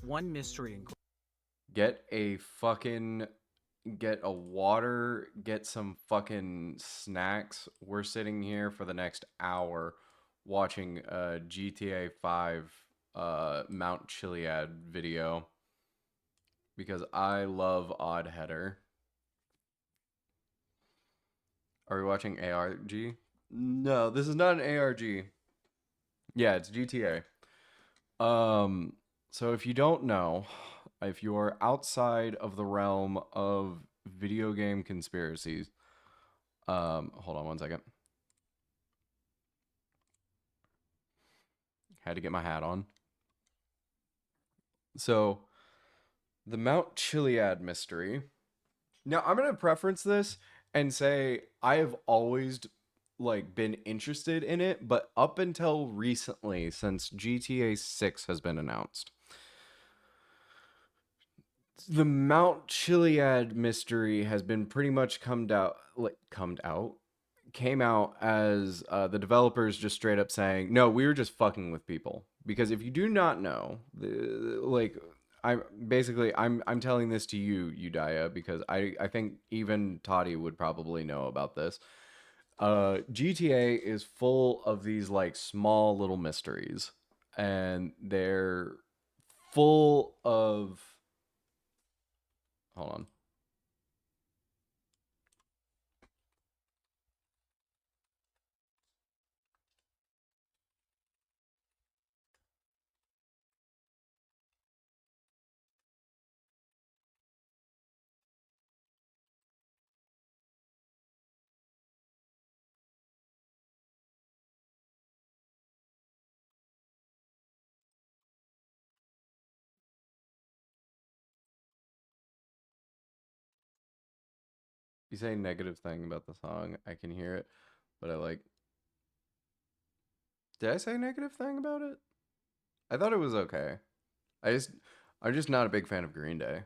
one mystery. Get a fucking get a water, get some fucking snacks. We're sitting here for the next hour watching a GTA 5 Mount Chiliad video because I love Oddheader. Are we watching ARG? No, this is not an ARG. Yeah, it's GTA. Um, so if you don't know, if you are outside of the realm of video game conspiracies, hold on one second. Had to get my hat on. So the Mount Chiliad mystery. Now I'm gonna preference this and say I have always been interested in it, but up until recently, since GTA 6 has been announced, the Mount Chiliad mystery has been pretty much came out as the developers just straight up saying, "No, we were just fucking with people." Because if you do not know, I'm telling this to you, Udaya, because I think even Toddy would probably know about this. GTA is full of these like small little mysteries, and they're full of. Hold on. You say negative thing about the song, I can hear it, but I like. Did I say negative thing about it? I thought it was okay. I just, I'm just not a big fan of Green Day.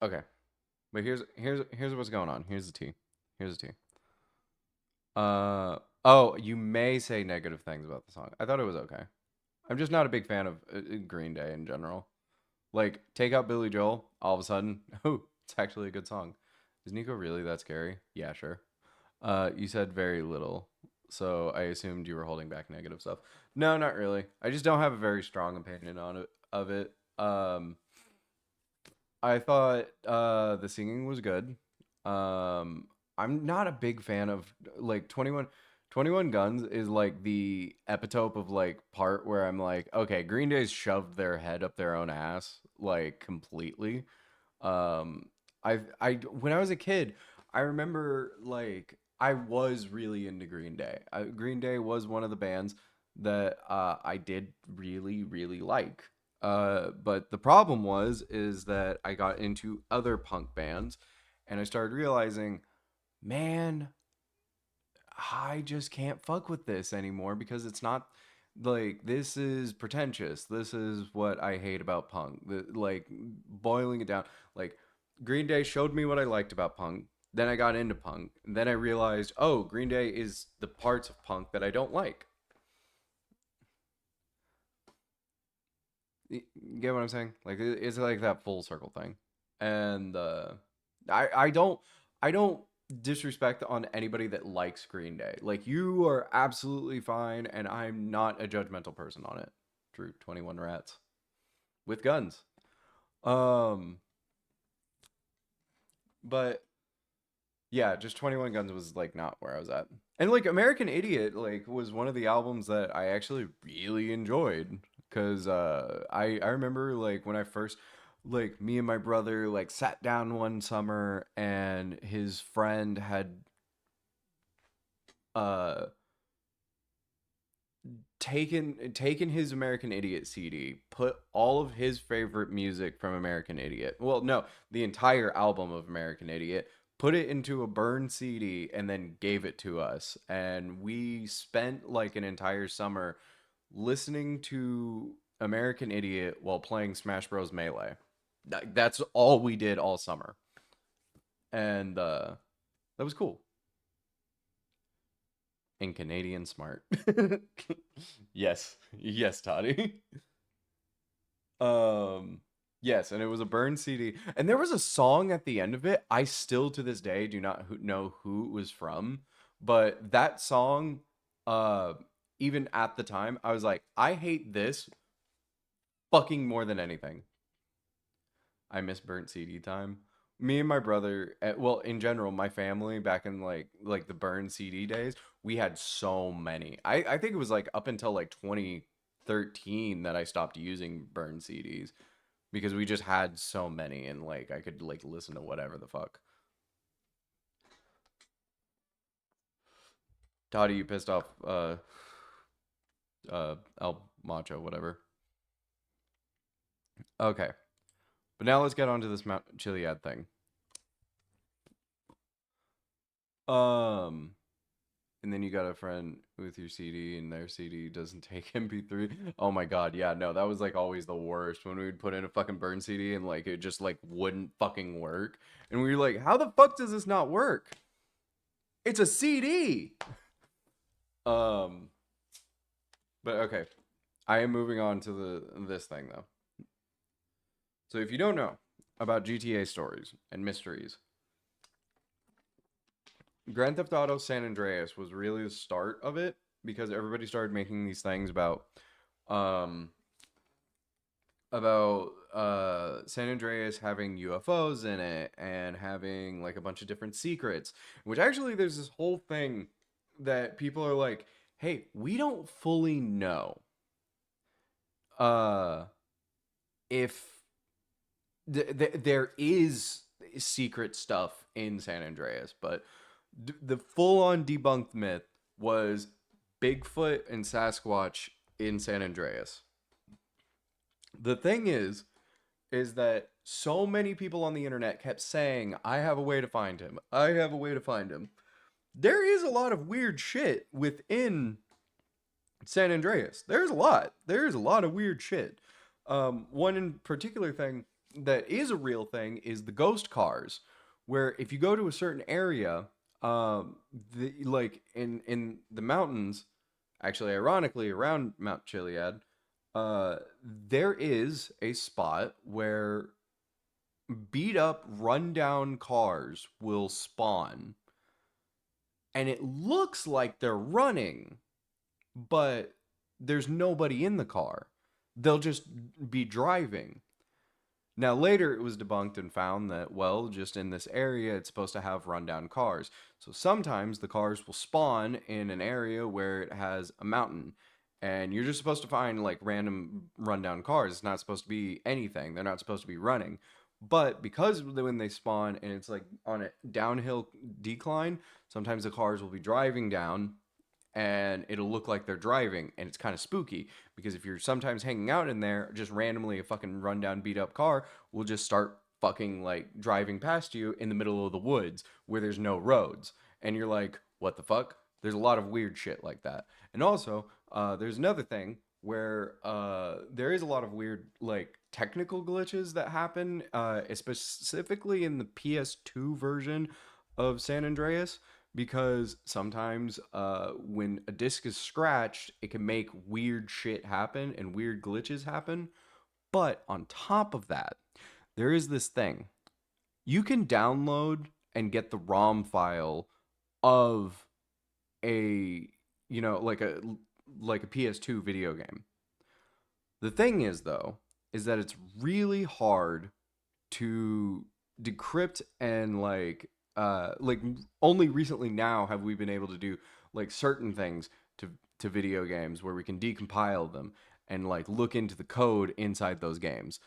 Okay, but here's what's going on. Here's the tea. Here's the tea. Oh, you may say negative things about the song. I thought it was okay. I'm just not a big fan of Green Day in general. Like, take out Billy Joel, all of a sudden, oh, it's actually a good song. Is Nico really that scary? Yeah, sure. You said very little, so I assumed you were holding back negative stuff. No, not really. I just don't have a very strong opinion on it of it. I thought the singing was good. I'm not a big fan of like 21 Guns is like the epitope of like part where I'm like, okay, Green Day's shoved their head up their own ass like completely. Um, I when I was a kid, I remember like I was really into Green Day. Green Day was one of the bands that I did really like. But the problem is that I got into other punk bands, and I started realizing, man, I just can't fuck with this anymore because it's not like this is pretentious. This is what I hate about punk. Like boiling it down, like Green Day showed me what I liked about punk. Then I got into punk. And then I realized, oh, Green Day is the parts of punk that I don't like. You get what I'm saying? Like it's like that full circle thing. And I don't I don't disrespect on anybody that likes Green Day. Like you are absolutely fine, and I'm not a judgmental person on it. True, 21 Rats with guns. Um, but yeah, just 21 Guns was like not where I was at. And like American Idiot like was one of the albums that I actually really enjoyed cuz I remember like when I first like me and my brother like sat down one summer and his friend had uh taken his American Idiot CD, put all of his favorite music from American Idiot. Well, no, the entire album of American Idiot, put it into a burned CD and then gave it to us. And we spent like an entire summer listening to American Idiot while playing Smash Bros. Melee. That's all we did all summer. And that was cool. And Canadian smart. Yes. Yes, Toddy. Um yes, and it was a burn CD. And there was a song at the end of it. I still to this day do not know who it was from, but that song uh even at the time I was like, I hate this fucking more than anything. I miss burnt CD time. Me and my brother, well, in general, my family back in like the burn CD days, we had so many. I think it was like up until like 2013 that I stopped using burn CDs because we just had so many and like I could like listen to whatever the fuck. Toddy, you pissed off El Macho, whatever. Okay. But now let's get on to this Mount Chiliad thing. Um And then you got a friend with your CD and their CD doesn't take MP3. Oh my god, yeah, no, that was like always the worst when we would put in a fucking burn CD and like it just like wouldn't fucking work. And we were like, how the fuck does this not work? It's a CD. Um, but okay. I am moving on to this thing though. So if you don't know about GTA stories and mysteries, Grand Theft Auto San Andreas was really the start of it because everybody started making these things um San Andreas having UFOs in it and having like a bunch of different secrets, which actually there's this whole thing that people are like, "Hey, we don't fully know uh if there is secret stuff in San Andreas, but the full-on debunked myth was Bigfoot and Sasquatch in San Andreas. The thing is that so many people on the internet kept saying, I have a way to find him. I have a way to find him. There is a lot of weird shit within San Andreas. There's a lot. There's a lot of weird shit. One in particular thing that is a real thing is the ghost cars, where if you go to a certain area, like in the mountains, actually, ironically, around Mount Chiliad, there is a spot where beat up, rundown cars will spawn, and it looks like they're running, but there's nobody in the car. They'll just be driving. Now, later it was debunked and found that, well, just in this area, it's supposed to have rundown cars. So sometimes the cars will spawn in an area where it has a mountain. And you're just supposed to find like random rundown cars. It's not supposed to be anything. They're not supposed to be running. But because when they spawn and it's like on a downhill decline, sometimes the cars will be driving down and it'll look like they're driving and it's kind of spooky because if you're sometimes hanging out in there just randomly a fucking rundown beat up car will just start fucking like driving past you in the middle of the woods where there's no roads and you're like what the fuck. There's a lot of weird shit like that. And also there's another thing where there is a lot of weird like technical glitches that happen specifically in the PS2 version of San Andreas because sometimes when a disc is scratched, it can make weird shit happen and weird glitches happen. But on top of that, there is this thing. You can download and get the ROM file of a like a PS2 video game. The thing is though, is that it's really hard to decrypt and like only recently now have we been able to do like certain things to video games where we can decompile them and like look into the code inside those games.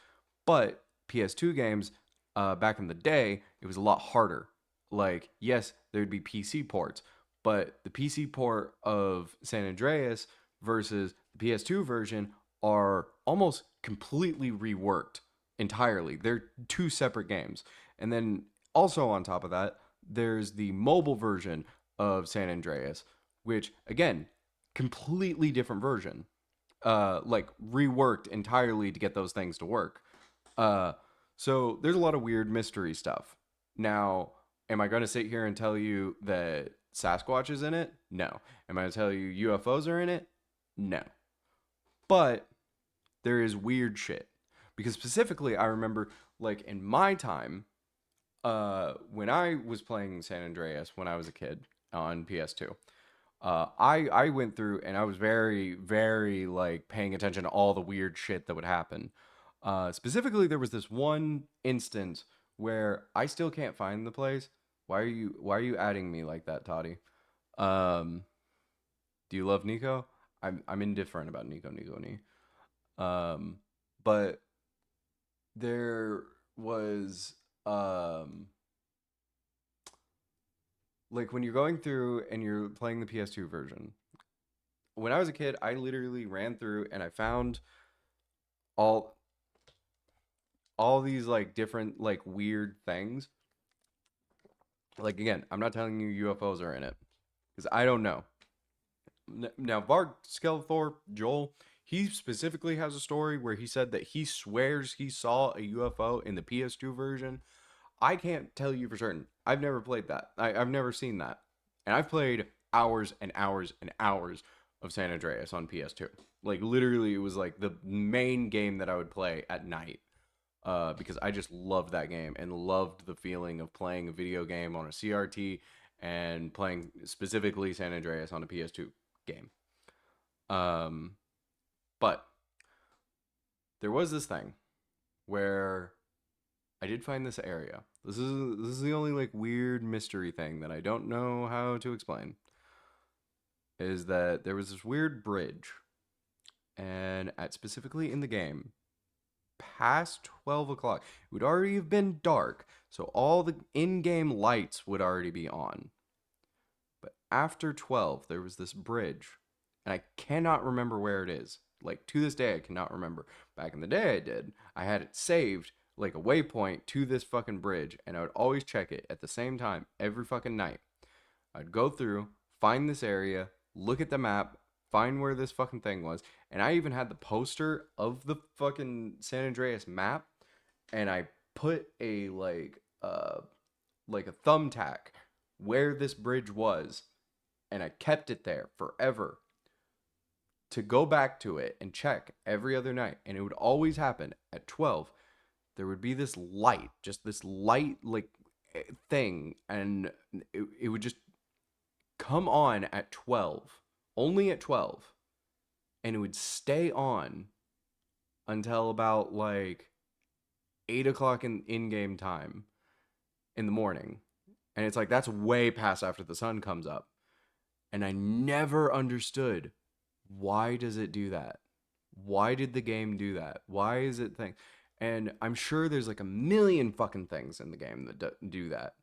But PS2 games back in the day, it was a lot harder. Like yes, there'd be PC ports, but the PC port of San Andreas versus the PS2 version are almost completely reworked entirely. They're two separate games. And then also on top of that, there's the mobile version of San Andreas, which again, completely different version. like reworked entirely to get those things to work. Uh, so there's a lot of weird mystery stuff. Now, am I going to sit here and tell you that Sasquatch is in it? No. Am I going to tell you UFOs are in it? No. But there is weird shit. Because specifically, I remember, like, in my time, when I was playing San Andreas when I was a kid on PS2, I went through and I was very, very, like, paying attention to all the weird shit that would happen. Specifically, there was this one instance where I still can't find the place. Why are you adding me like that, Toddy? Um, do you love Nico? I'm indifferent about Nico Ni. Um, but there was um like when you're going through and you're playing the PS2 version. When I was a kid, I literally ran through and I found all all these like different like weird things. Like again, I'm not telling you UFOs are in it because I don't know. Now, Varg Skeletor, Joel, he specifically has a story where he said that he swears he saw a UFO in the PS2 version. I can't tell you for certain. I've never played that. I've never seen that. And I've played hours and hours and hours of San Andreas on PS2. Like, literally, it was like the main game that I would play at night because I just loved that game and loved the feeling of playing a video game on a CRT and playing specifically San Andreas on a PS2 game. Um, but there was this thing where I did find this area. This is the only like weird mystery thing that I don't know how to explain. Is that there was this weird bridge, and at specifically in the game, past 12 o'clock, it would already have been dark, so all the in-game lights would already be on. But after 12, there was this bridge, and I cannot remember where it is. Like, to this day, I cannot remember. Back in the day, I did. I had it saved, like a waypoint to this fucking bridge, and I would always check it at the same time every fucking night. I'd go through, find this area, look at the map, find where this fucking thing was, and I even had the poster of the fucking San Andreas map, and I put a like a thumbtack where this bridge was, and I kept it there forever to go back to it and check every other night. And it would always happen at 12. There would be this light, just this light like thing, and it would just come on at 12, only at 12, and it would stay on until about like 8 o'clock in game time in the morning. And it's like that's way past after the sun comes up. And I never understood, why does it do that? Why did the game do that? Why is it thing? And I'm sure there's like a million fucking things in the game that do that.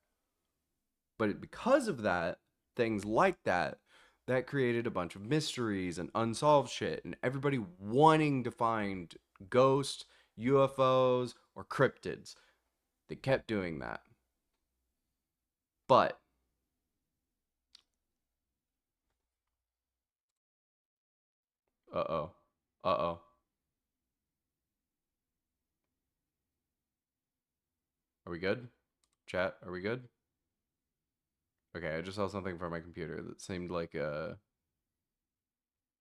But because of that, things like that, that created a bunch of mysteries and unsolved shit, and everybody wanting to find ghosts, UFOs, or cryptids. They kept doing that. But, uh oh, uh oh, are we good? Chat, are we good? Okay, I just saw something from my computer that seemed like the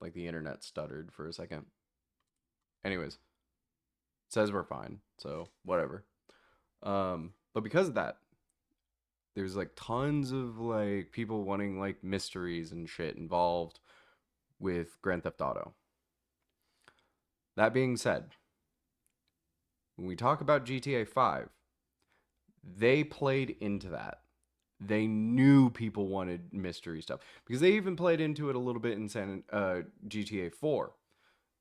internet stuttered for a second. Anyways, says we're fine, so whatever. But because of that, there's like tons of like people wanting like mysteries and shit involved with Grand Theft Auto. That being said, when we talk about GTA 5, they played into that. They knew people wanted mystery stuff because they even played into it a little bit in GTA 4.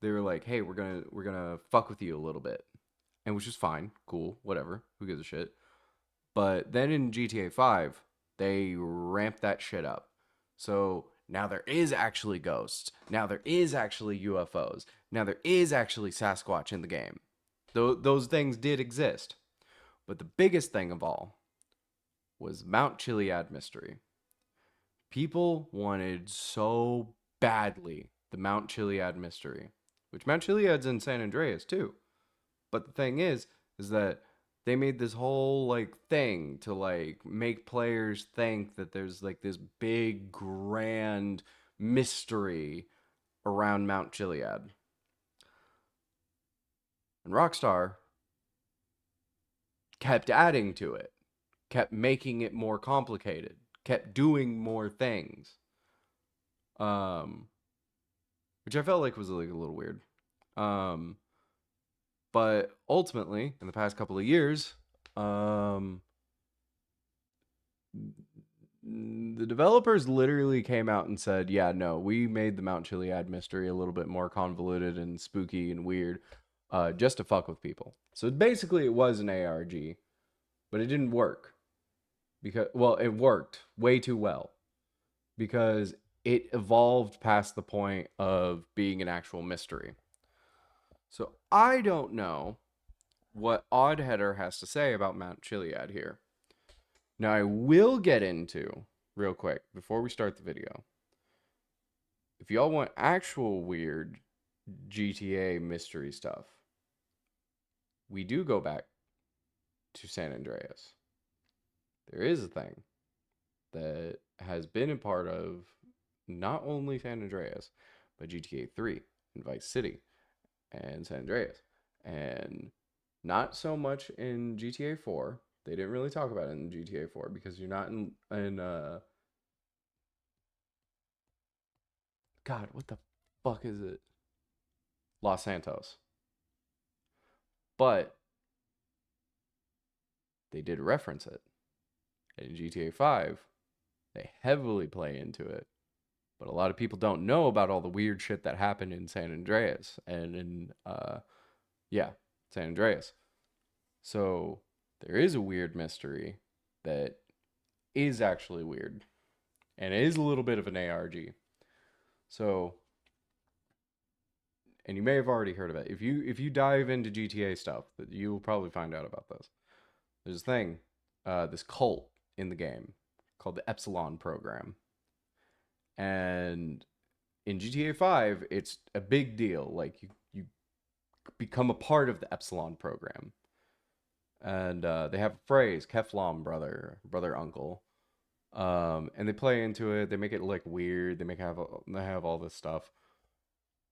They were like, "Hey, we're gonna fuck with you a little bit," and which is fine, cool, whatever. Who gives a shit? But then in GTA 5, they ramped that shit up. So now there is actually ghosts. Now there is actually UFOs. Now there is actually Sasquatch in the game. Those things did exist. But the biggest thing of all was Mount Chiliad mystery. People wanted so badly the Mount Chiliad mystery. which Mount Chiliad's in San Andreas too. But the thing is that they made this whole like thing to like make players think that there's like this big grand mystery around Mount Chiliad. And Rockstar kept adding to it, kept making it more complicated, kept doing more things. Um, which I felt like was like a little weird. Um, but ultimately, in the past couple of years, um, the developers literally came out and said, "Yeah, no, we made the Mount Chiliad mystery a little bit more convoluted and spooky and weird, just to fuck with people." So basically, it was an ARG, but it didn't work because, well, it worked way too well because it evolved past the point of being an actual mystery. So I don't know what Oddheader has to say about Mount Chiliad here. Now, I will get into, real quick, before we start the video, if y'all want actual weird GTA mystery stuff, we do go back to San Andreas. There is a thing that has been a part of not only San Andreas, but GTA 3 and Vice City and San Andreas. And not so much in GTA 4. They didn't really talk about it in GTA 4 because you're not in God, what the fuck is it? Los Santos. But they did reference it. And in GTA 5, they heavily play into it. But a lot of people don't know about all the weird shit that happened in San Andreas and in yeah, San Andreas. So there is a weird mystery that is actually weird and it is a little bit of an ARG. So, and you may have already heard of it. If you dive into GTA stuff, that you will probably find out about this. There's a thing, this cult in the game called the Epsilon program, and in GTA 5, it's a big deal. Like you become a part of the Epsilon program, and they have a phrase, Keflon brother uncle, and they play into it. They make it like weird. They have all this stuff.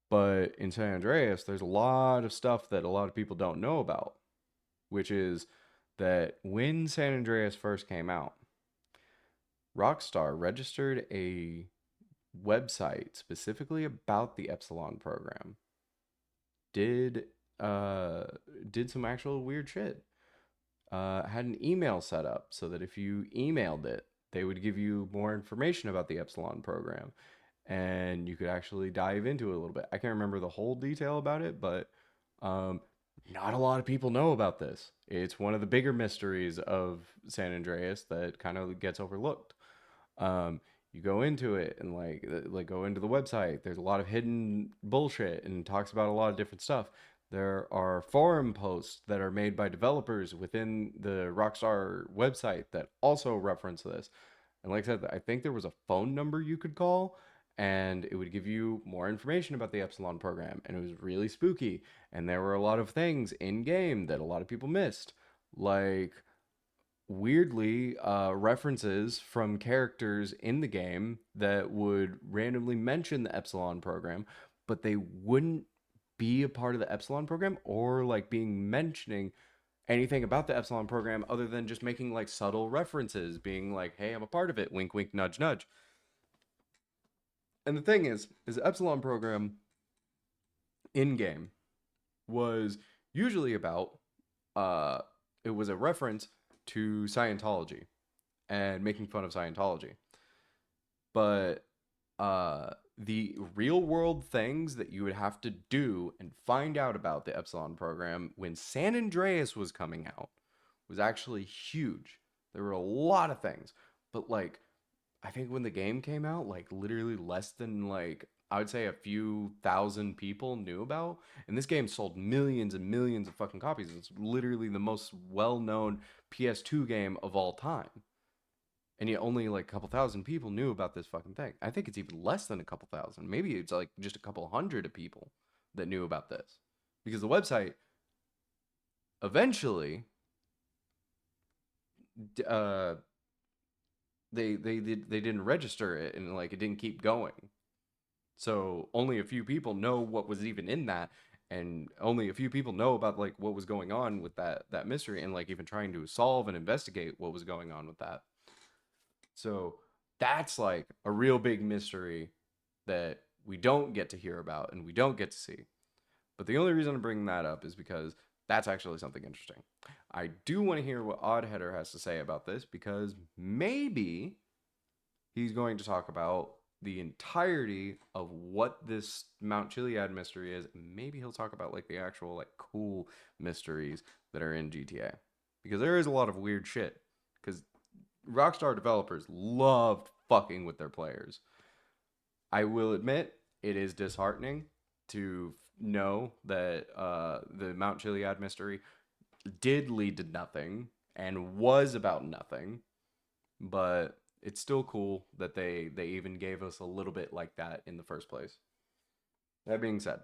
But in San Andreas, there's a lot of stuff that a lot of people don't know about, which is that when San Andreas first came out, Rockstar registered a website specifically about the Epsilon program. Did uh did some actual weird shit. Had an email set up so that if you emailed it, they would give you more information about the Epsilon program and you could actually dive into it a little bit. I can't remember the whole detail about it, but um, not a lot of people know about this. It's one of the bigger mysteries of San Andreas that kind of gets overlooked. You go into it and like go into the website. There's a lot of hidden bullshit and talks about a lot of different stuff. There are forum posts that are made by developers within the Rockstar website that also reference this. And like I said, I think there was a phone number you could call and it would give you more information about the Epsilon program. And it was really spooky. And there were a lot of things in game that a lot of people missed. Like weirdly references from characters in the game that would randomly mention the Epsilon program, but they wouldn't be a part of the Epsilon program or like being mentioning anything about the Epsilon program other than just making like subtle references, being like, "Hey, I'm a part of it." Wink, wink, nudge, nudge. And the thing is the Epsilon program in game was usually about uh, it was a reference to Scientology and making fun of Scientology. But the real world things that you would have to do and find out about the Epsilon program when San Andreas was coming out was actually huge. There were a lot of things, but like I think when the game came out, like literally less than like I would say a few thousand people knew about. And this game sold millions and millions of fucking copies. It's literally the most well-known PS2 game of all time. And yet only like a couple thousand people knew about this fucking thing. I think it's even less than a couple thousand. Maybe it's like just a couple hundred of people. that knew about this, because the website eventually uh they didn't register it, and like it didn't keep going. So only a few people know what was even in that, and only a few people know about like what was going on with that mystery, and like even trying to solve and investigate what was going on with that. So that's like a real big mystery that we don't get to hear about and we don't get to see. But the only reason I'm bringing that up is because that's actually something interesting. I do want to hear what Oddheader has to say about this, because maybe he's going to talk about the entirety of what this Mount Chiliad mystery is. Maybe he'll talk about like the actual like cool mysteries that are in GTA, because there is a lot of weird shit. Because Rockstar developers loved fucking with their players. I will admit it is disheartening to know that the Mount Chiliad mystery did lead to nothing and was about nothing, but it's still cool that they even gave us a little bit like that in the first place. That being said,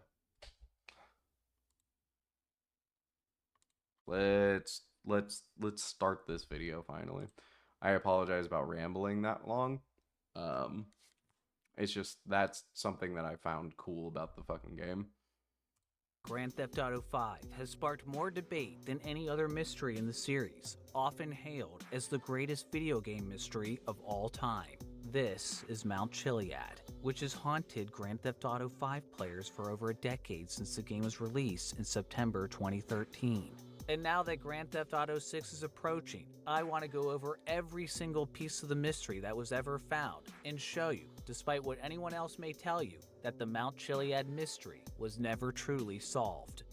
let's start this video finally. I apologize about rambling that long. Um, it's just that's something that I found cool about the fucking game. Grand Theft Auto V has sparked more debate than any other mystery in the series, often hailed as the greatest video game mystery of all time. This is Mt Chiliad, which has haunted Grand Theft Auto V players for over a decade since the game was released in September 2013. And now that Grand Theft Auto 6 is approaching, I want to go over every single piece of the mystery that was ever found and show you, despite what anyone else may tell you, that the Mt Chiliad mystery was never truly solved.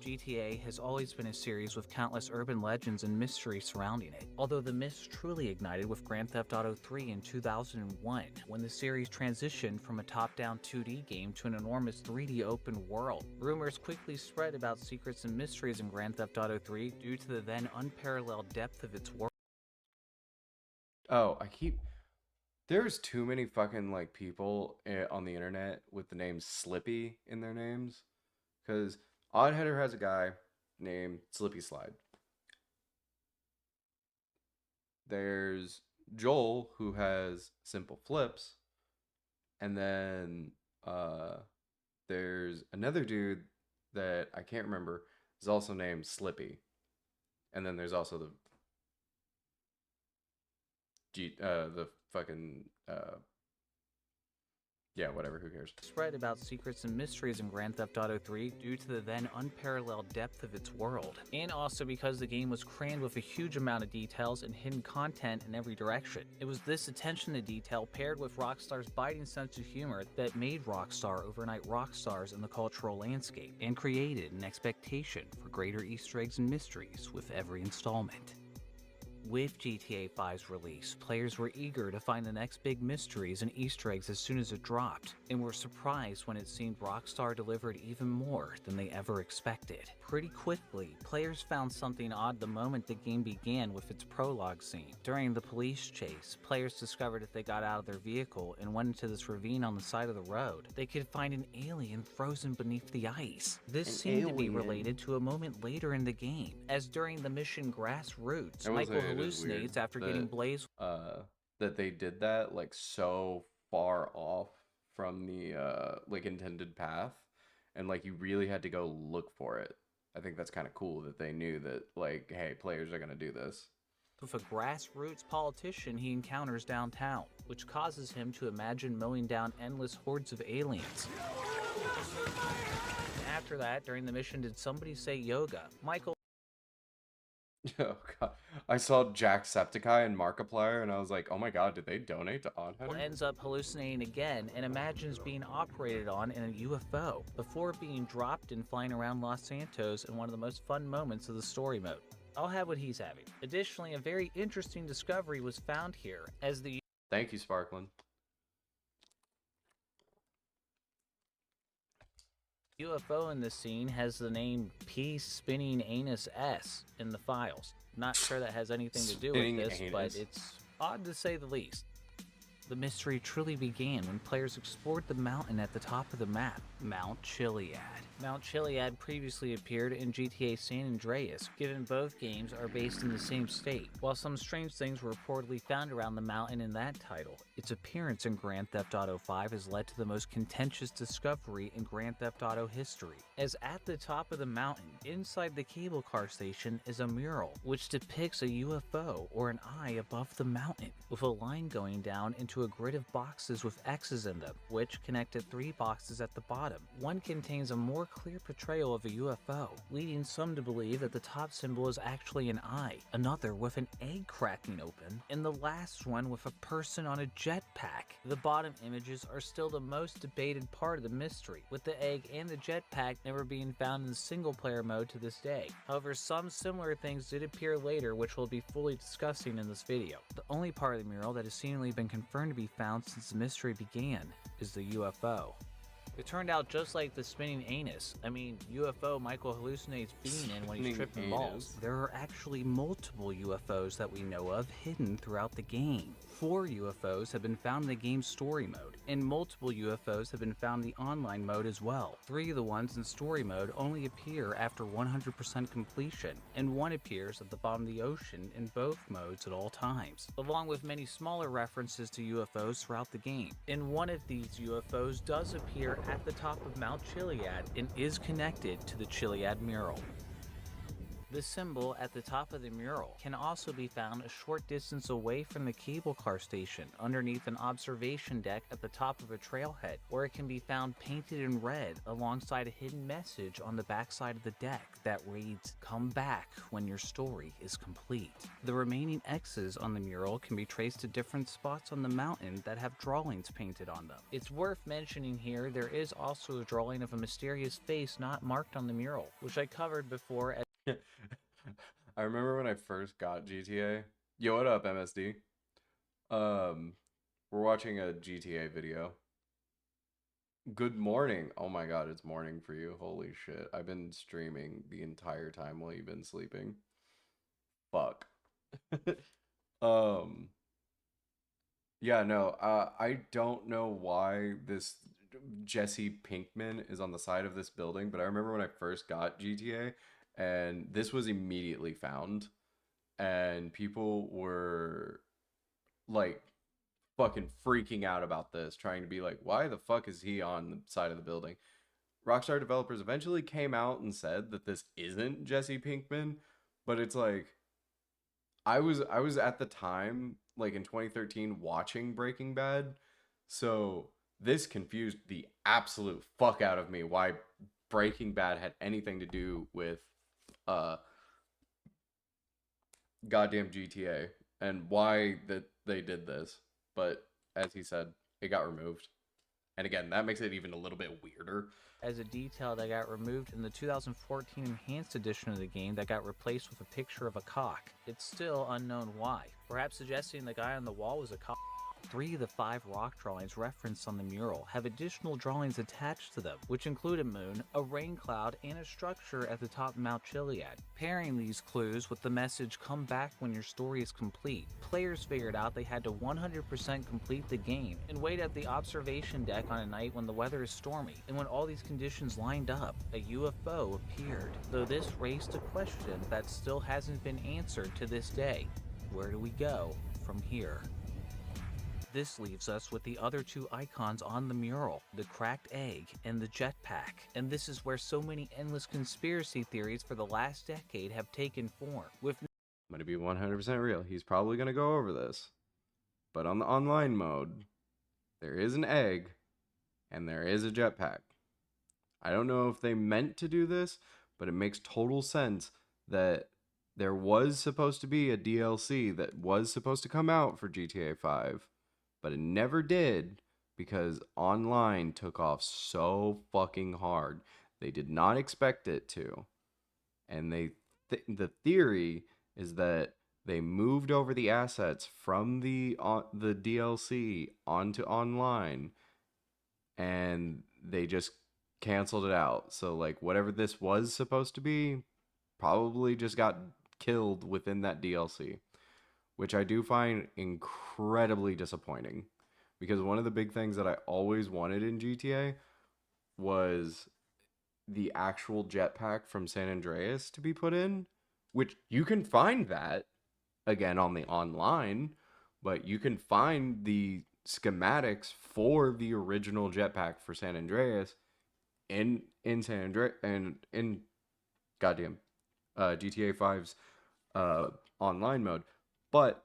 GTA has always been a series with countless urban legends and mysteries surrounding it, although the myths truly ignited with Grand Theft Auto 3 in 2001, when the series transitioned from a top-down 2D game to an enormous 3D open world. Rumors quickly spread about secrets and mysteries in Grand Theft Auto 3 due to the then unparalleled depth of its world. Oh, there's too many fucking like people on the internet with the name Slippy in their names, because Oddheader has a guy named Slippy Slide. There's Joel, who has Simple Flips, and then there's another dude that I can't remember, is also named Slippy, and then there's also the fucking yeah, whatever, who cares. Spread about secrets and mysteries in Grand Theft Auto 3 due to the then unparalleled depth of its world, and also because the game was crammed with a huge amount of details and hidden content in every direction. It was this attention to detail paired with Rockstar's biting sense of humor that made Rockstar overnight rock stars in the cultural landscape, and created an expectation for greater Easter eggs and mysteries with every installment. With GTA V's release, players were eager to find the next big mysteries and Easter eggs as soon as it dropped, and were surprised when it seemed Rockstar delivered even more than they ever expected. Pretty quickly, players found something odd the moment the game began with its prologue scene. During the police chase, players discovered if they got out of their vehicle and went into this ravine on the side of the road, they could find an alien frozen beneath the ice. This seemed to be related to a moment later in the game, as during the mission Grassroots, Michael hallucinates after getting blazed. That they did that like so far off from the like intended path, and like you really had to go look for it. I think that's kind of cool that they knew that, like, hey, players are gonna do this. With a grassroots politician he encounters downtown, which causes him to imagine mowing down endless hordes of aliens. After that, during the mission Did Somebody Say Yoga, Michael Oh god, I saw Jacksepticeye and Markiplier, and I was like, oh my god, did they donate to Oddheader? ends up hallucinating again and imagines being operated on in a UFO, before being dropped and flying around Los Santos in one of the most fun moments of the story mode. I'll have what he's having. Additionally, a very interesting discovery was found here, as the Thank you, Sparklin. UFO in this scene has the name Peace Spinning Anus S in the files. Not sure that has anything to do with this, but it's odd to say the least. The mystery truly began when players explored the mountain at the top of the map, Mt Chiliad. Mt Chiliad previously appeared in GTA San Andreas, given both games are based in the same state. While some strange things were reportedly found around the mountain in that title, its appearance in Grand Theft Auto 5 has led to the most contentious discovery in Grand Theft Auto history, as at the top of the mountain, inside the cable car station, is a mural, which depicts a UFO or an eye above the mountain, with a line going down into a grid of boxes with X's in them, which connect to 3 boxes at the bottom. One contains a more clear portrayal of a UFO, leading some to believe that the top symbol is actually an eye, another with an egg cracking open, and the last one with a person on a jetpack. The bottom images are still the most debated part of the mystery, with the egg and the jetpack never being found in single-player mode to this day. However, some similar things did appear later, which we'll be fully discussing in this video. The only part of the mural that has seemingly been confirmed to be found since the mystery began is the UFO. It turned out just like the spinning anus. UFO Michael hallucinates being in when he's tripping balls. There are actually multiple UFOs that we know of hidden throughout the game. 4 UFOs have been found in the game's story mode, and multiple UFOs have been found in the online mode as well. 3 of the ones in story mode only appear after 100% completion, and 1 appears at the bottom of the ocean in both modes at all times, along with many smaller references to UFOs throughout the game. And 1 of these UFOs does appear at the top of Mt Chiliad and is connected to the Chiliad mural. The symbol at the top of the mural can also be found a short distance away from the cable car station, underneath an observation deck at the top of a trailhead, where it can be found painted in red alongside a hidden message on the backside of the deck that reads, "Come back when your story is complete." The remaining X's on the mural can be traced to different spots on the mountain that have drawings painted on them. It's worth mentioning here there is also a drawing of a mysterious face not marked on the mural, which I covered before as I remember when I first got GTA. Yo, what up, MSD? We're watching a GTA video. Good morning. Oh my god, it's morning for you. Holy shit. I've been streaming the entire time while you've been sleeping. Fuck. Um, yeah, no, I don't know why this Jesse Pinkman is on the side of this building, but I remember when I first got GTA, and this was immediately found, and people were like fucking freaking out about this, trying to be like, why the fuck is he on the side of the building? Rockstar developers eventually came out and said that this isn't Jesse Pinkman, but it's like I was at the time, like in 2013, watching Breaking Bad, so this confused the absolute fuck out of me why Breaking Bad had anything to do with uh goddamn GTA and why that they did this. But as he said, it got removed. And again, that makes it even a little bit weirder. as a detail that got removed in the 2014 enhanced edition of the game that got replaced with a picture of a cock. It's still unknown why, perhaps suggesting the guy on the wall was a cock. 3 of the 5 rock drawings referenced on the mural have additional drawings attached to them, which include a moon, a rain cloud, and a structure at the top of Mt Chiliad. Pairing these clues with the message "Come back when your story is complete," players figured out they had to 100% complete the game and wait at the observation deck on a night when the weather is stormy. And when all these conditions lined up, a UFO appeared. Though this raised a question that still hasn't been answered to this day. Where do we go from here? This leaves us with the other 2 icons on the mural, the cracked egg and the jetpack. And this is where so many endless conspiracy theories for the last decade have taken form. I'm going to be 100% real. He's probably going to go over this. But on the online mode, there is an egg and there is a jetpack. I don't know if they meant to do this, but it makes total sense that there was supposed to be a DLC that was supposed to come out for GTA 5. But it never did because online took off so fucking hard. They did not expect it to. And the theory is that they moved over the assets from the DLC onto online, and they just canceled it out. So like whatever this was supposed to be probably just got killed within that DLC, which I do find incredibly disappointing because one of the big things that I always wanted in GTA was the actual jetpack from San Andreas to be put in, which you can find that again on the online, but you can find the schematics for the original jetpack for San Andreas in San Andreas and in goddamn GTA 5's online mode. But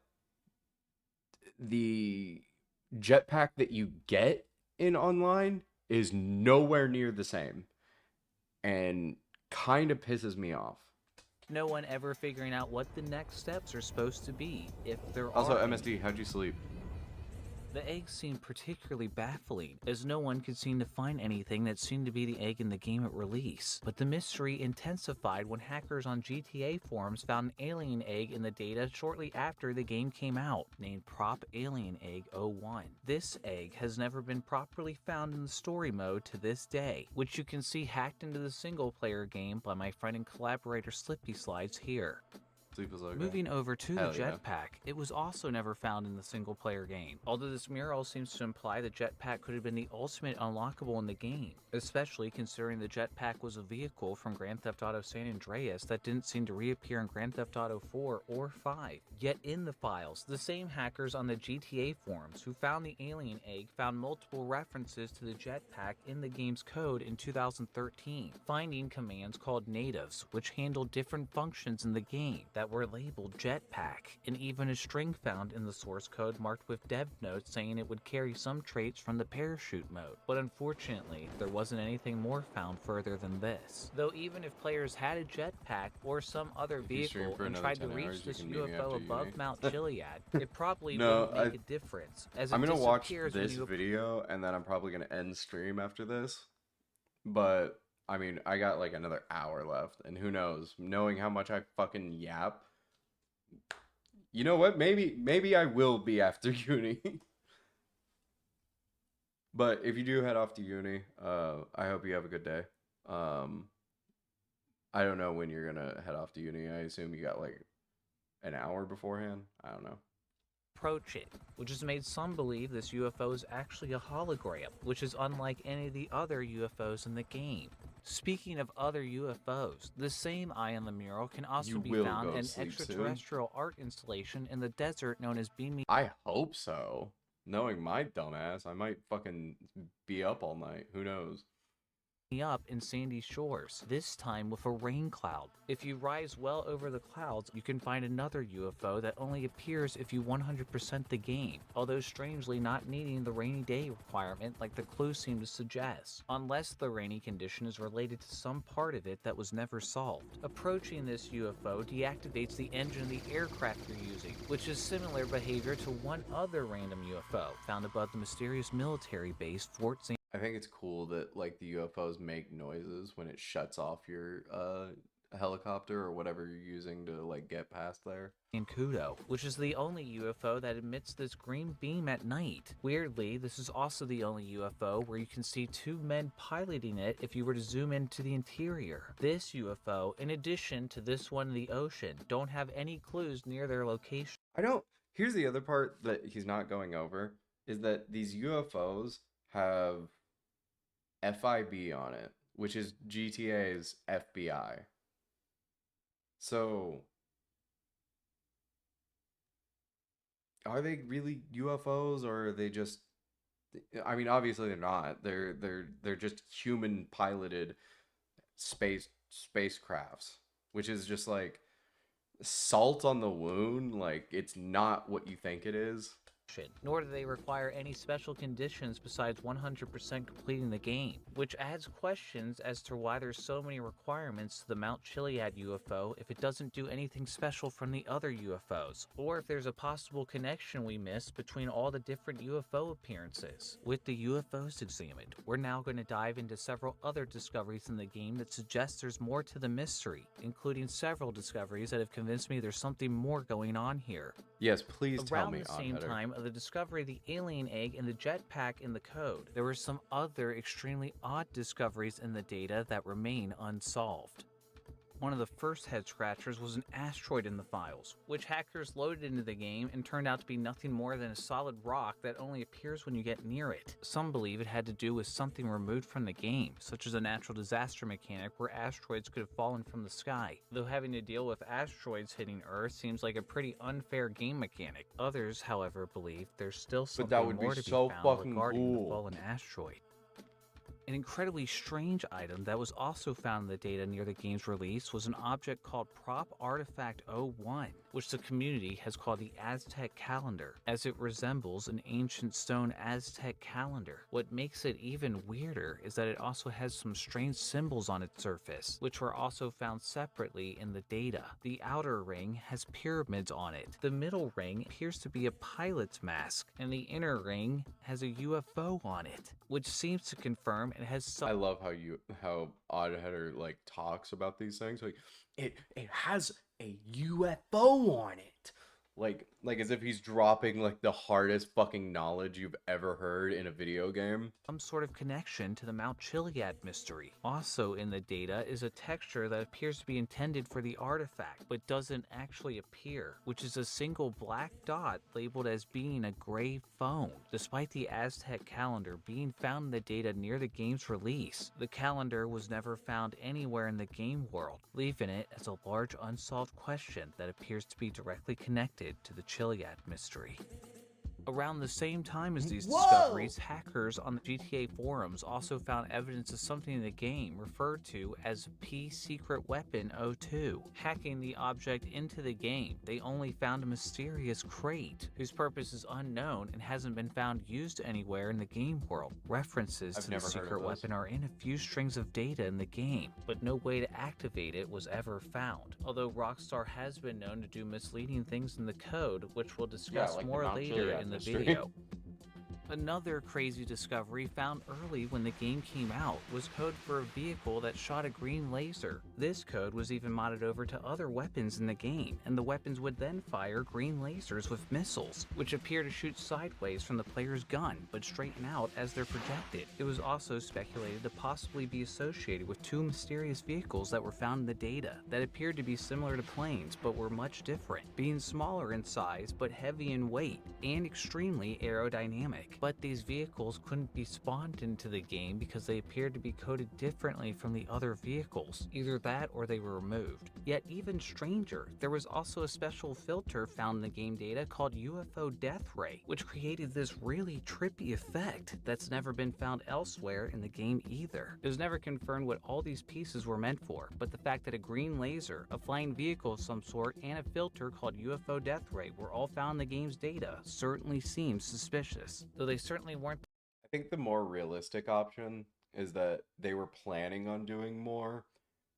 the jetpack that you get in online is nowhere near the same and kind of pisses me off. No one ever figuring out what the next steps are supposed to be, if there Also, are any. MSD, how'd you sleep? The egg seemed particularly baffling, as no one could seem to find anything that seemed to be the egg in the game at release. But the mystery intensified when hackers on GTA forums found an alien egg in the data shortly after the game came out, named Prop Alien Egg 01. This egg has never been properly found in the story mode to this day, which you can see hacked into the single-player game by my friend and collaborator Slippy Slides here. Sleep was okay. Moving over to Hell the yeah. jetpack, it was also never found in the single-player game, although this mural seems to imply the jetpack could have been the ultimate unlockable in the game, especially considering the jetpack was a vehicle from Grand Theft Auto San Andreas that didn't seem to reappear in Grand Theft Auto 4 or 5. Yet in the files, the same hackers on the GTA forums who found the alien egg found multiple references to the jetpack in the game's code in 2013, finding commands called natives, which handled different functions in the game that were labeled jetpack, and even a string found in the source code marked with dev notes saying it would carry some traits from the parachute mode. But unfortunately, there wasn't anything more found further than this. Though even if players had a jetpack or some other If you stream vehicle for and another tried to 10 reach hours, you this can meet me UFO after above uni. Mount Chiliad, it probably No, wouldn't make a difference, as it I'm gonna watch disappears when this you video and then I'm probably gonna end stream after this. But I mean, I got like another hour left, and who knows? Knowing how much I fucking yap, you know what? Maybe I will be after uni. But if you do head off to uni, I hope you have a good day. I don't know when you're gonna head off to uni. I assume you got like an hour beforehand. I don't know. approach it, which has made some believe this UFO is actually a hologram, which is unlike any of the other UFOs in the game. Speaking of other UFOs, the same eye on the mural can also You be will found go in an sleep soon. extraterrestrial art installation in the desert known as Beam Me I hope so. Knowing my dumbass, I might fucking be up all night. Who knows? Up in sandy shores, this time with a rain cloud. If you rise well over the clouds, you can find another UFO that only appears if you 100% the game, although strangely not needing the rainy day requirement like the clues seem to suggest, unless the rainy condition is related to some part of it that was never solved. Approaching this UFO deactivates the engine of the aircraft you're using, which is similar behavior to one other random UFO found above the mysterious military base Fort St. I think it's cool that like the UFOs make noises when it shuts off your helicopter or whatever you're using to like get past there. Kudo, which is the only UFO that emits this green beam at night. Weirdly, this is also the only UFO where you can see two men piloting it if you were to zoom into the interior. This UFO, in addition to this one in the ocean, don't have any clues near their location. I don't. Here's the other part that he's not going over is that these UFOs have FIB on it, which is GTA's FBI. So, are they really UFOs or are they just? I mean, obviously they're not. They're just human piloted spacecrafts, which is just like salt on the wound. Like it's not what you think it is. Nor do they require any special conditions besides 100% completing the game, which adds questions as to why there's so many requirements to the Mt Chiliad UFO if it doesn't do anything special from the other UFOs, or if there's a possible connection we missed between all the different UFO appearances. With the UFOs examined, we're now going to dive into several other discoveries in the game that suggest there's more to the mystery, including several discoveries that have convinced me there's something more going on here. Yes, please tell me. Around the same time of the discovery of the alien egg and the jetpack in the code, there were some other extremely odd discoveries in the data that remain unsolved. One of the first head-scratchers was an asteroid in the files, which hackers loaded into the game and turned out to be nothing more than a solid rock that only appears when you get near it. Some believe it had to do with something removed from the game, such as a natural disaster mechanic where asteroids could have fallen from the sky, though having to deal with asteroids hitting Earth seems like a pretty unfair game mechanic. Others, however, believe there's still But that something would be more to be so found fucking regarding the cool. fallen asteroid. An incredibly strange item that was also found in the data near the game's release was an object called Prop Artifact 01, which the community has called the Aztec calendar, as it resembles an ancient stone Aztec calendar. What makes it even weirder is that it also has some strange symbols on its surface, which were also found separately in the data. The outer ring has pyramids on it, the middle ring appears to be a pilot's mask, and the inner ring has a UFO on it, which seems to confirm it has some I love how Oddheader like talks about these things. Like it has a UFO on it. Like as if he's dropping like the hardest fucking knowledge you've ever heard in a video game. sort of connection to the Mt Chiliad mystery. Also in the data is a texture that appears to be intended for the artifact, but doesn't actually appear, which is a single black dot labeled as being a gray phone. Despite the Aztec calendar being found in the data near the game's release, the calendar was never found anywhere in the game world, leaving it as a large unsolved question that appears to be directly connected to the Chiliad mystery. Around the same time as these discoveries, hackers on the GTA forums also found evidence of something in the game referred to as P Secret Weapon 02. Hacking the object into the game, they only found a mysterious crate, whose purpose is unknown and hasn't been found used anywhere in the game world. References I've to the never heard of secret this. weapon are in a few strings of data in the game, but no way to activate it was ever found. Although Rockstar has been known to do misleading things in the code, which we'll discuss like the more Mount later Chiliad in the mystery. video. Another crazy discovery found early when the game came out was code for a vehicle that shot a green laser. This code was even modded over to other weapons in the game, and the weapons would then fire green lasers with missiles, which appear to shoot sideways from the player's gun, but straighten out as they're projected. It was also speculated to possibly be associated with two mysterious vehicles that were found in the data that appeared to be similar to planes but were much different, being smaller in size but heavy in weight and extremely aerodynamic. But these vehicles couldn't be spawned into the game because they appeared to be coded differently from the other vehicles. Either that or they were removed. Yet even stranger, there was also a special filter found in the game data called UFO Death Ray, which created this really trippy effect that's never been found elsewhere in the game either. It was never confirmed what all these pieces were meant for, but the fact that a green laser, a flying vehicle of some sort, and a filter called UFO Death Ray were all found in the game's data certainly seems suspicious, though they certainly weren't. I think the more realistic option is that they were planning on doing more,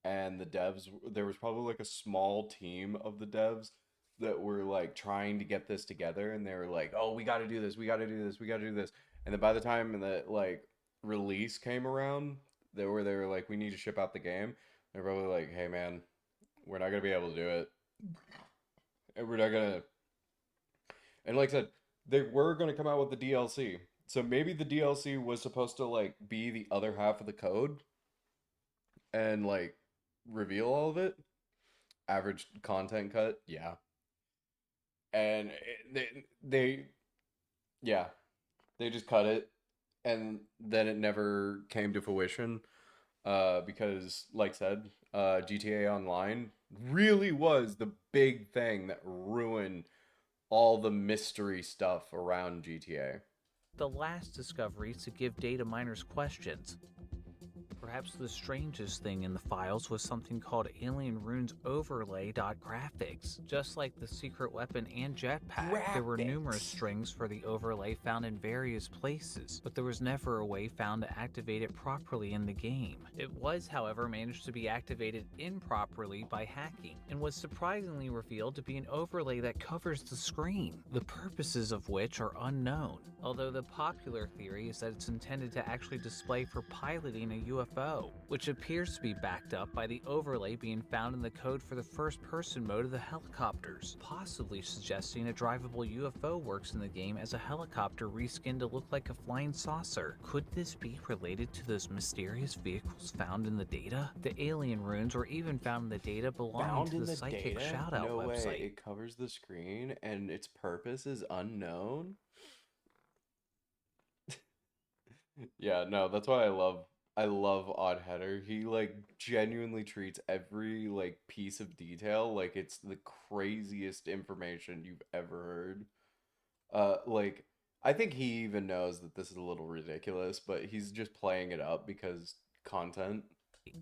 and the devs, there was probably like a small team of the devs that were like trying to get this together, and they were like, "Oh, we got to do this, we got to do this, we got to do this." And then by the time that like release came around, they were like, "We need to ship out the game." They're probably like, "Hey, man, we're not gonna be able to do it, and we're not gonna." And like I said, they were gonna come out with the DLC. So maybe the DLC was supposed to like be the other half of the code and like reveal all of it. Average content cut, yeah. And yeah, they just cut it, and then it never came to fruition. Because like I said, GTA Online really was the big thing that ruined all the mystery stuff around GTA. The last discoveries to give data miners questions. Perhaps the strangest thing in the files was something called Alien Runes Overlay.graphics. Just like the secret weapon and jetpack, there were numerous strings for the overlay found in various places, but there was never a way found to activate it properly in the game. It was, however, managed to be activated improperly by hacking, and was surprisingly revealed to be an overlay that covers the screen, the purposes of which are unknown. Although the popular theory is that it's intended to actually display for piloting a UFO UFO, which appears to be backed up by the overlay being found in the code for the first-person mode of the helicopters, possibly suggesting a drivable UFO works in the game as a helicopter reskinned to look like a flying saucer. Could this be related to those mysterious vehicles found in the data? The alien runes were even found in the data belonging Found to in the the Psychic data? Shoutout No way. website. It covers the screen and its purpose is unknown? Yeah, no, that's why I love Oddheader. He like genuinely treats every like piece of detail like it's the craziest information you've ever heard. Like I think he even knows that this is a little ridiculous, but he's just playing it up because content.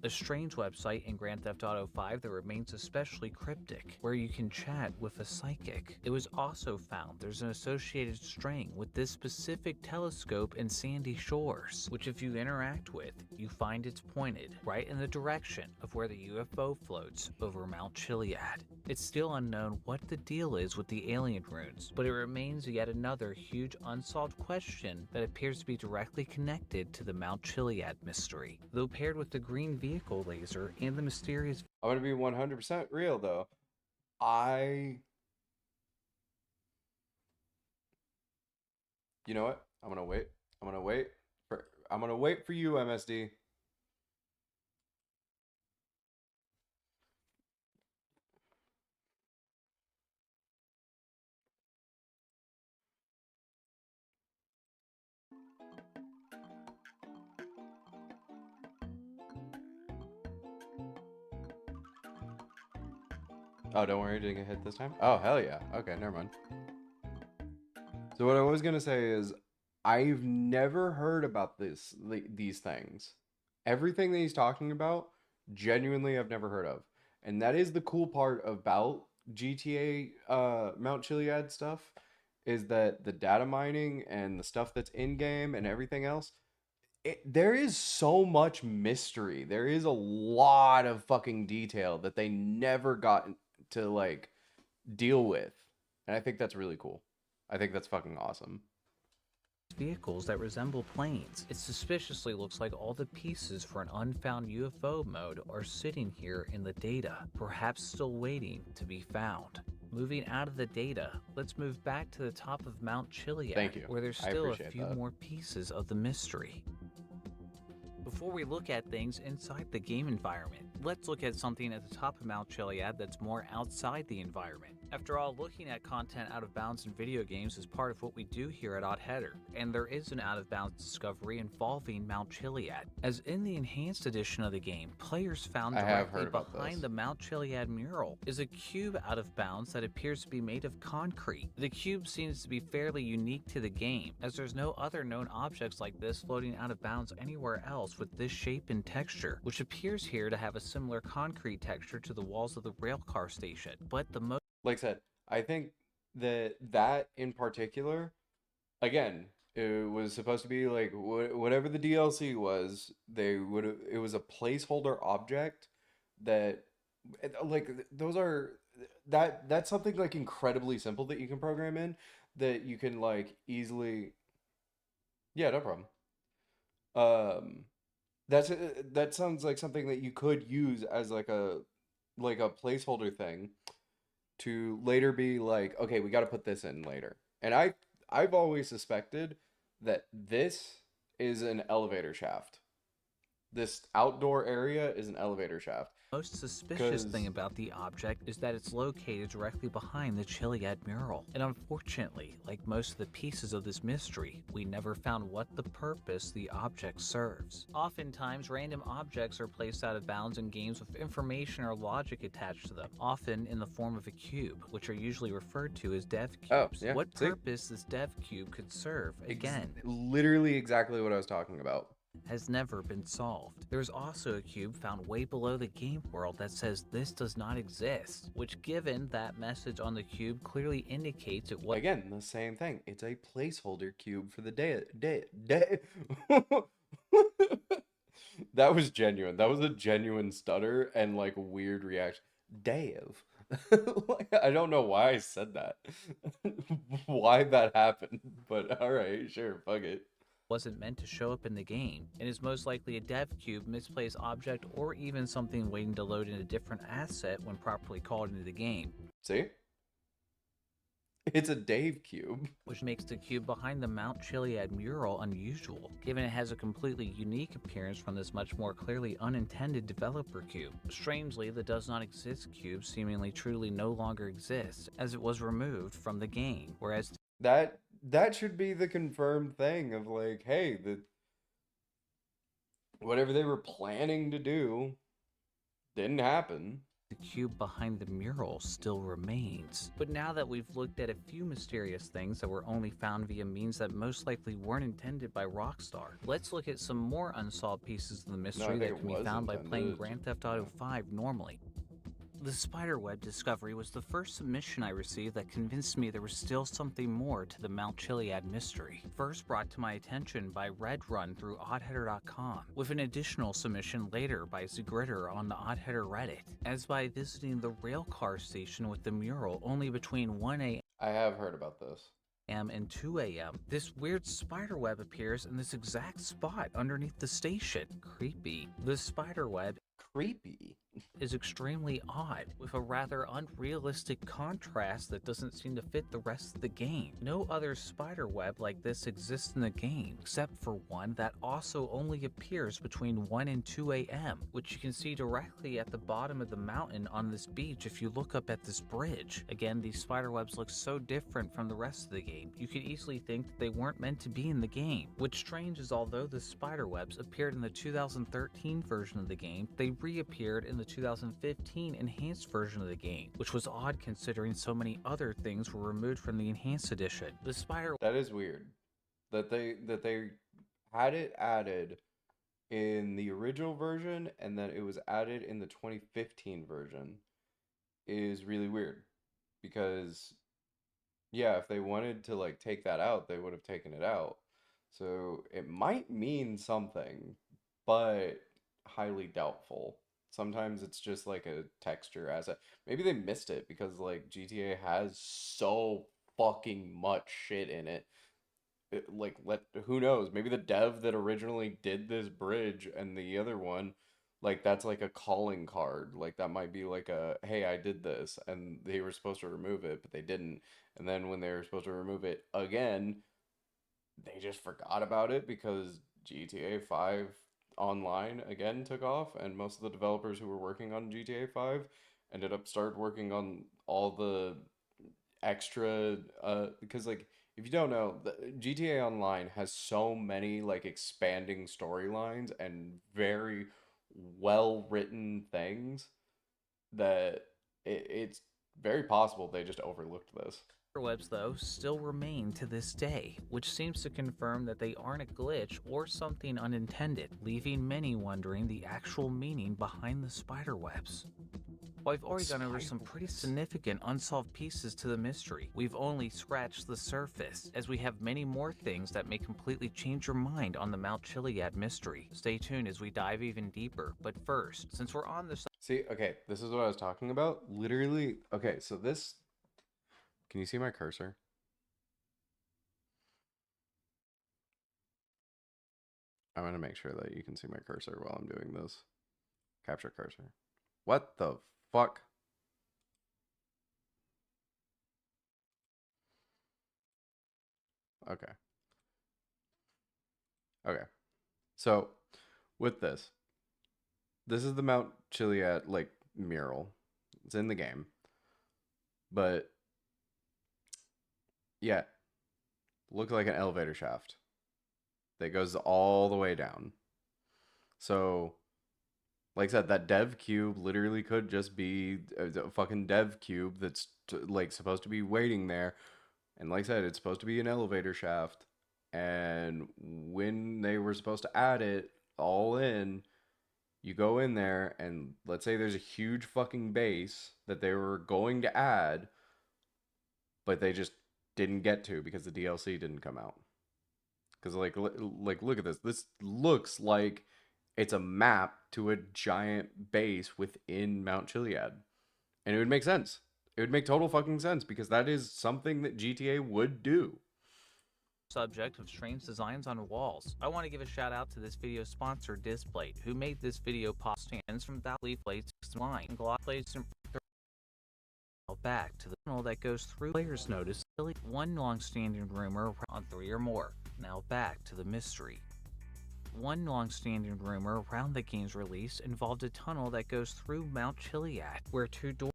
A strange website in Grand Theft Auto 5 that remains especially cryptic, where you can chat with a psychic. It was also found there's an associated string with this specific telescope in Sandy Shores, which if you interact with, you find it's pointed right in the direction of where the UFO floats over Mount Chiliad. It's still unknown what the deal is with the alien runes, but it remains yet another huge unsolved question that appears to be directly connected to the Mount Chiliad mystery. Though paired with the green vehicle laser and the mysterious I'm gonna be 100% real though. I, you know what? I'm gonna wait. I'm gonna wait for you, MSD. Oh, don't worry, didn't get hit this time. Oh, hell yeah. Okay, never mind. So what I was gonna say is, I've never heard about these things. Everything that he's talking about, genuinely, I've never heard of, and that is the cool part about GTA Mount Chiliad stuff, is that the data mining and the stuff that's in game and everything else, there is so much mystery. There is a lot of fucking detail that they never got to like deal with, and I think that's really cool. I think that's fucking awesome. vehicles that resemble planes. It suspiciously looks like all the pieces for an unfound UFO mode are sitting here in the data, perhaps still waiting to be found. Moving out of the data, let's move back to the top of Mount Chiliad, Thank you. where there's I still a appreciate few that. more pieces of the mystery. Before we look at things inside the game environment, let's look at something at the top of Mount Chiliad that's more outside the environment. After all, looking at content out of bounds in video games is part of what we do here at Oddheader, and there is an out of bounds discovery involving Mount Chiliad. As in the enhanced edition of the game, players found I have directly heard about behind this. the Mount Chiliad mural is a cube out of bounds that appears to be made of concrete. The cube seems to be fairly unique to the game, as there's no other known objects like this floating out of bounds anywhere else with this shape and texture, which appears here to have a similar concrete texture to the walls of the railcar station. But the most Like I said, I think that in particular, again, it was supposed to be like whatever the DLC was. It was a placeholder object that like those are that's something like incredibly simple that you can program in, that you can like easily. Yeah, no problem. Um, that's that sounds like something that you could use as like a placeholder thing to later be like, okay, we got to put this in later. And I've always suspected that this is an elevator shaft. This outdoor area is an elevator shaft. most suspicious thing Because about the object is that it's located directly behind the Chiliad mural. And unfortunately, like most of the pieces of this mystery, we never found what the purpose the object serves. Oftentimes, random objects are placed out of bounds in games with information or logic attached to them, often in the form of a cube, which are usually referred to as dev oh cubes. yeah, What see, purpose this dev cube could serve, again, literally exactly what I was talking about. has never been solved. There's also a cube found way below the game world that says this does not exist, which, given that message on the cube, clearly indicates it was Again, the same thing. It's a placeholder cube for the day. That was genuine. That was a genuine stutter and like weird reaction. Dave. Like, I don't know why I said that. Why that happened, but all right, sure, fuck it. wasn't meant to show up in the game, and is most likely a dev cube, misplaced object, or even something waiting to load in a different asset when properly called into the game. See? It's a Dave cube. Which makes the cube behind the Mt Chiliad mural unusual, given it has a completely unique appearance from this much more clearly unintended developer cube. Strangely, the does not exist cube seemingly truly no longer exists, as it was removed from the game, whereas That should be the confirmed thing of like, hey, the whatever they were planning to do didn't happen. the cube behind the mural still remains. But now that we've looked at a few mysterious things that were only found via means that most likely weren't intended by Rockstar, let's look at some more unsolved pieces of the mystery that can be found by playing Grand Theft Auto 5 normally. The spiderweb discovery was the first submission I received that convinced me there was still something more to the Mt Chiliad mystery. First brought to my attention by Redrun through Oddheader.com, with an additional submission later by Zgritter on the Oddheader Reddit, as by visiting the railcar station with the mural only between 1 a.m. I have heard about this. and 2 a.m. This weird spiderweb appears in this exact spot underneath the station. Creepy. The spiderweb Creepy. is extremely odd, with a rather unrealistic contrast that doesn't seem to fit the rest of the game. No other spider web like this exists in the game, except for one that also only appears between 1 and 2 a.m., which you can see directly at the bottom of the mountain on this beach if you look up at this bridge. Again, these spider webs look so different from the rest of the game, you could easily think that they weren't meant to be in the game. What's strange is although the spider webs appeared in the 2013 version of the game, they reappeared in the 2015 enhanced version of the game, which was odd considering so many other things were removed from the enhanced edition. The spider That is weird. That they had it added in the original version and then it was added in the 2015 version is really weird. Because yeah, if they wanted to like take that out, they would have taken it out. So it might mean something, but highly doubtful. Sometimes it's just like a texture asset. Maybe they missed it because like GTA has so fucking much shit in it. Like who knows? Maybe the dev that originally did this bridge and the other one, like that's like a calling card. Like that might be like a hey, I did this and they were supposed to remove it, but they didn't. And then when they were supposed to remove it again, they just forgot about it because GTA 5 online again took off and most of the developers who were working on GTA 5 ended up start working on all the extra because like if you don't know, the GTA Online has so many like expanding storylines and very well written things that it's very possible they just overlooked this. webs, though, still remain to this day, which seems to confirm that they aren't a glitch or something unintended, leaving many wondering the actual meaning behind the spider webs. While I've already gone over some pretty significant unsolved pieces to the mystery, we've only scratched the surface, as we have many more things that may completely change your mind on the Mt Chiliad mystery. Stay tuned as we dive even deeper, but first, since we're on the See, okay, this is what I was talking about. Literally, okay, so this, can you see my cursor? I want to make sure that you can see my cursor while I'm doing this. Capture cursor. What the fuck? Okay. Okay. So, with this is the Mount Chiliad, like, mural. It's in the game. But, yeah, look like an elevator shaft that goes all the way down. So, like I said, that dev cube literally could just be a fucking dev cube that's like supposed to be waiting there. And like I said, it's supposed to be an elevator shaft. And when they were supposed to add it all in, you go in there and let's say there's a huge fucking base that they were going to add, but they just didn't get to because the DLC didn't come out. Because like look at this. This looks like it's a map to a giant base within Mount Chiliad. And it would make sense. It would make total fucking sense because that is something that GTA would do. Subject of strange designs on walls. I want to give a shout out to this video sponsor Displate, who made this video possible. Stands from that leaf plates line gloss plates and back to the tunnel that goes through. Players notice one long-standing rumor on 3 or more. Now back to the mystery. One long-standing rumor around the game's release involved a tunnel that goes through Mt Chiliad, where 2 doors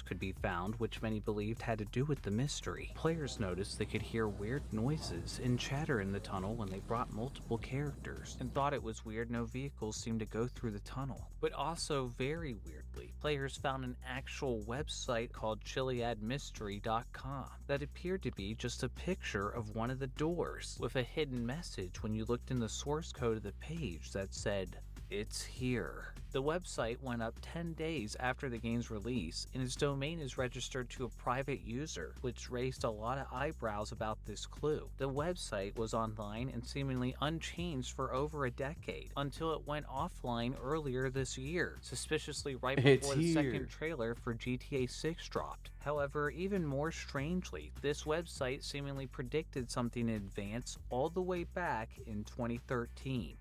could be found, which many believed had to do with the mystery. Players noticed they could hear weird noises and chatter in the tunnel when they brought multiple characters, and thought it was weird no vehicles seemed to go through the tunnel. But also, very weirdly, players found an actual website called ChiliadMystery.com that appeared to be just a picture of one of the doors, with a hidden message when you looked in the source code of the page that said, "It's here." The website went up 10 days after the game's release, and its domain is registered to a private user, which raised a lot of eyebrows about this clue. The website was online and seemingly unchanged for over a decade, until it went offline earlier this year, suspiciously right before the second trailer for GTA 6 dropped. However, even more strangely, this website seemingly predicted something in advance all the way back in 2013.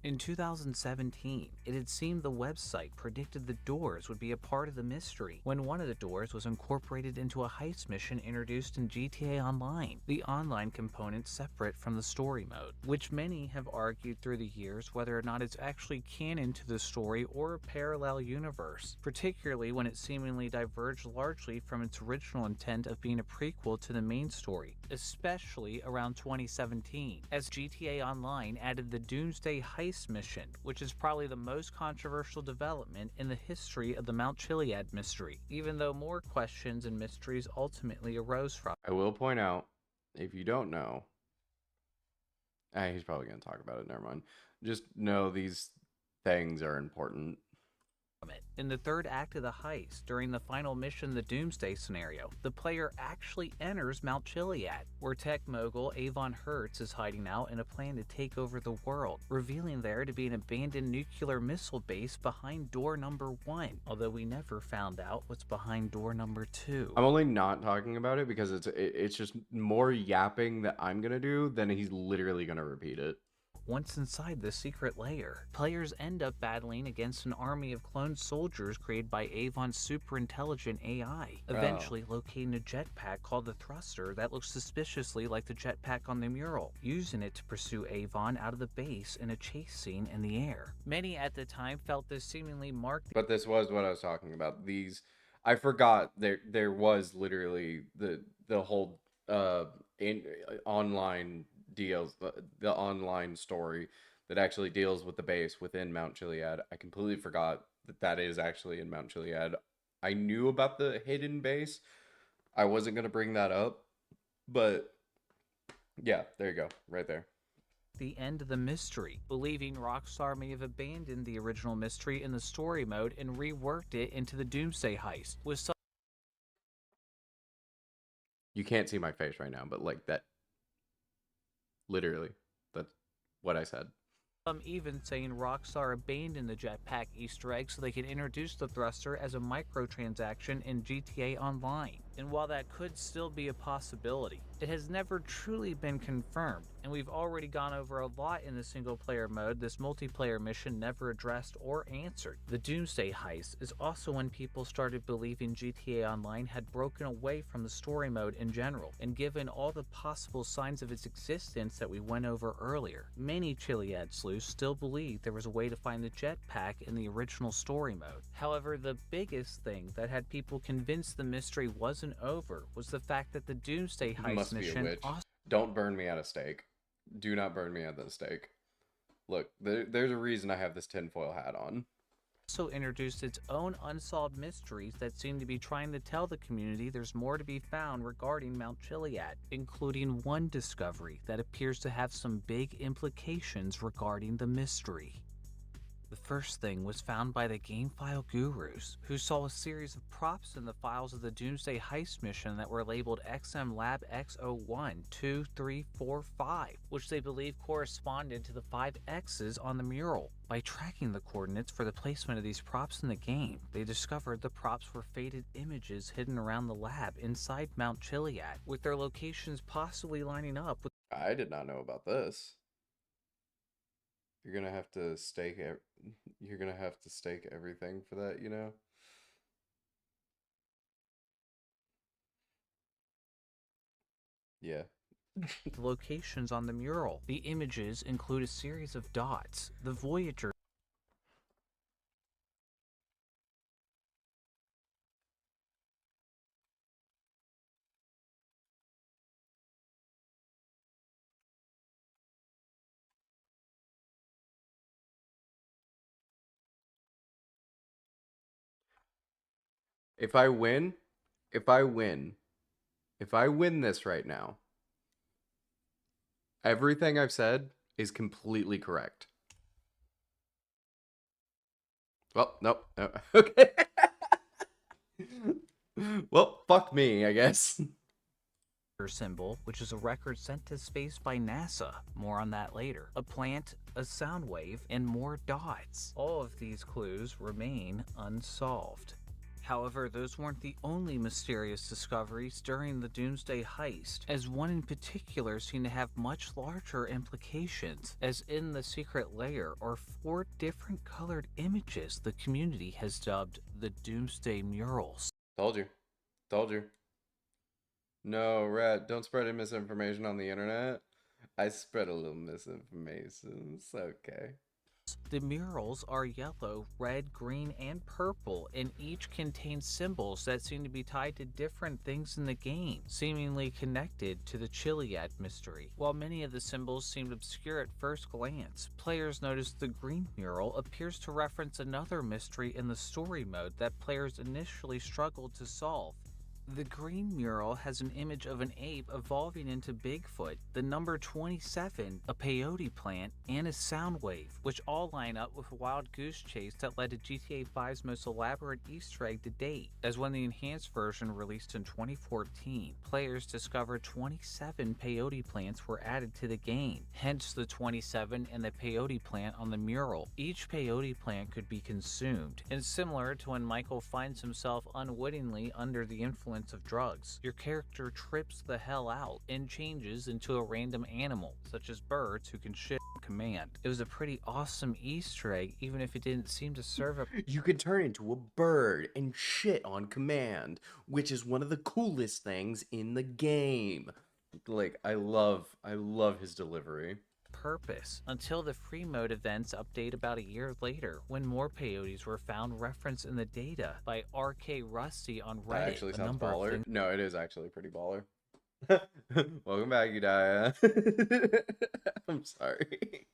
In 2017, it had seemed the website predicted the doors would be a part of the mystery when one of the doors was incorporated into a heist mission introduced in GTA Online, the online component separate from the story mode, which many have argued through the years whether or not it's actually canon to the story or a parallel universe, particularly when it seemingly diverged largely from its original intent of being a prequel to the main story, especially around 2017, as GTA Online added the Doomsday Heist mission, which is probably the most controversial development in the history of the Mt Chiliad mystery, even though more questions and mysteries ultimately arose from I will point out, if you don't know, he's probably going to talk about it, never mind. Just know these things are important. it. In the third act of the heist, during the final mission, the Doomsday scenario, the player actually enters Mt Chiliad, where tech mogul Avon Hertz is hiding out in a plan to take over the world, revealing there to be an abandoned nuclear missile base behind door number 1, although we never found out what's behind door number 2. I'm only not talking about it because it's just more yapping that I'm going to do than he's literally going to repeat it. Once inside the secret lair, players end up battling against an army of cloned soldiers created by Avon's super-intelligent AI, eventually locating a jetpack called the Thruster that looks suspiciously like the jetpack on the mural, using it to pursue Avon out of the base in a chase scene in the air. Many at the time felt this seemingly marked... But this was what I was talking about. These, I forgot there was literally the whole online deals, the online story that actually deals with the base within Mount Chiliad. I completely forgot that is actually in Mount Chiliad. I knew about the hidden base. I wasn't going to bring that up, but yeah, there you go, right there. The end of the mystery, believing Rockstar may have abandoned the original mystery in the story mode and reworked it into the Doomsday heist, with some... You can't see my face right now, but like that, literally, that's what I said. Some even saying Rockstar abandoned the jetpack Easter egg so they could introduce the thruster as a microtransaction in GTA Online. And while that could still be a possibility, it has never truly been confirmed, and we've already gone over a lot in the single-player mode this multiplayer mission never addressed or answered. The Doomsday heist is also when people started believing GTA Online had broken away from the story mode in general, and given all the possible signs of its existence that we went over earlier, many Chiliad sleuths still believed there was a way to find the jetpack in the original story mode. However, the biggest thing that had people convinced the mystery wasn't over was the fact that the Doomsday heist mission also... Don't burn me at a stake. Do not burn me at the stake. Look, there's a reason I have this tinfoil hat on. Also introduced its own unsolved mysteries that seem to be trying to tell the community there's more to be found regarding Mt Chiliad, including one discovery that appears to have some big implications regarding the mystery. The first thing was found by the game file gurus, who saw a series of props in the files of the Doomsday Heist mission that were labeled XM Lab X01, 2, 3, 4, 5, which they believe corresponded to the 5 X's on the mural. By tracking the coordinates for the placement of these props in the game, they discovered the props were faded images hidden around the lab inside Mount Chiliad, with their locations possibly lining up with. I did not know about this. You're gonna have to stake. You're gonna have to stake everything for that, you know. Yeah. The locations on the mural. The images include a series of dots. The Voyager. If I win, if I win, if I win this right now, everything I've said is completely correct. Well, nope. No. Okay. Well, fuck me, I guess. Symbol, which is a record sent to space by NASA. More on that later. A plant, a sound wave, and more dots. All of these clues remain unsolved. However, those weren't the only mysterious discoveries during the Doomsday Heist, as one in particular seemed to have much larger implications, as in the secret layer are 4 different colored images the community has dubbed the Doomsday Murals. Told you. Told you. No, Rat, don't spread any misinformation on the internet. I spread a little misinformation. It's okay. The murals are yellow, red, green, and purple, and each contains symbols that seem to be tied to different things in the game, seemingly connected to the Chiliad mystery. While many of the symbols seemed obscure at first glance, players noticed the green mural appears to reference another mystery in the story mode that players initially struggled to solve. The green mural has an image of an ape evolving into Bigfoot, the number 27, a peyote plant, and a sound wave, which all line up with a wild goose chase that led to GTA 5's most elaborate Easter egg to date, as when the enhanced version released in 2014, players discovered 27 peyote plants were added to the game, hence the 27 and the peyote plant on the mural. Each peyote plant could be consumed, and similar to when Michael finds himself unwittingly under the influence of drugs, your character trips the hell out and changes into a random animal, such as birds who can shit on command. It was a pretty awesome Easter egg, even if it didn't seem to serve a. You can turn into a bird and shit on command, which is one of the coolest things in the game. Like, I love his delivery. Purpose until the free mode events update about a year later, when more peyotes were found referenced in the data by RK Rusty on Reddit. That actually a sounds number of baller. things No, it is actually pretty baller. Welcome back, Udaya. I'm sorry.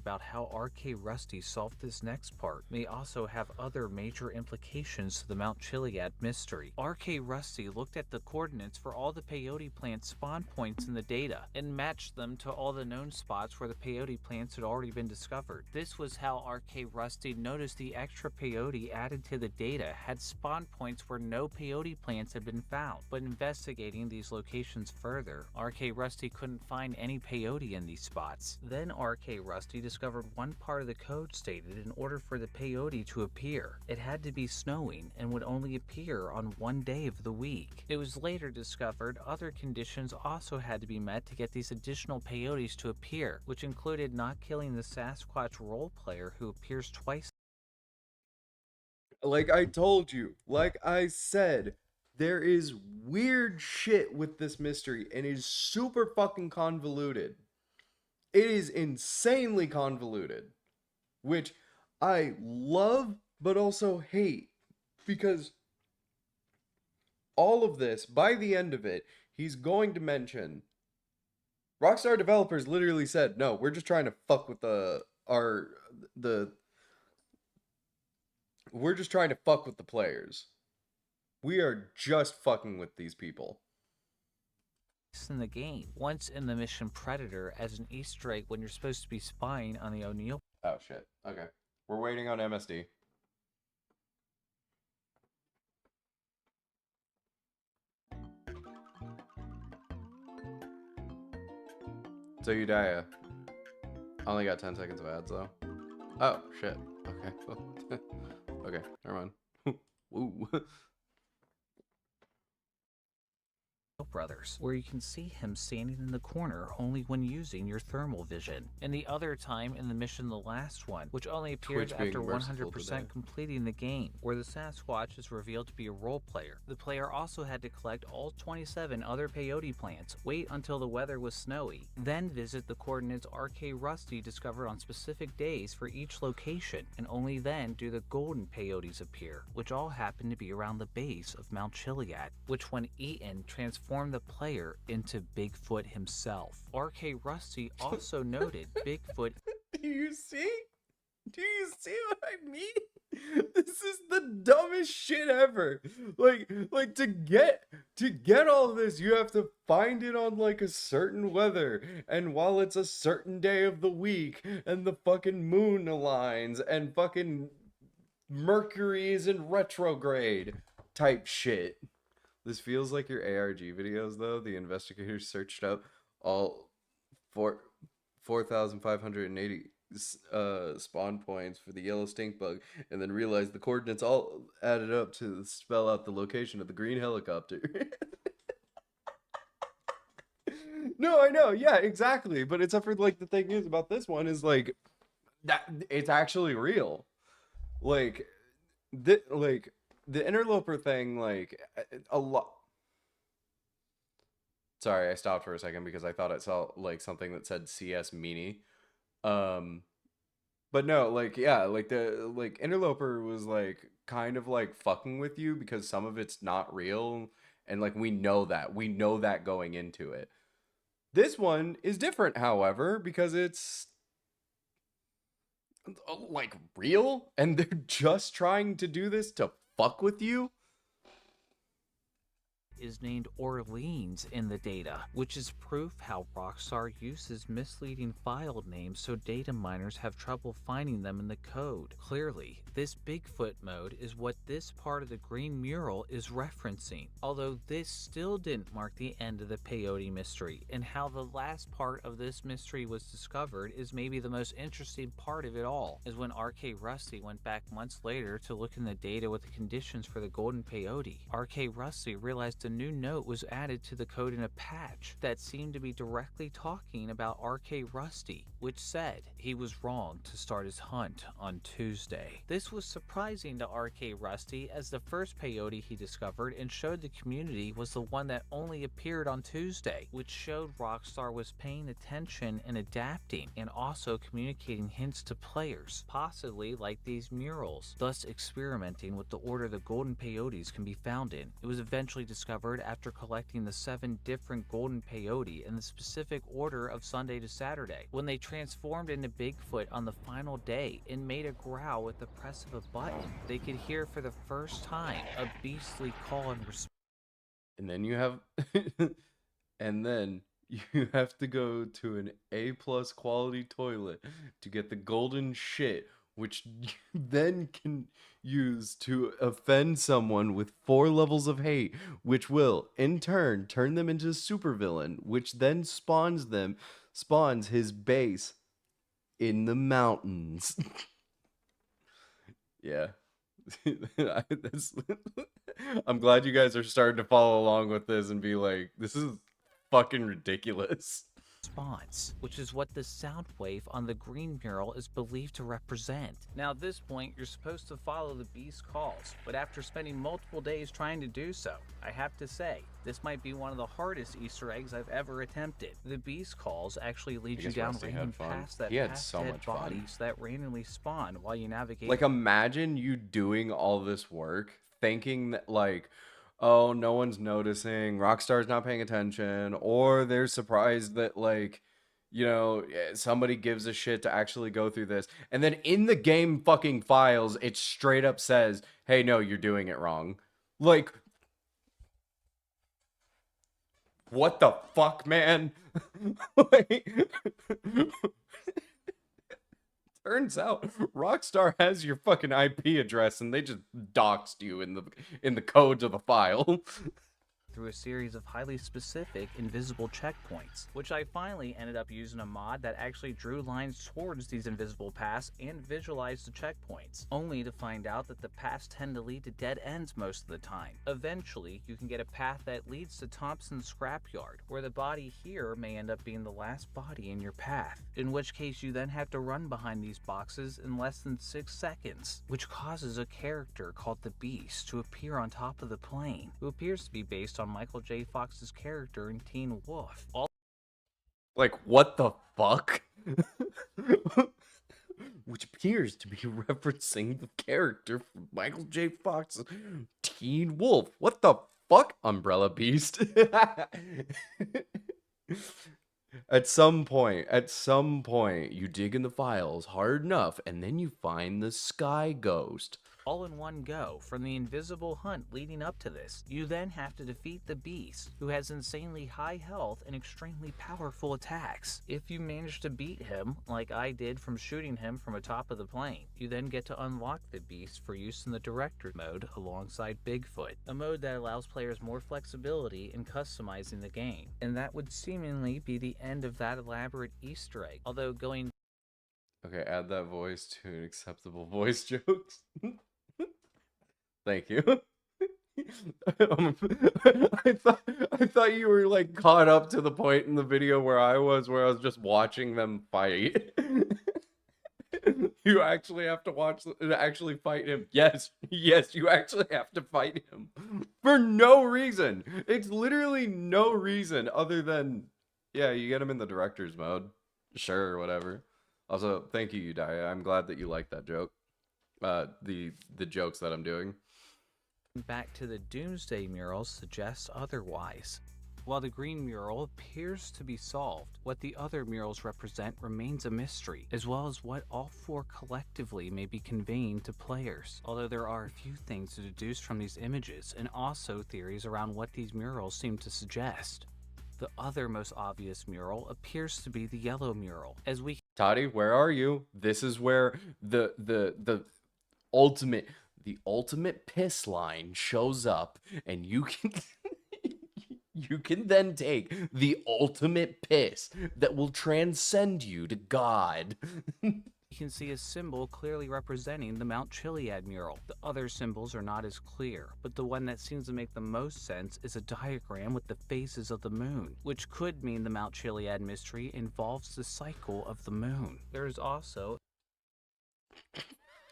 about how RK Rusty solved this next part may also have other major implications to the Mount Chiliad mystery. RK Rusty looked at the coordinates for all the peyote plant spawn points in the data and matched them to all the known spots where the peyote plants had already been discovered. This was how RK Rusty noticed the extra peyote added to the data had spawn points where no peyote plants had been found. But investigating these locations further, RK Rusty couldn't find any peyote in these spots. Then RK Rusty discovered one part of the code stated in order for the peyote to appear, it had to be snowing and would only appear on one day of the week. It was later discovered other conditions also had to be met to get these additional peyotes to appear, which included not killing the Sasquatch role player who appears twice. Like I told you, like I said, there is weird shit with this mystery and it is super fucking convoluted. It is insanely convoluted, which I love but also hate, because all of this, by the end of it, he's going to mention Rockstar developers literally said, "No, we're just trying to fuck with the we're just trying to fuck with the players. We are just fucking with these people." in the game. Once in the mission Predator as an Easter egg when you're supposed to be spying on the O'Neill. Oh shit. Okay. We're waiting on MSD. So Udiah. I only got 10 seconds of ads though. Oh shit. Okay. Okay, never mind. Woo. Brothers, where you can see him standing in the corner only when using your thermal vision. And the other time in the mission The Last One, which only appears Twitch being after merciful 100% today. completing the game, where the Sasquatch is revealed to be a role player. The player also had to collect all 27 other peyote plants, wait until the weather was snowy, then visit the coordinates RK Rusty discovered on specific days for each location, and only then do the golden peyotes appear, which all happen to be around the base of Mt Chiliad, which when eaten transformed the player into Bigfoot himself. RK Rusty also noted Bigfoot. Do you see? Do you see what I mean? This is the dumbest shit ever. Like to get all this, you have to find it on like a certain weather, and while it's a certain day of the week, and the fucking moon aligns, and fucking Mercury is in retrograde type shit. This feels like your ARG videos, though. The investigators searched up all 4,580 spawn points for the yellow stink bug, and then realized the coordinates all added up to spell out the location of the green helicopter. No, I know. Yeah, exactly. But except for like the thing is about this one is like that it's actually real. Like the interloper thing, like a lot. Sorry, I stopped for a second because I thought it saw like something that said CS Meanie. But no, like yeah, like the like interloper was like kind of like fucking with you because some of it's not real, and like we know that going into it. This one is different, however, because it's like real, and they're just trying to do this to fuck with you. Is named Orleans in the data, which is proof how Rockstar uses misleading file names so data miners have trouble finding them in the code. Clearly, this Bigfoot mode is what this part of the green mural is referencing, although this still didn't mark the end of the peyote mystery, and how the last part of this mystery was discovered is maybe the most interesting part of it all, is when RK Rusty went back months later to look in the data with the conditions for the golden peyote. RK Rusty realized a new note was added to the code in a patch that seemed to be directly talking about RK Rusty, which said he was wrong to start his hunt on Tuesday. This was surprising to RK Rusty, as the first peyote he discovered and showed the community was the one that only appeared on Tuesday, which showed Rockstar was paying attention and adapting, and also communicating hints to players, possibly like these murals, thus experimenting with the order the golden peyotes can be found in. It was eventually discovered after collecting the 7 different golden peyote in the specific order of Sunday to Saturday, when they transformed into Bigfoot on the final day and made a growl with the press of a button. They could hear for the first time a beastly call and response. And then you have and then you have to go to an A+ quality toilet to get the golden shit, which you then can use to offend someone with 4 levels of hate, which will in turn turn them into a supervillain, which then spawns his base in the mountains. Yeah. I'm glad you guys are starting to follow along with this and be like, this is fucking ridiculous. Which is what the sound wave on the green mural is believed to represent. Now at this point, you're supposed to follow the beast's calls, but after spending multiple days trying to do so, I have to say, this might be one of the hardest Easter eggs I've ever attempted. The beast calls actually lead you down random paths that pass dead bodies that randomly spawn while you navigate. Like, imagine you doing all this work, thinking that, like, oh, no one's noticing, Rockstar's not paying attention, or they're surprised that, like, you know, somebody gives a shit to actually go through this. And then in the game fucking files, it straight up says, hey, no, you're doing it wrong. Like, What the fuck, man? Like, turns out Rockstar has your fucking IP address and they just doxed you in the codes of the file. through a series of highly specific invisible checkpoints, which I finally ended up using a mod that actually drew lines towards these invisible paths and visualized the checkpoints, only to find out that the paths tend to lead to dead ends most of the time. Eventually, you can get a path that leads to Thompson's scrapyard, where the body here may end up being the last body in your path, in which case you then have to run behind these boxes in less than 6 seconds, which causes a character called the Beast to appear on top of the plane, who appears to be based on Michael J. Fox's character in Teen Wolf. Like, what the fuck? Which appears to be referencing the character from Michael J. Fox's Teen Wolf. What the fuck, Umbrella Beast? At some point, you dig in the files hard enough, and then you find the Sky Ghost. All in one go, from the invisible hunt leading up to this. You then have to defeat the Beast, who has insanely high health and extremely powerful attacks. If you manage to beat him, like I did from shooting him from atop of the plane, you then get to unlock the Beast for use in the Director mode alongside Bigfoot, a mode that allows players more flexibility in customizing the game. And that would seemingly be the end of that elaborate Easter egg, although going... Okay, add that voice to an acceptable voice jokes. Thank you. I thought you were like caught up to the point in the video where I was just watching them fight. You actually have to actually fight him. Yes, you actually have to fight him for no reason. It's literally no reason other than, yeah, you get him in the director's mode. Sure, whatever. Also, thank you, Udaya. I'm glad that you like that joke. The jokes that I'm doing. Back to the Doomsday murals suggests otherwise. While the green mural appears to be solved, what the other murals represent remains a mystery, as well as what all four collectively may be conveying to players, although there are a few things to deduce from these images, and also theories around what these murals seem to suggest. The other most obvious mural appears to be the yellow mural, as we... Toddy, where are you? This is where the ultimate piss line shows up, and you can you can then take the ultimate piss that will transcend you to God. You can see a symbol clearly representing the Mt Chiliad mural. The other symbols are not as clear, but the one that seems to make the most sense is a diagram with the phases of the moon, which could mean the Mt Chiliad mystery involves the cycle of the moon. There is also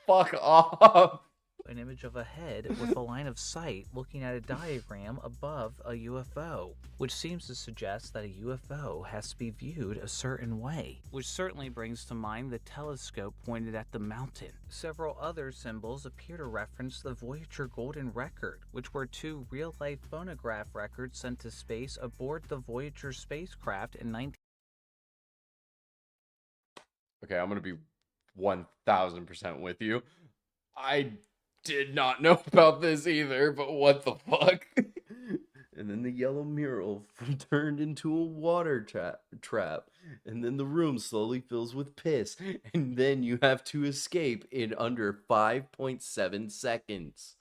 Fuck off. An image of a head with a line of sight looking at a diagram above a UFO, which seems to suggest that a UFO has to be viewed a certain way, which certainly brings to mind the telescope pointed at the mountain. Several other symbols appear to reference the Voyager Golden Record, which were two real-life phonograph records sent to space aboard the Voyager spacecraft in 19... Okay, I'm gonna be 1000% with you. I did not know about this either, but what the fuck? And then the yellow mural turned into a water trap, and then the room slowly fills with piss, and then you have to escape in under 5.7 seconds.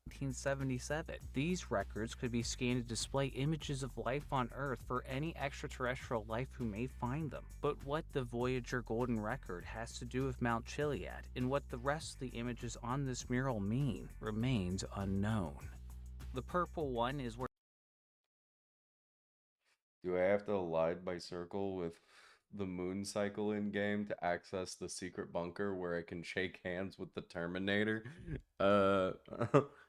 1977. These records could be scanned to display images of life on Earth for any extraterrestrial life who may find them. But what the Voyager Golden Record has to do with Mt Chiliad, and what the rest of the images on this mural mean, remains unknown. The purple one is where... Do I have to align my circle with the moon cycle in game to access the secret bunker where I can shake hands with the Terminator?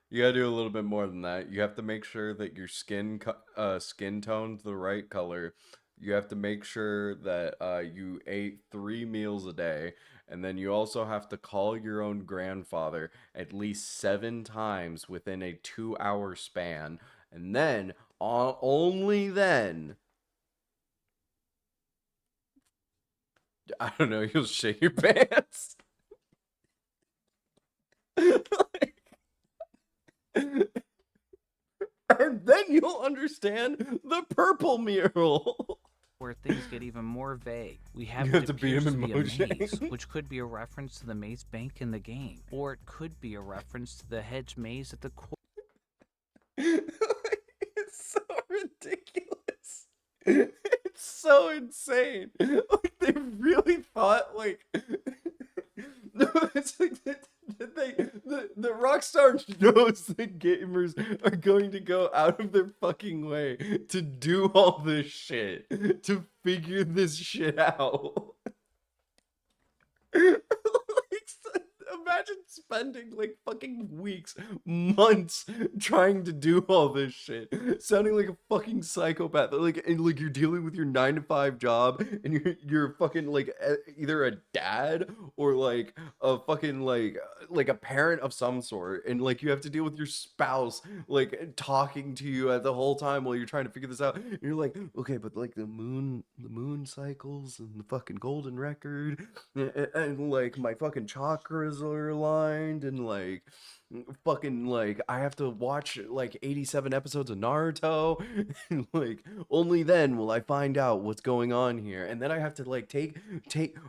You gotta do a little bit more than that. You have to make sure that your skin tone's the right color. You have to make sure that you ate 3 meals a day, and then you also have to call your own grandfather at least 7 times within a 2-hour span, and then only then, I don't know, you'll shit your pants. And then then you'll understand the purple mural. where things get even more vague. We have You what have to beat appears him to in be a maze, Mojang. which could be a reference to the maze bank in the game, or it could be a reference to the hedge maze at the core. It's so ridiculous. It's so insane. Like they really thought like no, it's like the Rockstar knows that gamers are going to go out of their fucking way to do all this shit, to figure this shit out. Like, imagine spending like fucking weeks, months trying to do all this shit, sounding like a fucking psychopath. Like, and, like you're dealing with your 9 to 5 job, and you're fucking like either a dad or like a fucking like a parent of some sort, and like you have to deal with your spouse like talking to you at the whole time while you're trying to figure this out. And you're like, okay, but like the moon cycles and the fucking golden record and like my fucking chakras are aligned and like fucking like I have to watch like 87 episodes of Naruto and like only then will I find out what's going on here, and then I have to like take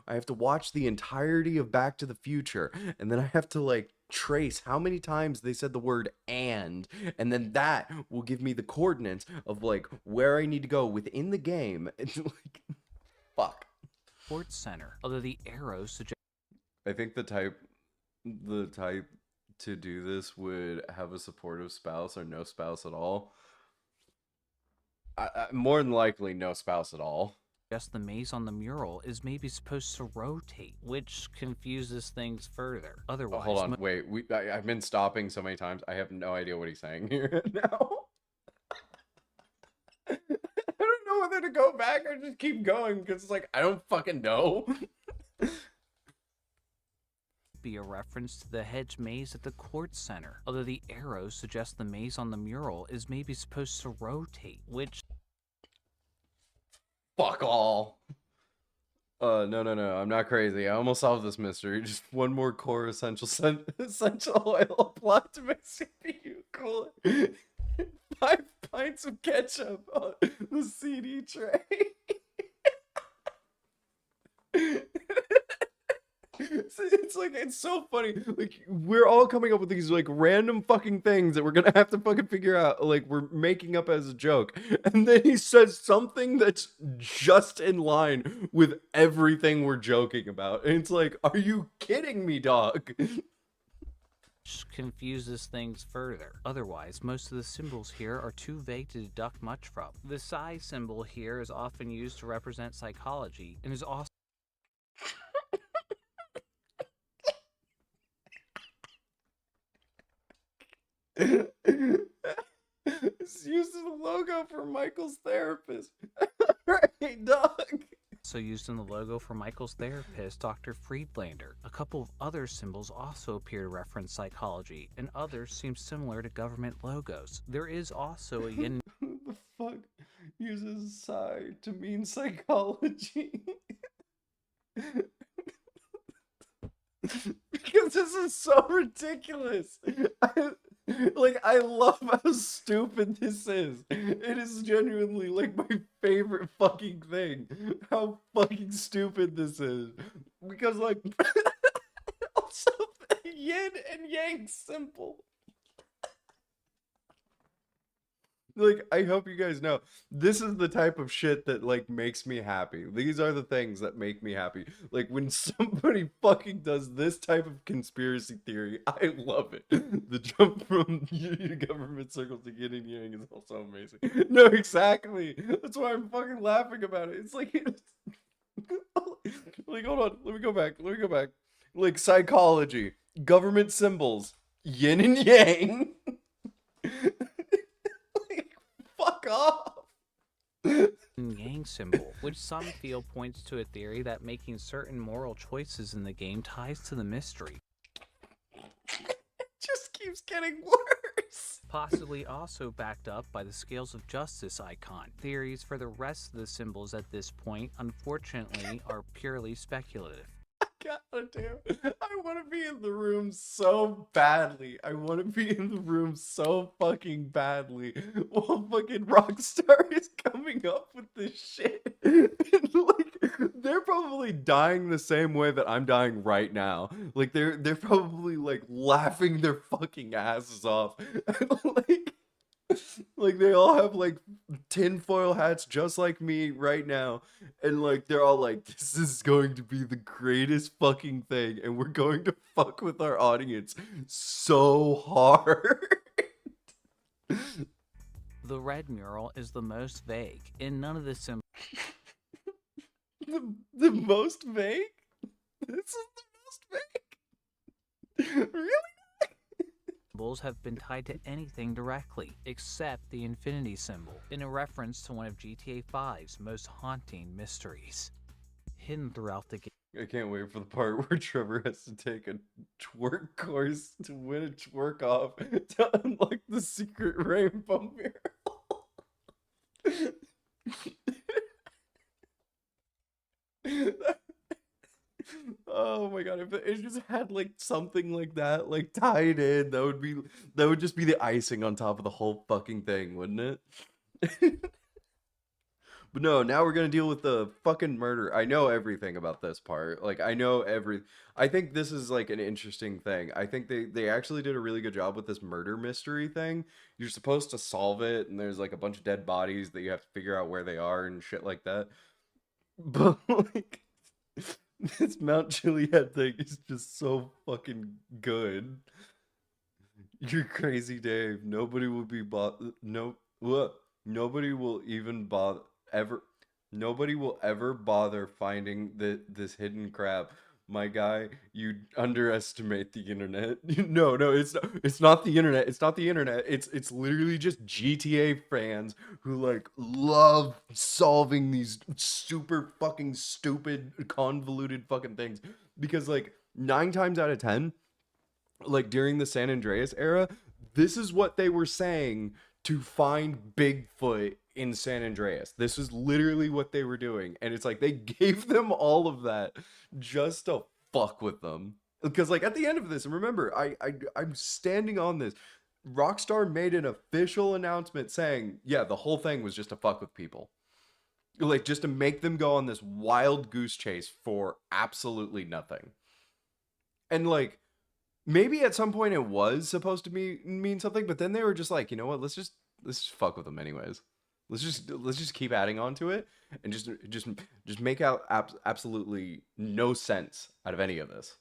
I have to watch the entirety of Back to the Future, and then I have to like trace how many times they said the word and then that will give me the coordinates of like where I need to go within the game. It's like fuck. Sports center, although the arrows suggest I think the type to do this would have a supportive spouse or no spouse at all. More than likely, no spouse at all. the maze on the mural is maybe supposed to rotate, which confuses things further. Oh, Otherwise, hold on, wait. I've been stopping so many times. I have no idea what he's saying here now. I don't know whether to go back or just keep going because it's like I don't fucking know. be a reference to the hedge maze at the quartz center, although the arrows suggest the maze on the mural is maybe supposed to rotate, which Fuck all. No, I'm not crazy. I almost solved this mystery. Just one more core essential oil plot to my CPU cooler. 5 pints of ketchup on the CD tray. It's like it's so funny. Like we're all coming up with these like random fucking things that we're gonna have to fucking figure out. Like we're making up as a joke, and then he says something that's just in line with everything we're joking about. And it's like, are you kidding me, dog? confuses things further. Otherwise, most of the symbols here are too vague to deduct much from. The psi symbol here is often used to represent psychology and is also It's used as a logo for Michael's therapist. Right, dog. so used in the logo for Michael's therapist, Dr. Friedlander. A couple of other symbols also appear to reference psychology, and others seem similar to government logos. There is also a yin Who the fuck uses psi to mean psychology? Because this is so ridiculous. I love how stupid this is. It is genuinely like my favorite fucking thing. How fucking stupid this is. Because like also the yin and yang symbol. Like, I hope you guys know, this is the type of shit that, like, makes me happy. These are the things that make me happy. Like, when somebody fucking does this type of conspiracy theory, I love it. The jump from government circles to yin and yang is also amazing. No, exactly. That's why I'm fucking laughing about it. It's like, like, hold on. Let me go back. Like, psychology, government symbols, yin and yang. Fuck off. yang symbol, which some feel points to a theory that making certain moral choices in the game ties to the mystery. It just keeps getting worse. Possibly also backed up by the scales of justice icon. Theories for the rest of the symbols at this point, unfortunately, are purely speculative. God damn. I want to be in the room so badly. I want to be in the room so fucking badly while fucking Rockstar is coming up with this shit. And, like, they're probably dying the same way that I'm dying right now. Like, they're probably like laughing their fucking asses off. And, like they all have like tinfoil hats just like me right now, and like they're all like, this is going to be the greatest fucking thing, and we're going to fuck with our audience so hard. The red mural is the most vague, and none of the symbols The most vague? This is the most vague? Really? have been tied to anything directly, except the infinity symbol, in a reference to one of GTA 5's most haunting mysteries. Hidden throughout the game. I can't wait for the part where Trevor has to take a twerk course to win a twerk off to unlock the secret rainbow mural. Oh my god, if it just had like something like that like tied in, that would just be the icing on top of the whole fucking thing, wouldn't it? But no, now we're gonna deal with the fucking murder. I know everything about this part. Like I think this is like an interesting thing. I think they actually did a really good job with this murder mystery thing. You're supposed to solve it, and there's like a bunch of dead bodies that you have to figure out where they are and shit like that. But like this Mount Chiliad thing is just so fucking good. You're crazy, Dave. Nobody will be nobody will even bother ever. Nobody will ever bother finding this hidden crap. My guy, you underestimate the internet. No, it's not the internet. It's not the internet. It's literally just GTA fans who like love solving these super fucking stupid convoluted fucking things, because like 9 times out of 10, like during the San Andreas era, this is what they were saying to find Bigfoot in San Andreas. This is literally what they were doing, and it's like they gave them all of that just to fuck with them. Because like at the end of this, and remember, I'm standing on this. Rockstar made an official announcement saying, yeah, the whole thing was just to fuck with people. Like just to make them go on this wild goose chase for absolutely nothing. And like maybe at some point it was supposed to mean something, but then they were just like, you know what, let's just fuck with them anyways. Let's just keep adding on to it and just make out absolutely no sense out of any of this.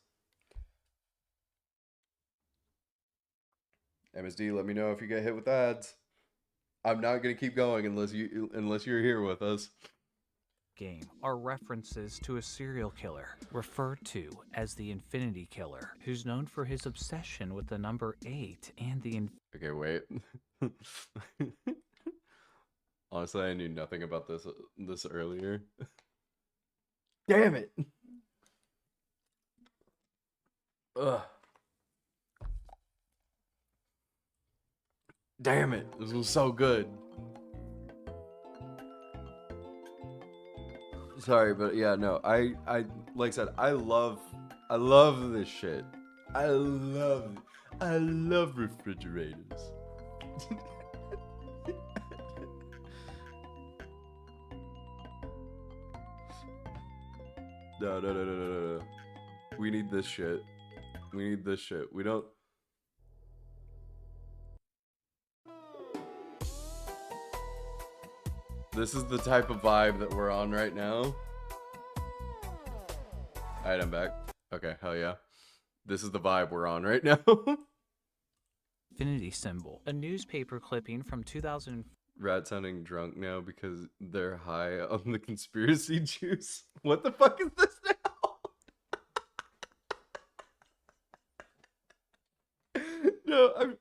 MSD, let me know if you get hit with ads. I'm not gonna keep going unless you're here with us. Game are references to a serial killer referred to as the Infinity Killer, who's known for his obsession with the number 8 and the Okay, wait. Honestly, I knew nothing about this earlier. Damn it. Ugh. Damn it. This was so good. Sorry, but yeah, no. I like I said, I love this shit. I love refrigerators. No. We need this shit. We need this shit. We don't. This is the type of vibe that we're on right now. Alright, I'm back. Okay, hell yeah. This is the vibe we're on right now. Infinity symbol. A newspaper clipping from 2000. Rat sounding drunk now because they're high on the conspiracy juice. What the fuck is this now? No,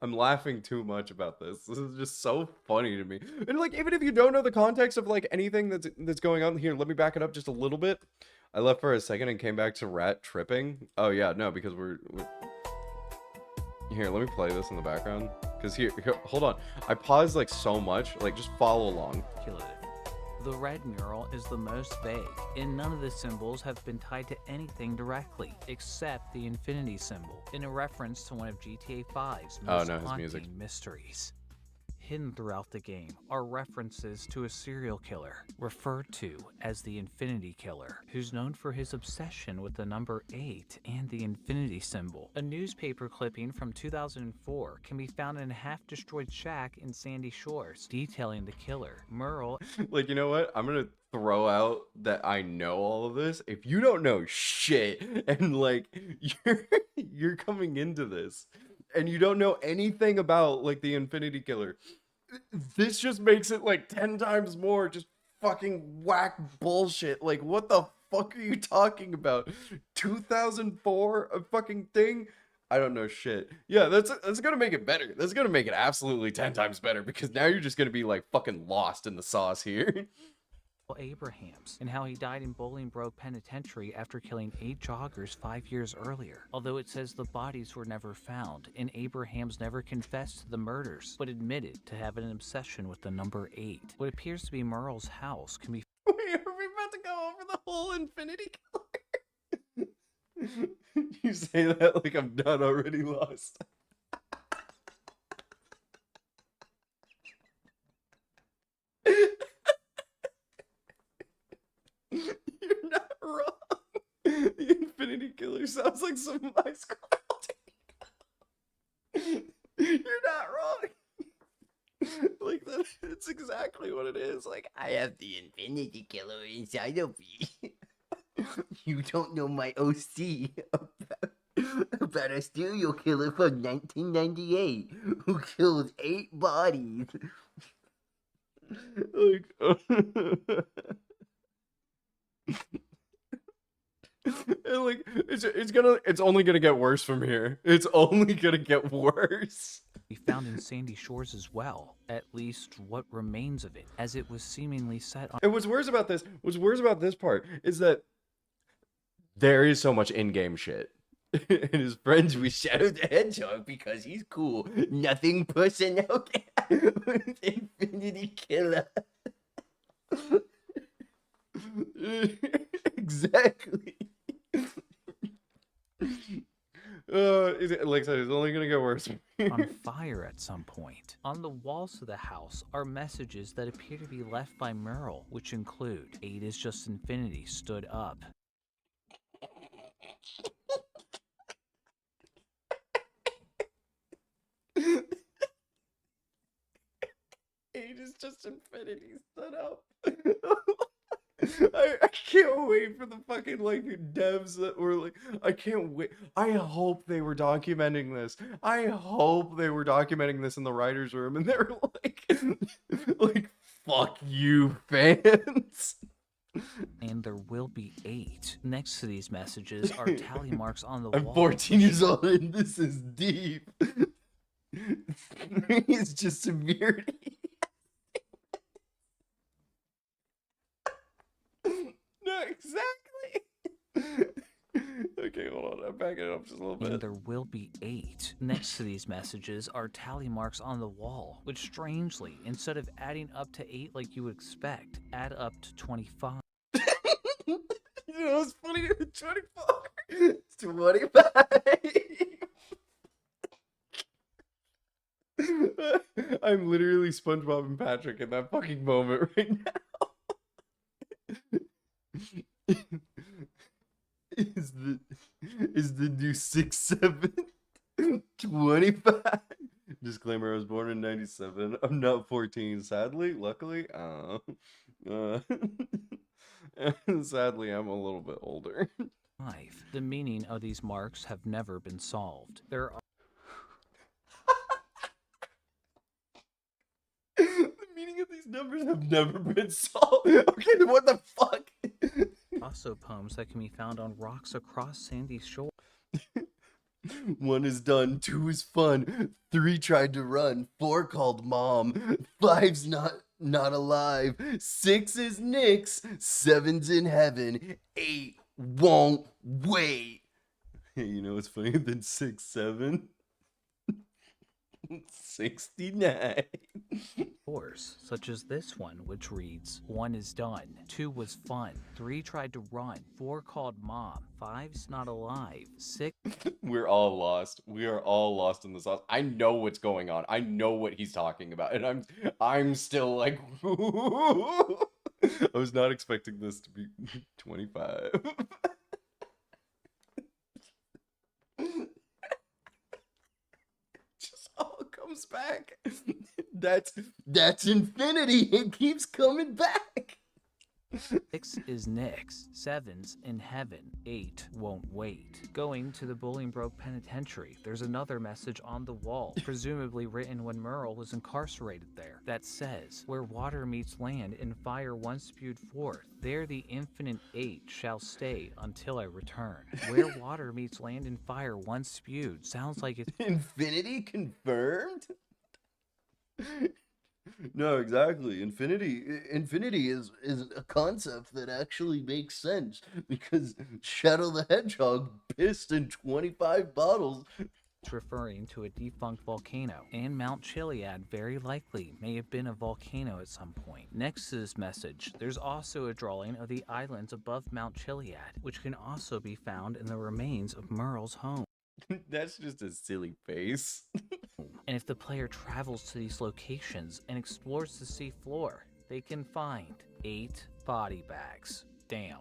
I'm laughing too much about this. This is just so funny to me. And like, even if you don't know the context of like anything that's going on here, let me back it up just a little bit. I left for a second and came back to Rat tripping. Oh yeah, no, because we're... Here, let me play this in the background. Because here, hold on. I paused like so much. Like, just follow along. Cumulative. The red mural is the most vague, and none of the symbols have been tied to anything directly, except the infinity symbol, in a reference to one of GTA 5's Oh most no, his music. haunting mysteries. Hidden throughout the game are references to a serial killer, referred to as the Infinity Killer, who's known for his obsession with the number 8 and the infinity symbol. A newspaper clipping from 2004 can be found in a half-destroyed shack in Sandy Shores, detailing the killer, Merle. Like, you know what? I'm gonna throw out that I know all of this. If you don't know shit, and like you're coming into this, and you don't know anything about like the Infinity Killer, this just makes it like 10 times more just fucking whack bullshit. Like, what the fuck are you talking about? 2004, a fucking thing? I don't know shit. Yeah, that's gonna make it better. That's gonna make it absolutely 10 times better, because now you're just gonna be like fucking lost in the sauce here. Abrahams, and how he died in Bolingbroke Penitentiary after killing 8 joggers 5 years earlier. Although it says the bodies were never found, and Abrahams never confessed to the murders, but admitted to having an obsession with the number 8. What appears to be Merle's house can be Wait, are we about to go over the whole Infinity Killer? You say that like I'm not already lost. You're not wrong. The Infinity Killer sounds like some ice cream. You're not wrong. Like that, it's exactly what it is. Like, I have the Infinity Killer inside of me. You don't know my OC about a serial killer from 1998 who killed 8 bodies. Like, and like it's only gonna get worse from here. It's only gonna get worse. found in Sandy Shores as well, at least what remains of it, as it was seemingly set on. And what's worse about this part is that there is so much in-game shit. And his friends with Shadow the Hedgehog because he's cool. Nothing personnel with Infinity Killer. Exactly. Like I said, it's only gonna get worse. On fire at some point. On the walls of the house are messages that appear to be left by Merle, which include 8 is just infinity stood up. Eight is just infinity stood up. I can't wait for the fucking like devs that were like, I can't wait. I hope they were documenting this. I hope they were documenting this in the writers' room, and they're like, fuck you, fans. And there will be 8. Next to these messages are tally marks on the I'm wall. 14 years old and this is deep. It's just severity. No, exactly. Okay, hold on. I'm backing it up just a little bit. And there will be 8. Next to these messages are tally marks on the wall, which strangely, instead of adding up to 8 like you would expect, add up to 25. You know, it's funny. 24. It's 25. I'm literally SpongeBob and Patrick in that fucking moment right now. Is the new 6'7" 25? Disclaimer: I was born in 97. I'm not 14. Sadly, luckily, sadly, I'm a little bit older. The meaning of these marks have never been solved. There are The meaning of these numbers have never been solved. Okay, then what the fuck? also poems that can be found on rocks across Sandy Shore. 1 is done, 2 is fun, 3 tried to run, 4 called mom, 5's not alive, 6 is Nick's, 7's in heaven, 8 won't wait. Hey, you know what's funnier than 6, 7? 69. Doors, such as this one, which reads 1 is done, 2 was fun, 3 tried to run, 4 called mom, 5's not alive, 6 We're all lost. We are all lost in the sauce. I know what's going on. I know what he's talking about, and I'm still like, I was not expecting this to be 25. Just all comes back. That's infinity. It keeps coming back. is Nick's, 7's in heaven, 8 won't wait. Going to the Bolingbroke Penitentiary, there's another message on the wall, presumably written when Merle was incarcerated there, that says, where water meets land and fire once spewed forth, there the infinite 8 shall stay until I return. Where water meets land and fire once spewed sounds like it's Infinity confirmed? No, exactly. Infinity is a concept that actually makes sense because Shadow the Hedgehog pissed in 25 bottles. referring to a defunct volcano, and Mount Chiliad very likely may have been a volcano at some point. Next to this message, there's also a drawing of the islands above Mount Chiliad, which can also be found in the remains of Merle's home. That's just a silly face. And if the player travels to these locations and explores the sea floor, they can find 8 body bags. Damn.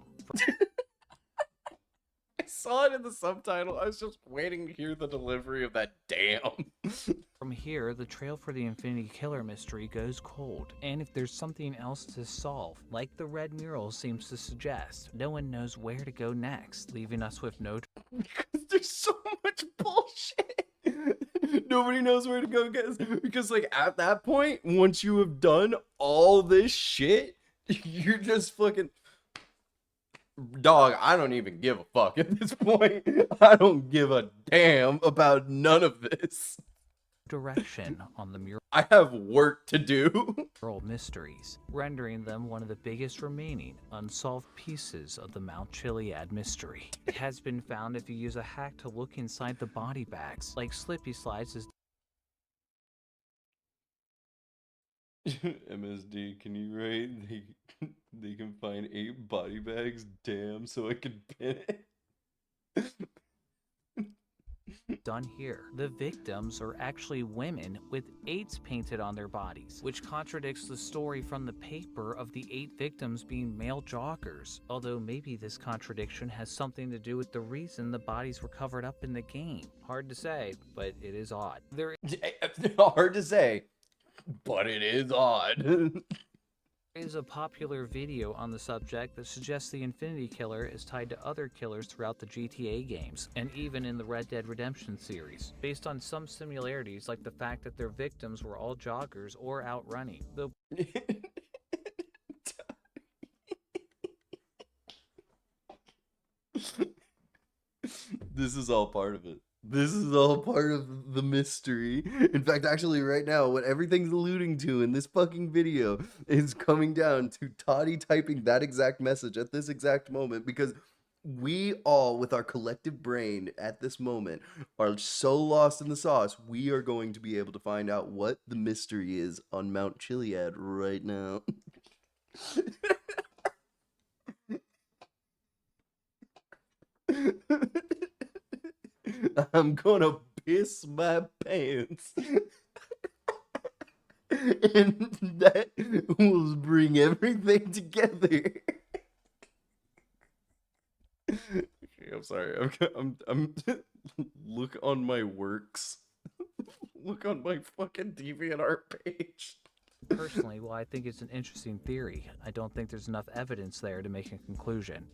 I saw it in the subtitle. I was just waiting to hear the delivery of that damn. From here, the trail for the Infinity Killer mystery goes cold, and if there's something else to solve, like the red mural seems to suggest, no one knows where to go next, leaving us with no Because there's so much bullshit. Nobody knows where to go, guys. Because, like, at that point, once you have done all this shit, you're just fucking. Dog, I don't even give a fuck at this point. I don't give a damn about none of this. direction on the mural I have work to do. mysteries, rendering them one of the biggest remaining unsolved pieces of the Mount Chiliad mystery. It has been found if you use a hack to look inside the body bags, like Slippy Slides is MSD, can you write they can find 8 body bags? Damn, so I can pin it. done here. The victims are actually women with 8s painted on their bodies, which contradicts the story from the paper of the 8 victims being male joggers, although maybe this contradiction has something to do with the reason the bodies were covered up in the game. Hard to say, but it is odd. There Hard to say, but it is odd. is a popular video on the subject that suggests the Infinity Killer is tied to other killers throughout the GTA games, and even in the Red Dead Redemption series, based on some similarities like the fact that their victims were all joggers or out running, though This is all part of it. This is all part of the mystery. In fact, actually, right now, what everything's alluding to in this fucking video is coming down to Toddy typing that exact message at this exact moment because we all, with our collective brain at this moment, are so lost in the sauce. We are going to be able to find out what the mystery is on Mount Chiliad right now. I'm gonna piss my pants. And that will bring everything together. Okay, I'm sorry. I'm look on my works. Look on my fucking DeviantArt page. personally, while I think it's an interesting theory, I don't think there's enough evidence there to make a conclusion.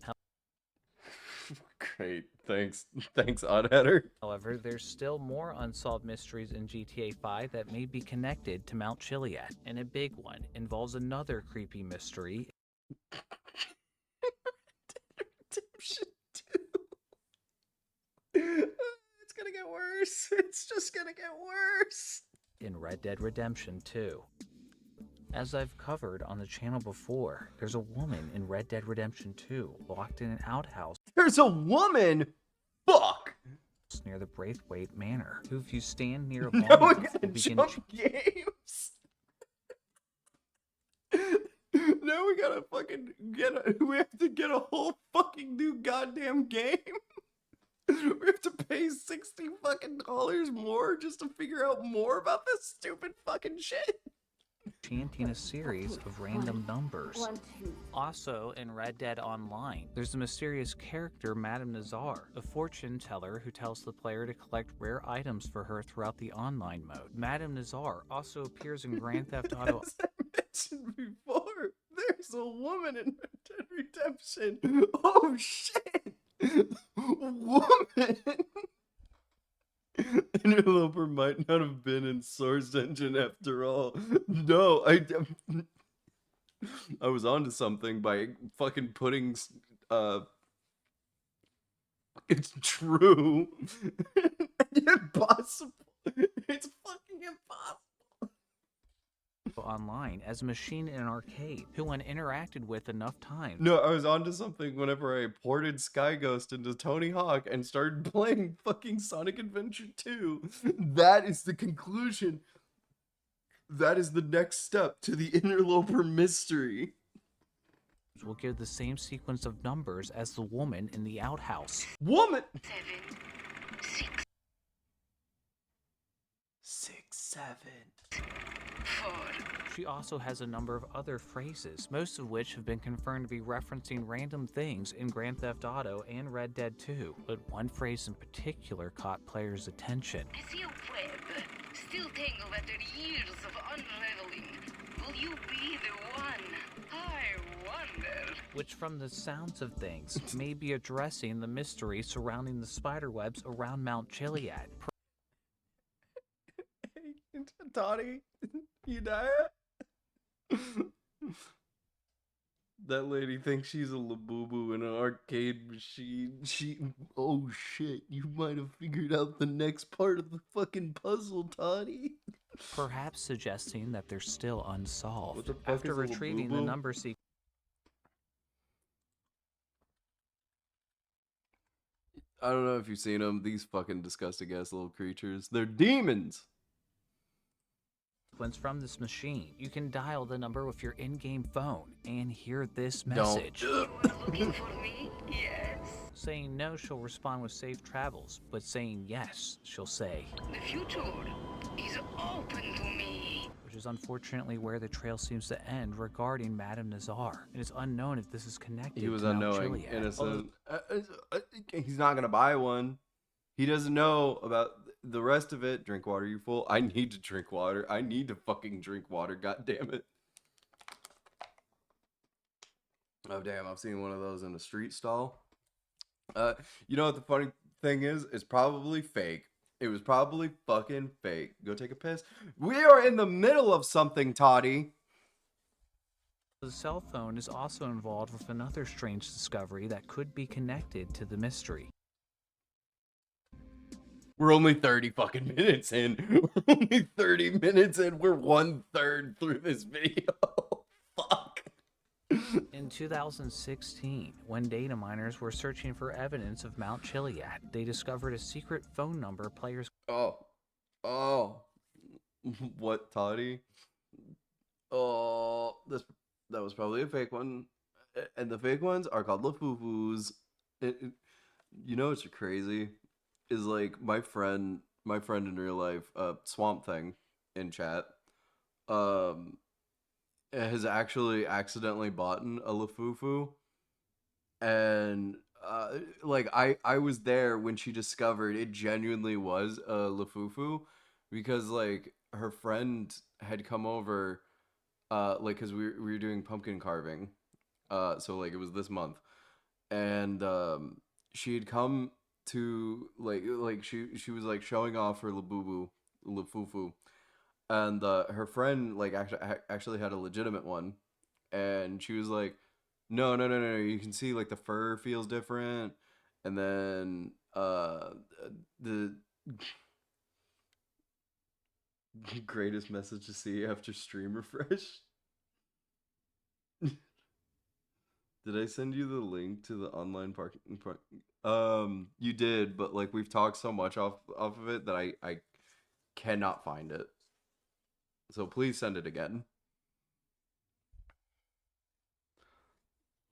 Great. Thanks, Oddheader. However, there's still more unsolved mysteries in GTA 5 that may be connected to Mount Chiliad, and a big one involves another creepy mystery Redemption 2. It's gonna get worse. It's just gonna get worse. in Red Dead Redemption 2. As I've covered on the channel before, there's a woman in Red Dead Redemption 2 locked in an outhouse There's a woman. Fuck. near the Braithwaite Manor, who if you stand near Now long we enough gotta will begin jump games. Now we gotta fucking we have to get a whole fucking new goddamn game. We have to pay $60 fucking more just to figure out more about this stupid fucking shit. chanting a series of random numbers. Also, in Red Dead Online, there's a mysterious character, Madame Nazar, a fortune teller who tells the player to collect rare items for her throughout the online mode. Madame Nazar also appears in Grand Theft Auto. As I mentioned before, there's a woman in Red Dead Redemption. Oh shit! Woman! Interloper might not have been in Source Engine after all. No, I was onto something by fucking putting it's true. Impossible. It's fucking impossible. Online as a machine in an arcade, who when interacted with enough times. No, I was onto something whenever I ported Sky Ghost into Tony Hawk and started playing fucking Sonic Adventure 2. That is the conclusion. That is the next step to the interloper mystery. Will give the same sequence of numbers as the woman in the outhouse. Woman! 7, 6, 7. 4. She also has a number of other phrases, most of which have been confirmed to be referencing random things in Grand Theft Auto and Red Dead 2. But one phrase in particular caught players' attention. I see a web, still tangled after years of unraveling. Will you be the one? I wonder. Which from the sounds of things may be addressing the mystery surrounding the spiderwebs around Mount Chiliad. Hey, Toddy, you die? That lady thinks she's a Labubu in an arcade machine. Oh shit, you might have figured out the next part of the fucking puzzle, Toddy. Perhaps suggesting that they're still unsolved. What the fuck After is a retrieving the Labubu? number sequence. I don't know if you've seen them. These fucking disgusting ass little creatures. They're demons. From this machine, you can dial the number with your in-game phone and hear this message. You are looking for me? Yes. Saying no, she'll respond with safe travels, but saying yes, she'll say. The future is open to me. Which is unfortunately where the trail seems to end regarding Madame Nazar. It is unknown if this is connected He was to Mount unknowing, Chiliad. innocent. He's not gonna buy one. He doesn't know about the rest of it. Drink water, you fool. I need to drink water. I need to fucking drink water. God damn it. Oh damn, I've seen one of those in a street stall. You know what the funny thing is? It's probably fake. It was probably fucking fake. Go take a piss. We are in the middle of something, Toddy. The cell phone is also involved with another strange discovery that could be connected to the mystery. We're only 30 fucking minutes in. We're only 30 minutes in. We're 1/3 through this video. Fuck. In 2016, when data miners were searching for evidence of Mount Chiliad, they discovered a secret phone number players. Oh. What, Toddy? Oh, that was probably a fake one. And the fake ones are called Lafufus. You know what's crazy? Is like my friend in real life, Swamp Thing in chat, has actually accidentally bought a Lafufu, and like I was there when she discovered it genuinely was a Lafufu, because like her friend had come over, like because we were doing pumpkin carving, so like it was this month, and she had come to like she was like showing off her Lafufu, and her friend like actually had a legitimate one, and she was like, no, you can see like the fur feels different, and then the greatest message to see after stream refresh. Did I send you the link to the online parking park? You did, but like we've talked so much off of it that I cannot find it. So please send it again.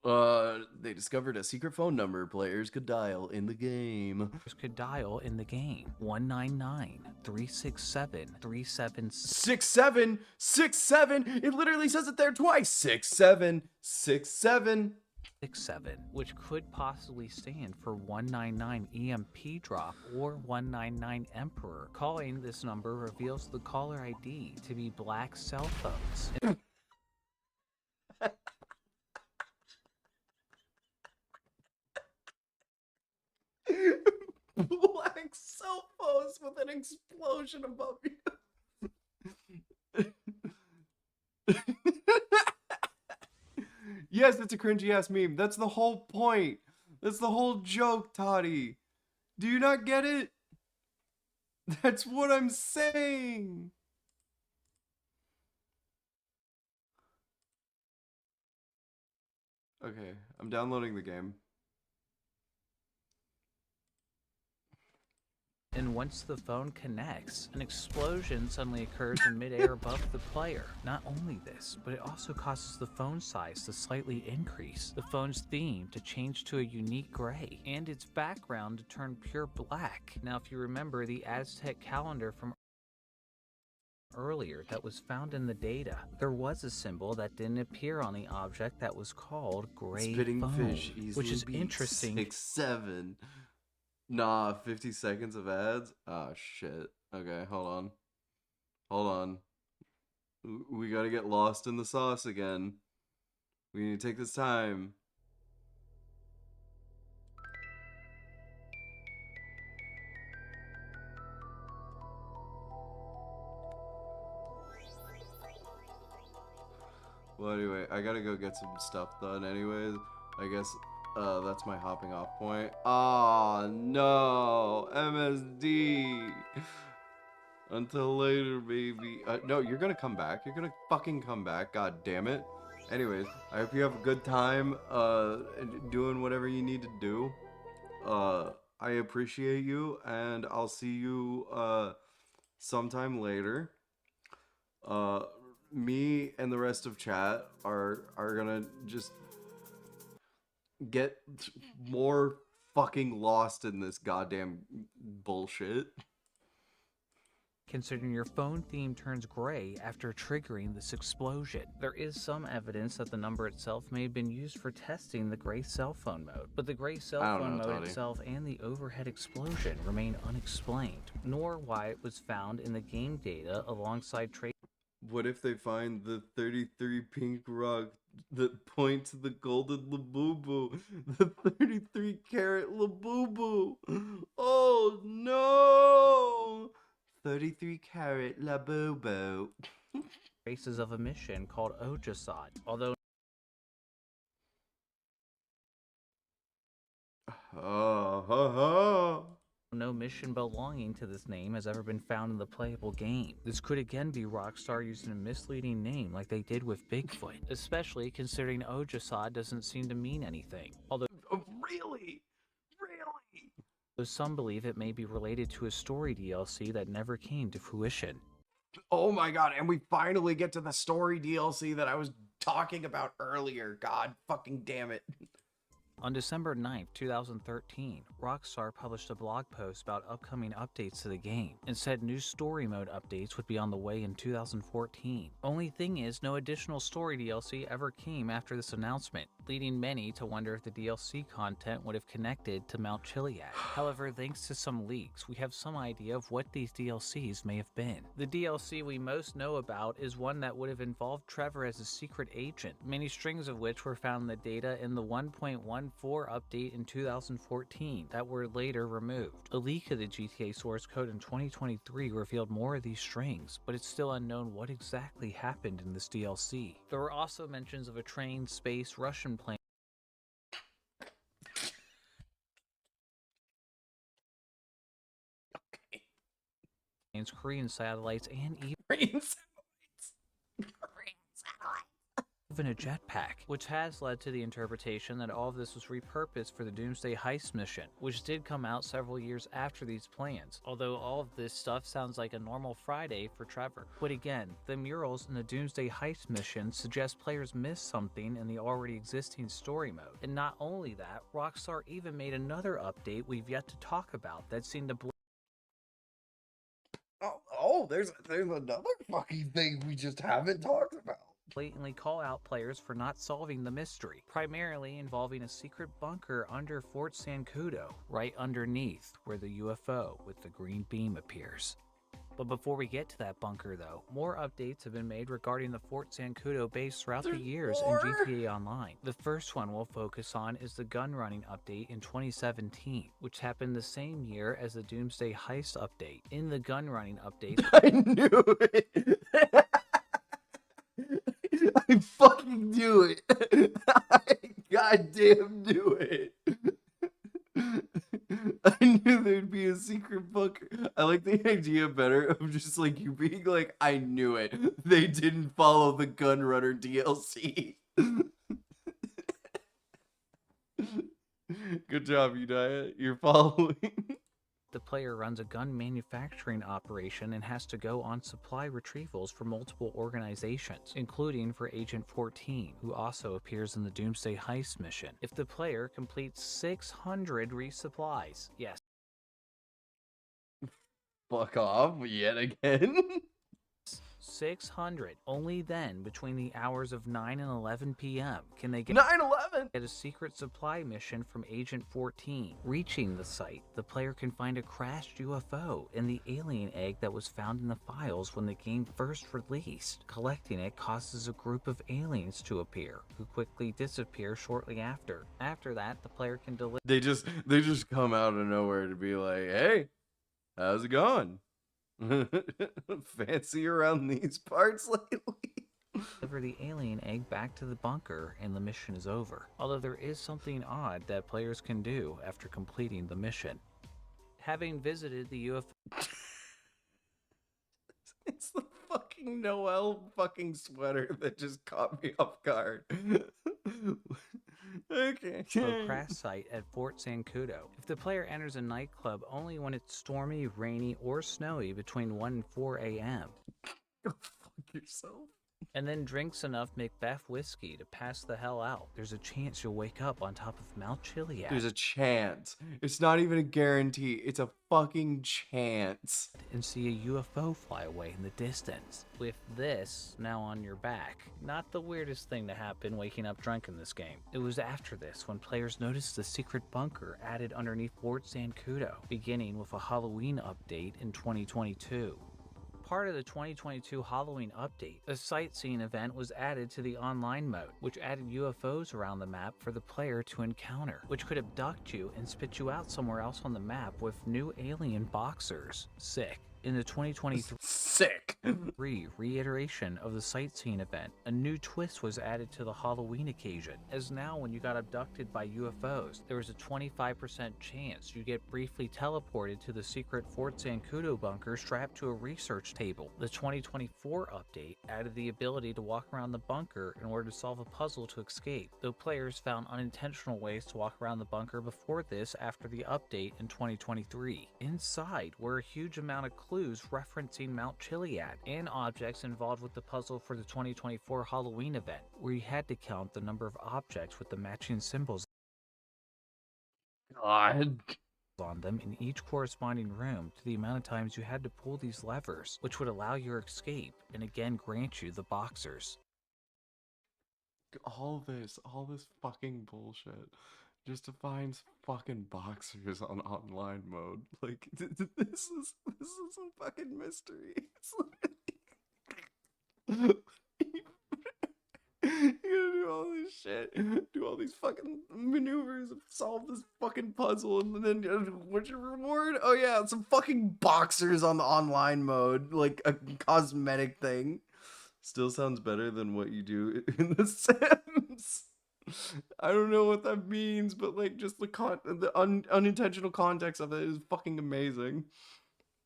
They discovered a secret phone number players could dial in the game. Could dial in the game 199-367-3767. 6767. It literally says it there twice. 6767. Which could possibly stand for 199 EMP drop or 199 Emperor. Calling this number reveals the caller ID to be black cell phones. Black cell phones with an explosion above you. Yes, it's a cringy ass meme. That's the whole point. That's the whole joke, Toddy. Do you not get it? That's what I'm saying. Okay, I'm downloading the game. And once the phone connects, an explosion suddenly occurs in midair above the player. Not only this, but it also causes the phone size to slightly increase, the phone's theme to change to a unique gray, and its background to turn pure black. Now, if you remember the Aztec calendar from earlier that was found in the data, there was a symbol that didn't appear on the object that was called gray Spitting foam, fish which is easily interesting. 6-7. Nah, 50 seconds of ads? Oh, shit. Okay, hold on. Hold on. We gotta get lost in the sauce again. We need to take this time. Well, anyway, I gotta go get some stuff done anyways. I guess that's my hopping off point. Oh no, MSD. Until later, baby. No, you're gonna come back. You're gonna fucking come back. God damn it. Anyways, I hope you have a good time doing whatever you need to do. I appreciate you, and I'll see you sometime later. Me and the rest of chat are gonna just get more fucking lost in this goddamn bullshit. Considering your phone theme turns gray after triggering this explosion. There is some evidence that the number itself may have been used for testing the gray cell phone mode, but the gray cell phone mode itself and the overhead explosion remain unexplained, nor why it was found in the game data alongside trace. What if they find the 33 pink rock that point to the golden Labubu? The 33 carat Labubu! Oh no! 33 carat Labubu. Traces of a mission called Oddheader, although no mission belonging to this name has ever been found in the playable game. This could again be Rockstar using a misleading name like they did with Bigfoot, especially considering Oddheader doesn't seem to mean anything. Although Really? some believe it may be related to a story DLC that never came to fruition. Oh my god, and we finally get to the story DLC that I was talking about earlier. God fucking damn it. On December 9th, 2013, Rockstar published a blog post about upcoming updates to the game and said new story mode updates would be on the way in 2014. Only thing is, no additional story DLC ever came after this announcement, leading many to wonder if the DLC content would have connected to Mt Chiliad. However, thanks to some leaks, we have some idea of what these DLCs may have been. The DLC we most know about is one that would have involved Trevor as a secret agent, many strings of which were found in the data in the 1.14 update in 2014 that were later removed. A leak of the GTA source code in 2023 revealed more of these strings, but it's still unknown what exactly happened in this DLC. There were also mentions of a train, space, Russian plane, Korean satellites, and even even a jetpack, which has led to the interpretation that all of this was repurposed for the Doomsday Heist mission, which did come out several years after these plans, although all of this stuff sounds like a normal Friday for Trevor. But again, the murals in the Doomsday Heist mission suggest players missed something in the already existing story mode. And not only that, Rockstar even made another update we've yet to talk about that seemed to There's another fucking thing we just haven't talked about. blatantly call out players for not solving the mystery, primarily involving a secret bunker under Fort Zancudo, right underneath where the UFO with the green beam appears. But before we get to that bunker though, more updates have been made regarding the Fort Zancudo base throughout the years in GTA Online. The first one we'll focus on is the gun running update in 2017, which happened the same year as the Doomsday Heist update. In the gun running update, I knew it. I fucking knew it. I goddamn knew it. I knew there'd be a secret bunker. I like the idea better of just like you being like, I knew it. They didn't follow the Gunrunner DLC. Good job, Udaya. You're following. the player runs a gun manufacturing operation and has to go on supply retrievals for multiple organizations, including for Agent 14, who also appears in the Doomsday Heist mission. If the player completes 600 resupplies, yes, Fuck off yet again. 600. Only then, between the hours of 9 and 11 p.m., can they get 9/11. a secret supply mission from Agent 14. Reaching the site, the player can find a crashed UFO and the alien egg that was found in the files when the game first released. Collecting it causes a group of aliens to appear, who quickly disappear shortly after. After that, the player can deliver They just come out of nowhere to be like, hey, how's it going? Fancy around these parts lately? the alien egg back to the bunker and the mission is over. Although there is something odd that players can do after completing the mission. Having visited the UFO It's the fucking Noel fucking sweater that just caught me off guard. Okay. crash site at Fort Zancudo. If the player enters a nightclub only when it's stormy, rainy, or snowy between 1 and 4 a.m., Go fuck yourself. and then drinks enough Macbeth whiskey to pass the hell out, there's a chance you'll wake up on top of Mt Chiliad. There's a chance. It's not even a guarantee. It's a fucking chance. And see a UFO fly away in the distance. With this now on your back. Not the weirdest thing to happen waking up drunk in this game. It was after this when players noticed the secret bunker added underneath Fort Zancudo, beginning with a Halloween update in 2022. Part of the 2022 Halloween update, a sightseeing event was added to the online mode, which added UFOs around the map for the player to encounter, which could abduct you and spit you out somewhere else on the map with new alien boxers. Sick. In the 2023 Sick. reiteration of the sightseeing event, a new twist was added to the Halloween occasion, as now when you got abducted by UFOs, there was a 25% chance you get briefly teleported to the secret Fort Zancudo bunker strapped to a research table. The 2024 update added the ability to walk around the bunker in order to solve a puzzle to escape, though players found unintentional ways to walk around the bunker before this after the update in 2023. Inside were a huge amount of clues referencing Mt Chiliad and objects involved with the puzzle for the 2024 Halloween event, where you had to count the number of objects with the matching symbols God. on them in each corresponding room to the amount of times you had to pull these levers, which would allow your escape and again grant you the boxers. All this fucking bullshit. Just to find fucking boxers on online mode. Like, this is a fucking mystery. It's literally... You gotta do all this shit, do all these fucking maneuvers, solve this fucking puzzle, and then what's your reward? Oh yeah, some fucking boxers on the online mode, like a cosmetic thing. Still sounds better than what you do in The Sims. I don't know what that means, but like just the unintentional context of it is fucking amazing.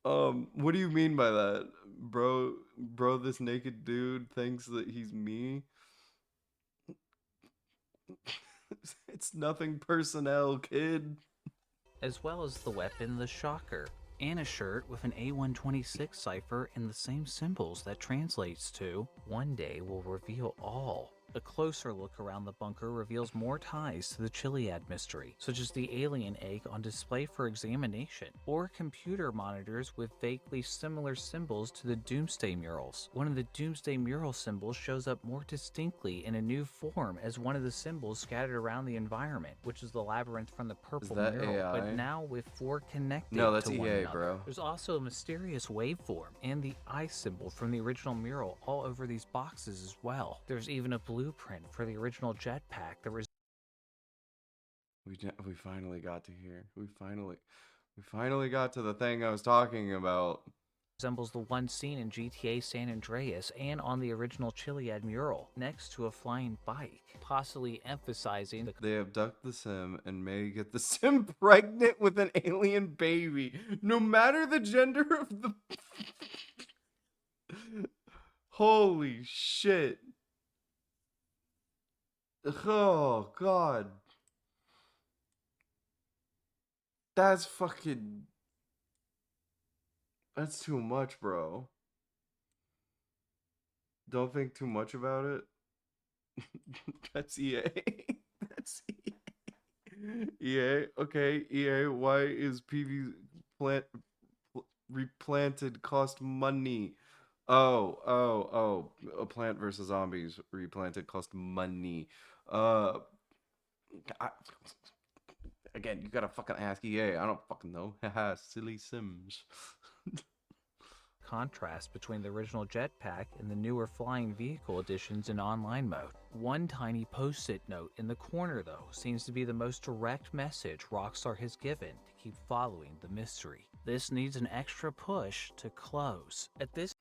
What do you mean by that, bro? Bro, this naked dude thinks that he's me. It's nothing personnel, kid. as well as the weapon the Shocker, and a shirt with an A126 cipher and the same symbols that translates to "One day will reveal all." A closer look around the bunker reveals more ties to the Chiliad mystery, such as the alien egg on display for examination, or computer monitors with vaguely similar symbols to the Doomsday murals. One of the Doomsday mural symbols shows up more distinctly in a new form as one of the symbols scattered around the environment, which is the labyrinth from the purple that mural, but AI? now with four connected No, that's to one EA, another. bro. There's also a mysterious waveform and the eye symbol from the original mural all over these boxes as well. There's even a blueprint for the original jetpack that We finally got to here. We finally got to the thing I was talking about. resembles the one seen in GTA San Andreas and on the original Chiliad mural, next to a flying bike, possibly emphasizing the They abduct the sim and may get the sim pregnant with an alien baby, no matter the gender of the. Holy shit. Oh, God. That's fucking. That's too much, bro. Don't think too much about it. That's EA. That's EA. EA. Okay, EA. Why is PV replanted cost money? Oh. A Plant versus Zombies replanted cost money. Uh, I, again, you gotta fucking ask EA. I don't fucking know. Haha, silly Sims. contrast between the original jetpack and the newer flying vehicle editions in online mode. One tiny post-it note in the corner, though, seems to be the most direct message Rockstar has given to keep following the mystery. This needs an extra push to close. At this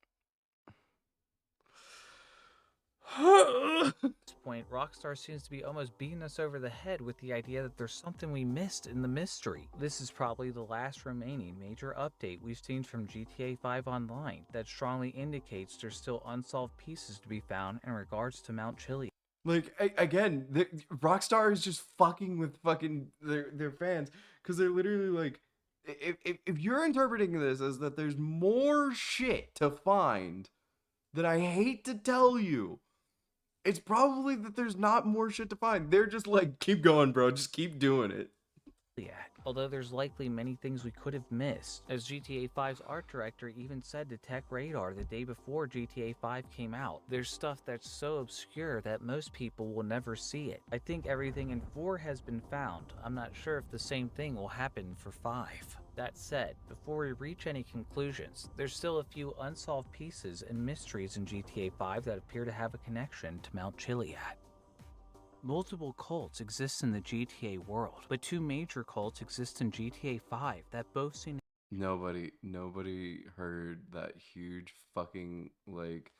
point, Rockstar seems to be almost beating us over the head with the idea that there's something we missed in the mystery. This is probably the last remaining major update we've seen from GTA 5 Online that strongly indicates there's still unsolved pieces to be found in regards to Mt Chiliad. Like, again, Rockstar is just fucking with fucking their fans, because they're literally like, if you're interpreting this as that there's more shit to find, then I hate to tell you, it's probably that there's not more shit to find. They're just like, keep going, bro, just keep doing it. Although there's likely many things we could have missed, as GTA 5's art director even said to Tech Radar the day before GTA 5 came out. There's stuff that's so obscure that most people will never see it. I think everything in 4 has been found. I'm not sure if the same thing will happen for 5. That said, before we reach any conclusions, there's still a few unsolved pieces and mysteries in GTA 5 that appear to have a connection to Mt Chiliad. Multiple cults exist in the GTA world, but 2 major cults exist in GTA 5 that both seem Nobody heard that huge fucking like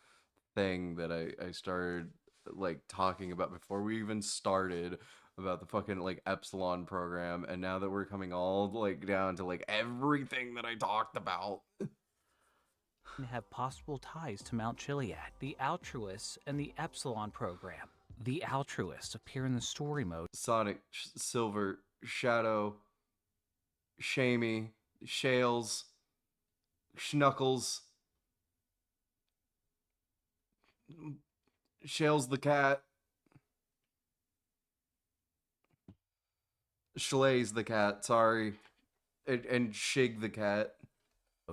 thing that I started like talking about before we even started about the fucking like Epsilon program, and now that we're coming all like down to like everything that I talked about. have possible ties to Mt Chiliad, the Altruists, and the Epsilon program. The Altruists appear in the story mode Sonic, Silver, Shadow, Shamey, Shales, Schnuckles, Shales the cat, Schlays the cat, sorry, and Shig the cat.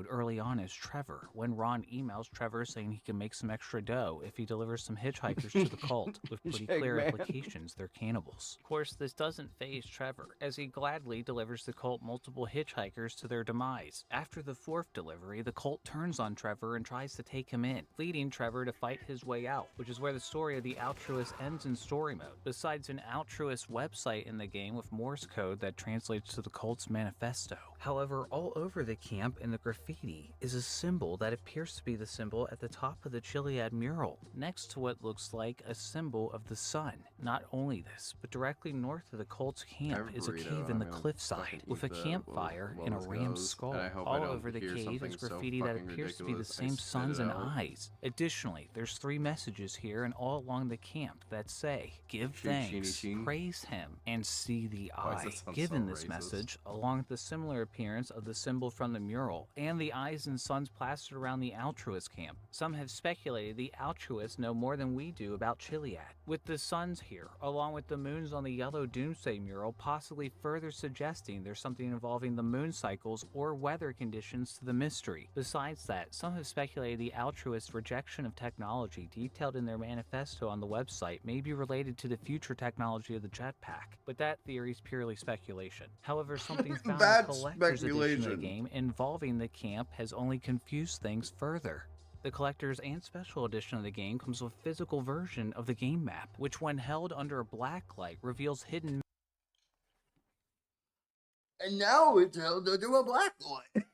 early on as Trevor, when Ron emails Trevor saying he can make some extra dough if he delivers some hitchhikers to the cult, with pretty clear Eggman. implications they're cannibals. Of course, this doesn't faze Trevor, as he gladly delivers the cult multiple hitchhikers to their demise. After the 4th delivery, the cult turns on Trevor and tries to take him in, leading Trevor to fight his way out, which is where the story of the Altruist ends in story mode. Besides an Altruist website in the game with Morse code that translates to the cult's manifesto. However, all over the camp in the graffiti is a symbol that appears to be the symbol at the top of the Chiliad mural, next to what looks like a symbol of the sun. Not only this, but directly north of the cult's I have camp a is a burrito, cave and in the I'm gonna cliffside fucking with a eat that campfire while and a this ram's goes, skull. and I hope I All don't over the hear cave something is so graffiti that fucking appears to be the ridiculous, I same spit suns it and out. eyes. Additionally, there's 3 messages here and all along the camp that say, give Shoot, sheeny thanks, sheen. praise him, and see the Why does eye. that sound Given so this racist? message, along with the similar appearance of the symbol from the mural and the eyes and suns plastered around the altruist camp, some have speculated the altruists know more than we do about Chiliad. With the suns here, along with the moons on the yellow doomsday mural, possibly further suggesting there's something involving the moon cycles or weather conditions to the mystery. Besides that, some have speculated the altruist rejection of technology detailed in their manifesto on the website may be related to the future technology of the jetpack, but that theory is purely speculation. However, something found in the That's collector's edition of the speculation. game involving the camp has only confused things further. The collector's and special edition of the game comes with a physical version of the game map, which when held under a black light reveals hidden And now it's held under a black light.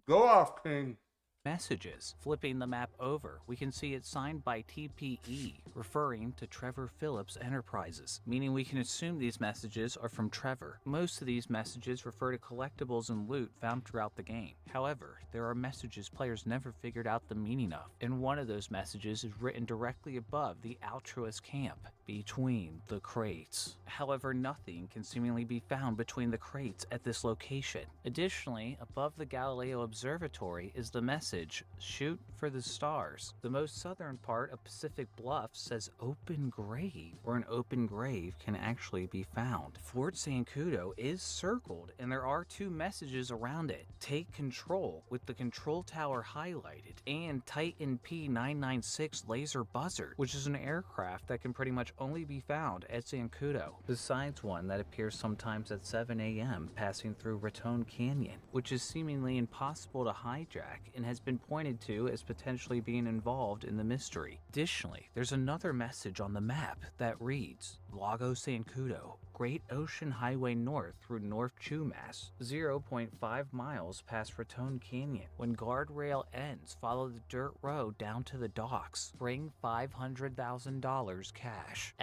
Go off, King. messages. Flipping the map over, we can see it's signed by TPE, referring to Trevor Phillips Enterprises, meaning we can assume these messages are from Trevor. Most of these messages refer to collectibles and loot found throughout the game. However, there are messages players never figured out the meaning of, and one of those messages is written directly above the altruist camp, between the crates. However, nothing can seemingly be found between the crates at this location. Additionally, above the Galileo Observatory is the message, shoot for the stars. The most southern part of Pacific Bluffs says open grave, where an open grave can actually be found. Fort Zancudo is circled, and there are 2 messages around it. Take control, with the control tower highlighted, and Titan P996 laser buzzard, which is an aircraft that can pretty much only be found at Zancudo, besides one that appears sometimes at 7 a.m. passing through Raton Canyon, which is seemingly impossible to hijack and has been pointed to as potentially being involved in the mystery. Additionally, there's another message on the map that reads, Lago Zancudo, Great Ocean Highway North through North Chumash, 0.5 miles past Raton Canyon. When guardrail ends, follow the dirt road down to the docks. Bring $500,000 cash.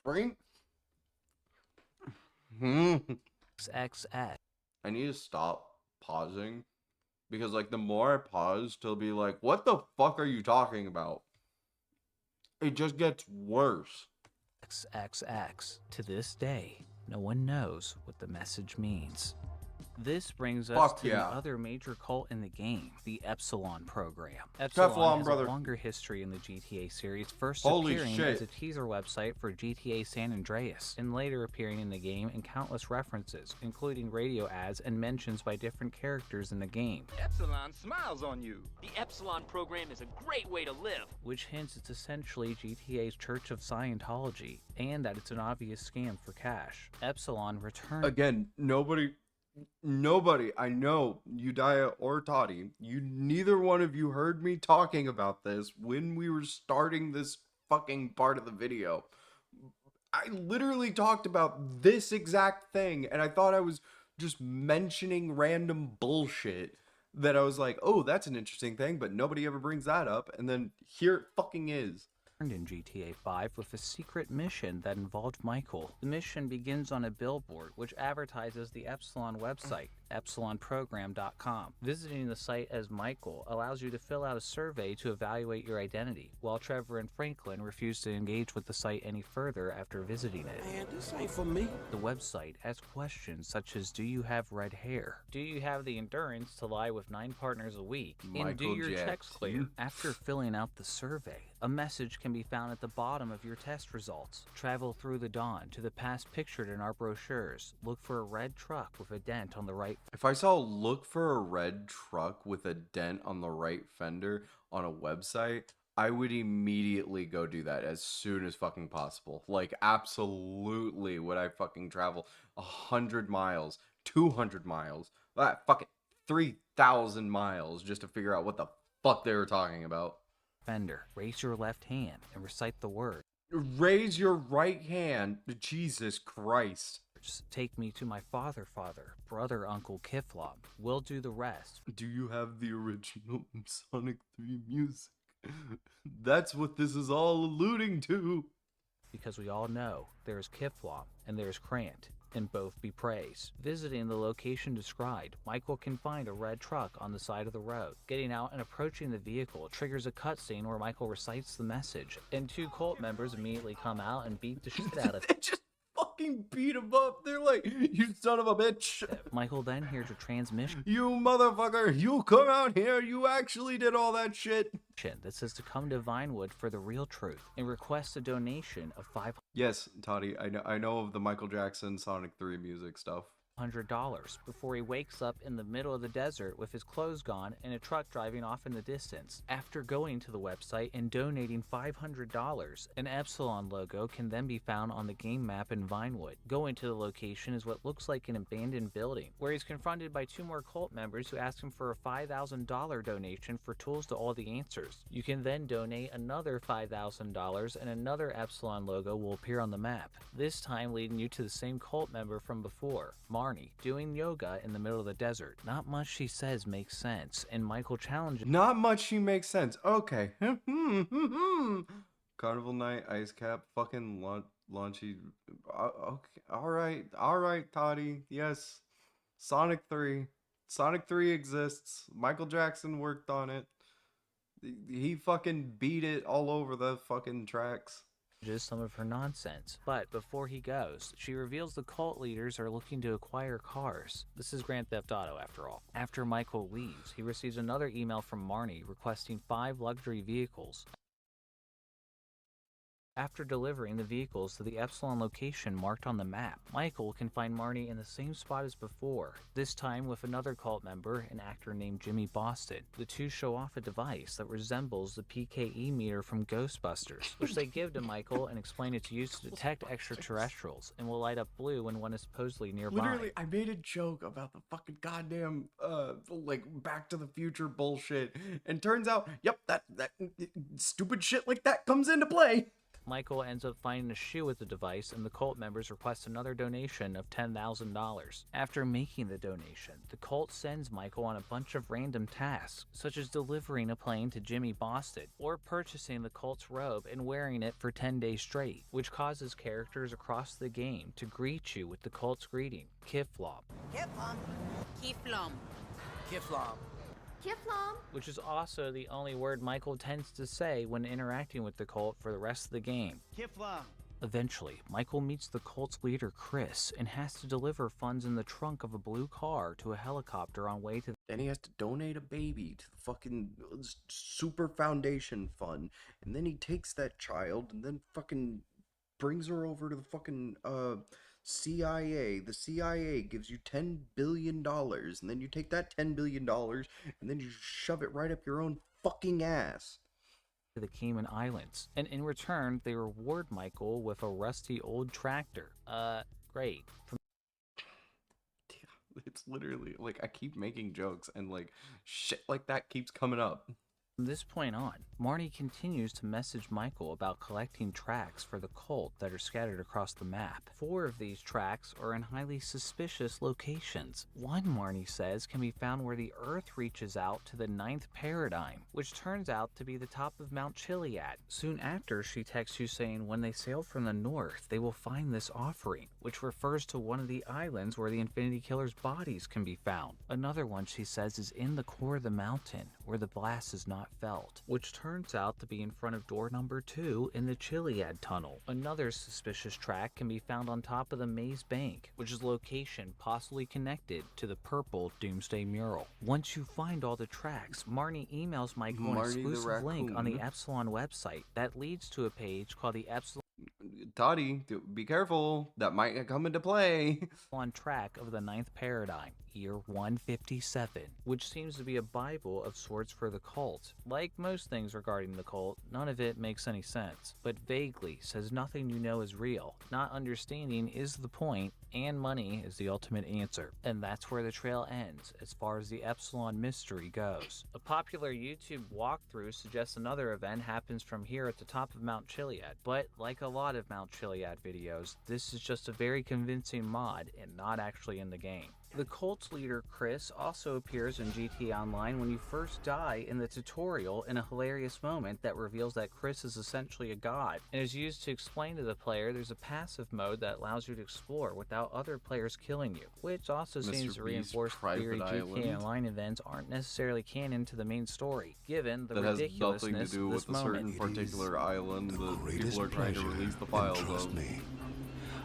Bring. XXX. I need to stop pausing because, like, the more I pause to be like, what the fuck are you talking about? It just gets worse. XXX. To this day, no one knows what the message means. This brings us Fuck to yeah. the other major cult in the game, the Epsilon program. Teflon, Epsilon has brother. a longer history in the GTA series, first Holy appearing shit. as a teaser website for GTA San Andreas, and later appearing in the game in countless references, including radio ads and mentions by different characters in the game, Epsilon smiles on you. The Epsilon program is a great way to live. which hints it's essentially GTA's Church of Scientology, and that it's an obvious scam for cash. Epsilon returned Again, nobody, I know, Udiah or Toddy, neither one of you heard me talking about this when we were starting this fucking part of the video. I literally talked about this exact thing, and I thought I was just mentioning random bullshit that I was like, oh, that's an interesting thing, but nobody ever brings that up, and then here it fucking is. in GTA 5 with a secret mission that involved Michael. The mission begins on a billboard which advertises the Epsilon website, epsilonprogram.com. Visiting the site as Michael allows you to fill out a survey to evaluate your identity, while Trevor and Franklin refuse to engage with the site any further after visiting it. Man, this ain't for me. The website asks questions such as, do you have red hair? Do you have the endurance to lie with 9 partners a week? And do Michael your checks Jackson. clear? After filling out the survey, a message can be found at the bottom of your test results. Travel through the dawn to the past pictured in our brochures. Look for a red truck with a dent on the right If I saw look for a red truck with a dent on the right fender on a website, I would immediately go do that as soon as fucking possible. Like, absolutely would I fucking travel 100 miles, 200 miles, fucking 3,000 miles just to figure out what the fuck they were talking about. fender. Raise your left hand and recite the words. Raise your right hand. Jesus Christ. Take me to my father, brother, Uncle Kiflob. We'll do the rest. Do you have the original Sonic 3 music? That's what this is all alluding to. because we all know there's Kiflom and there's Krant, and both be praised. Visiting the location described, Michael can find a red truck on the side of the road. Getting out and approaching the vehicle triggers a cutscene where Michael recites the message, and two cult members immediately come out and beat the shit out of They just fucking beat him up. They're like, you son of a bitch. him. Michael then hears a transmission You motherfucker. You come out here. You actually did all that shit. that says to come to Vinewood for the real truth and requests a donation of Yes, Toddy, I know of the Michael Jackson Sonic 3 music stuff. $500 before he wakes up in the middle of the desert with his clothes gone and a truck driving off in the distance. After going to the website and donating $500, an Epsilon logo can then be found on the game map in Vinewood. Going to the location is what looks like an abandoned building, where he's confronted by two more cult members who ask him for a $5,000 donation for tools to all the answers. You can then donate another $5,000 and another Epsilon logo will appear on the map, this time leading you to the same cult member from before, Marnie, doing yoga in the middle of the desert. Not much she says makes sense, and Michael challenges Not much she makes sense. Okay. Carnival Night, Ice Cap, fucking launchy. Okay. All right, Toddy. Yes. Sonic 3. Sonic 3 exists. Michael Jackson worked on it. He fucking beat it all over the fucking tracks. some of her nonsense. But before he goes, she reveals the cult leaders are looking to acquire cars. This is Grand Theft Auto after all. After Michael leaves, he receives another email from Marnie requesting 5 luxury vehicles. After delivering the vehicles to the Epsilon location marked on the map, Michael can find Marnie in the same spot as before, this time with another cult member, an actor named Jimmy Boston. The two show off a device that resembles the PKE meter from Ghostbusters, which they give to Michael and explain its use to detect extraterrestrials, and will light up blue when one is supposedly nearby. Literally, I made a joke about the fucking goddamn, like, Back to the Future bullshit, and turns out, yep, that stupid shit like that comes into play. Michael ends up finding a shoe with the device, and the cult members request another donation of $10,000. After making the donation, the cult sends Michael on a bunch of random tasks, such as delivering a plane to Jimmy Boston, or purchasing the cult's robe and wearing it for 10 days straight, which causes characters across the game to greet you with the cult's greeting, Kiflom. Kiflom. Kiflom. Kiflom. Kiflom. Which is also the only word Michael tends to say when interacting with the cult for the rest of the game. Kiflom. Eventually, Michael meets the cult's leader Chris and has to deliver funds in the trunk of a blue car to a helicopter on way to. Then he has to donate a baby to the fucking Super Foundation Fund, and then he takes that child and then fucking brings her over to the fucking CIA. The CIA gives you $10 billion, and then you take that $10 billion and then you shove it right up your own fucking ass. The Cayman Islands, and in return, they reward Michael with a rusty old tractor. Great. It's literally like I keep making jokes and like shit like that keeps coming up. From this point on, Marnie continues to message Michael about collecting tracks for the cult that are scattered across the map. 4 of these tracks are in highly suspicious locations. One, Marnie says, can be found where the Earth reaches out to the 9th paradigm, which turns out to be the top of Mt Chiliad. Soon after, she texts you saying when they sail from the north, they will find this offering, which refers to one of the islands where the Infinity Killer's bodies can be found. Another one, she says, is in the core of the mountain, where the blast is not felt, which turns out to be in front of door number 2 in the Chiliad tunnel. Another suspicious track can be found on top of the Maze Bank, which is a location possibly connected to the purple Doomsday mural. Once you find all the tracks, Marnie emails Michael an exclusive link on the Epsilon website that leads to a page called the Epsilon Toddy, be careful. That might come into play. on track of the 9th paradigm, year 157, which seems to be a Bible of sorts for the cult. Like most things regarding the cult, none of it makes any sense, but vaguely says nothing you know is real. Not understanding is the point, and money is the ultimate answer. And that's where the trail ends, as far as the Epsilon mystery goes. A popular YouTube walkthrough suggests another event happens from here at the top of Mt Chiliad, but like a lot of Mt Chiliad videos, this is just a very convincing mod and not actually in the game. The cult's leader, Chris, also appears in GTA Online when you first die in the tutorial in a hilarious moment that reveals that Chris is essentially a god, and is used to explain to the player there's a passive mode that allows you to explore without other players killing you, which also Mr. seems to Beast's reinforce the theory private GTA island. Online events aren't necessarily canon to the main story, given the That has nothing to ridiculousness do of with this a certain moment. particular island that Greatest people are trying to pleasure, release the and files trust of. me,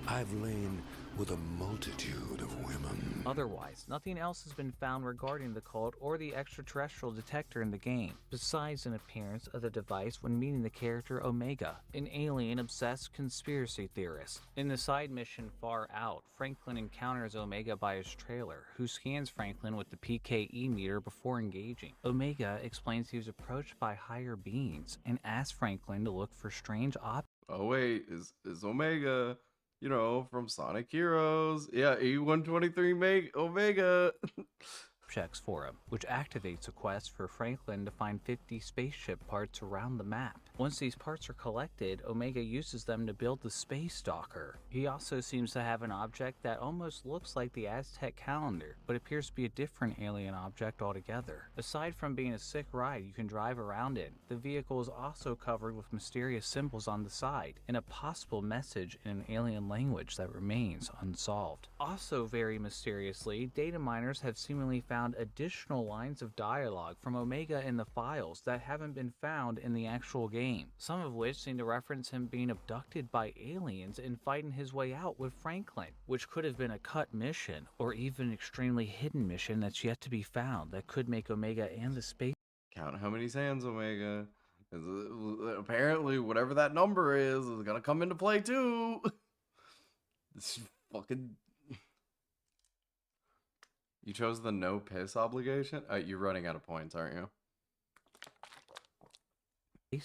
I've lain with a multitude of women. Otherwise, nothing else has been found regarding the cult or the extraterrestrial detector in the game, besides an appearance of the device when meeting the character Omega, an alien-obsessed conspiracy theorist. In the side mission Far Out, Franklin encounters Omega by his trailer, who scans Franklin with the PKE meter before engaging. Omega explains he was approached by higher beings and asks Franklin to look for strange objects. Oh wait, is Omega, you know, from Sonic Heroes? Yeah, E123 make Omega. Checks for him, which activates a quest for Franklin to find 50 spaceship parts around the map. Once these parts are collected, Omega uses them to build the Space Docker. He also seems to have an object that almost looks like the Aztec calendar, but appears to be a different alien object altogether. Aside from being a sick ride you can drive around in, the vehicle is also covered with mysterious symbols on the side, and a possible message in an alien language that remains unsolved. Also very mysteriously, data miners have seemingly found additional lines of dialogue from Omega in the files that haven't been found in the actual game, some of which seem to reference him being abducted by aliens and fighting his way out with Franklin, which could have been a cut mission, or even an extremely hidden mission that's yet to be found that could make Omega and the space Count how many sands, Omega. 'Cause, apparently, whatever that number is gonna come into play too. This fucking. You chose the no piss obligation? You're running out of points, aren't you?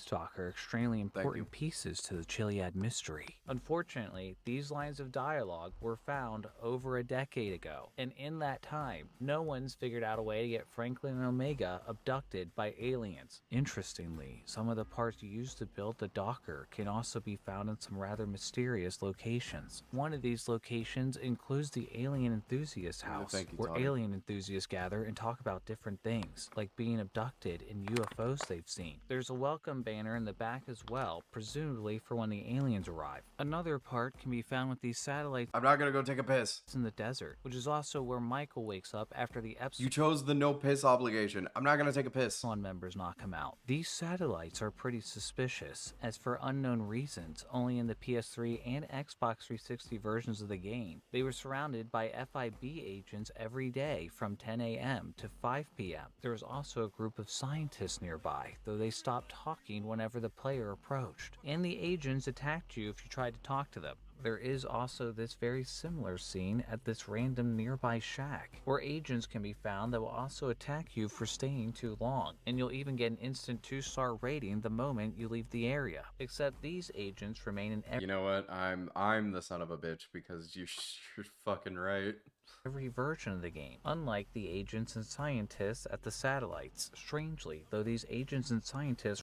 Talk are extremely important pieces to the Chiliad mystery. Unfortunately, these lines of dialogue were found over a decade ago, and in that time, no one's figured out a way to get Franklin and Omega abducted by aliens. Interestingly, some of the parts used to build the Docker can also be found in some rather mysterious locations. One of these locations includes the Alien Enthusiast House, where alien enthusiasts gather and talk about different things, like being abducted and UFOs they've seen. There's a welcome banner in the back as well, presumably for when the aliens arrive. Another part can be found with these satellites. I'm not gonna go take a piss. In the desert, which is also where Michael wakes up after the episode. You chose the no piss obligation. I'm not gonna take a piss. Members knock him out. These satellites are pretty suspicious, as for unknown reasons, only in the PS3 and Xbox 360 versions of the game, they were surrounded by FIB agents every day from 10 a.m. to 5 p.m. There was also a group of scientists nearby, though they stopped talking whenever the player approached, and the agents attacked you if you tried to talk to them. There is also this very similar scene at this random nearby shack, where agents can be found that will also attack you for staying too long, and you'll even get an instant 2-star rating the moment you leave the area. Except these agents remain in You know what? I'm the son of a bitch because you're fucking right. Every version of the game, unlike the agents and scientists at the satellites. Strangely, though, these agents and scientists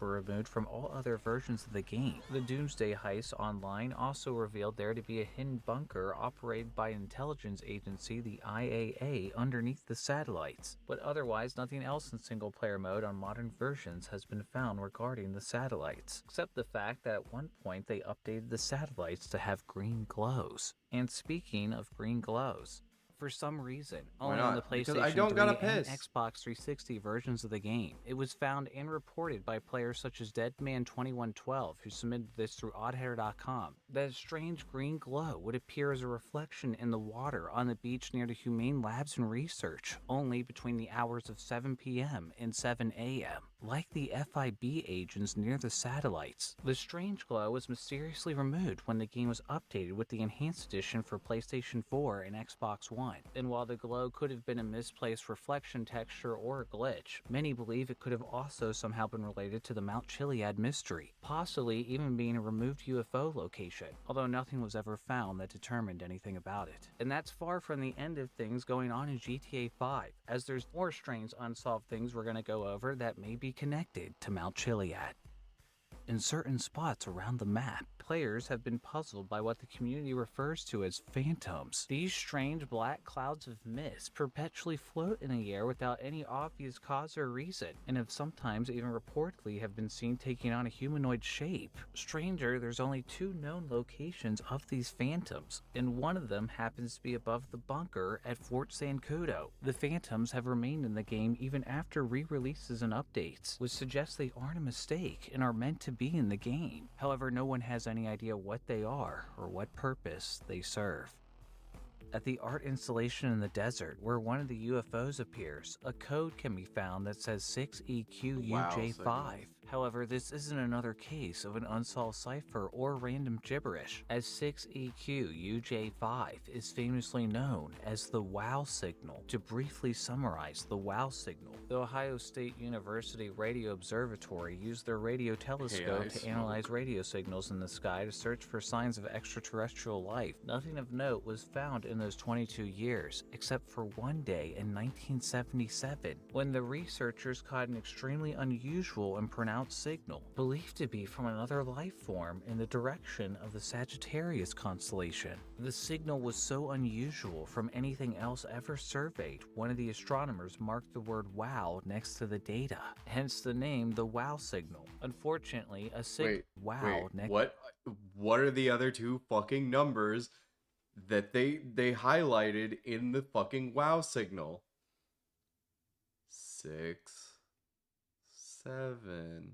were removed from all other versions of the game. The Doomsday Heist Online also revealed there to be a hidden bunker operated by an intelligence agency, the IAA, underneath the satellites. But otherwise, nothing else in single-player mode on modern versions has been found regarding the satellites, except the fact that at one point they updated the satellites to have green glows. And speaking of green glows, for some reason, only on the PlayStation 3 and Xbox 360 versions of the game. It was found and reported by players such as Deadman2112, who submitted this through Oddheader.com, that a strange green glow would appear as a reflection in the water on the beach near the Humane Labs and Research, only between the hours of 7 p.m. and 7 a.m. Like the FIB agents near the satellites, the strange glow was mysteriously removed when the game was updated with the Enhanced Edition for PlayStation 4 and Xbox One. And while the glow could have been a misplaced reflection texture or a glitch, many believe it could have also somehow been related to the Mt Chiliad mystery, possibly even being a removed UFO location, although nothing was ever found that determined anything about it. And that's far from the end of things going on in GTA 5, as there's more strange unsolved things we're going to go over that may be connected to Mt Chiliad in certain spots around the map. players have been puzzled by what the community refers to as phantoms. These strange black clouds of mist perpetually float in the air without any obvious cause or reason, and have sometimes even reportedly have been seen taking on a humanoid shape. Stranger, there's only 2 known locations of these phantoms, and one of them happens to be above the bunker at Fort Zancudo. The phantoms have remained in the game even after re-releases and updates, which suggests they aren't a mistake and are meant to be in the game. However, no one has any idea what they are or what purpose they serve. At the art installation in the desert, where one of the UFOs appears, a code can be found that says 6EQUJ5. However, this isn't another case of an unsolved cipher or random gibberish, as 6EQUJ5 is famously known as the WOW signal. To briefly summarize the WOW signal, the Ohio State University Radio Observatory used their radio telescope to analyze radio signals in the sky to search for signs of extraterrestrial life. Nothing of note was found in those 22 years, except for one day in 1977, when the researchers caught an extremely unusual and pronounced signal, believed to be from another life form in the direction of the Sagittarius constellation. The signal was so unusual from anything else ever surveyed, one of the astronomers marked the word WOW next to the data, hence the name the WOW signal. Unfortunately, a what are the other 2 fucking numbers that they highlighted in the fucking WOW signal? 6, 7.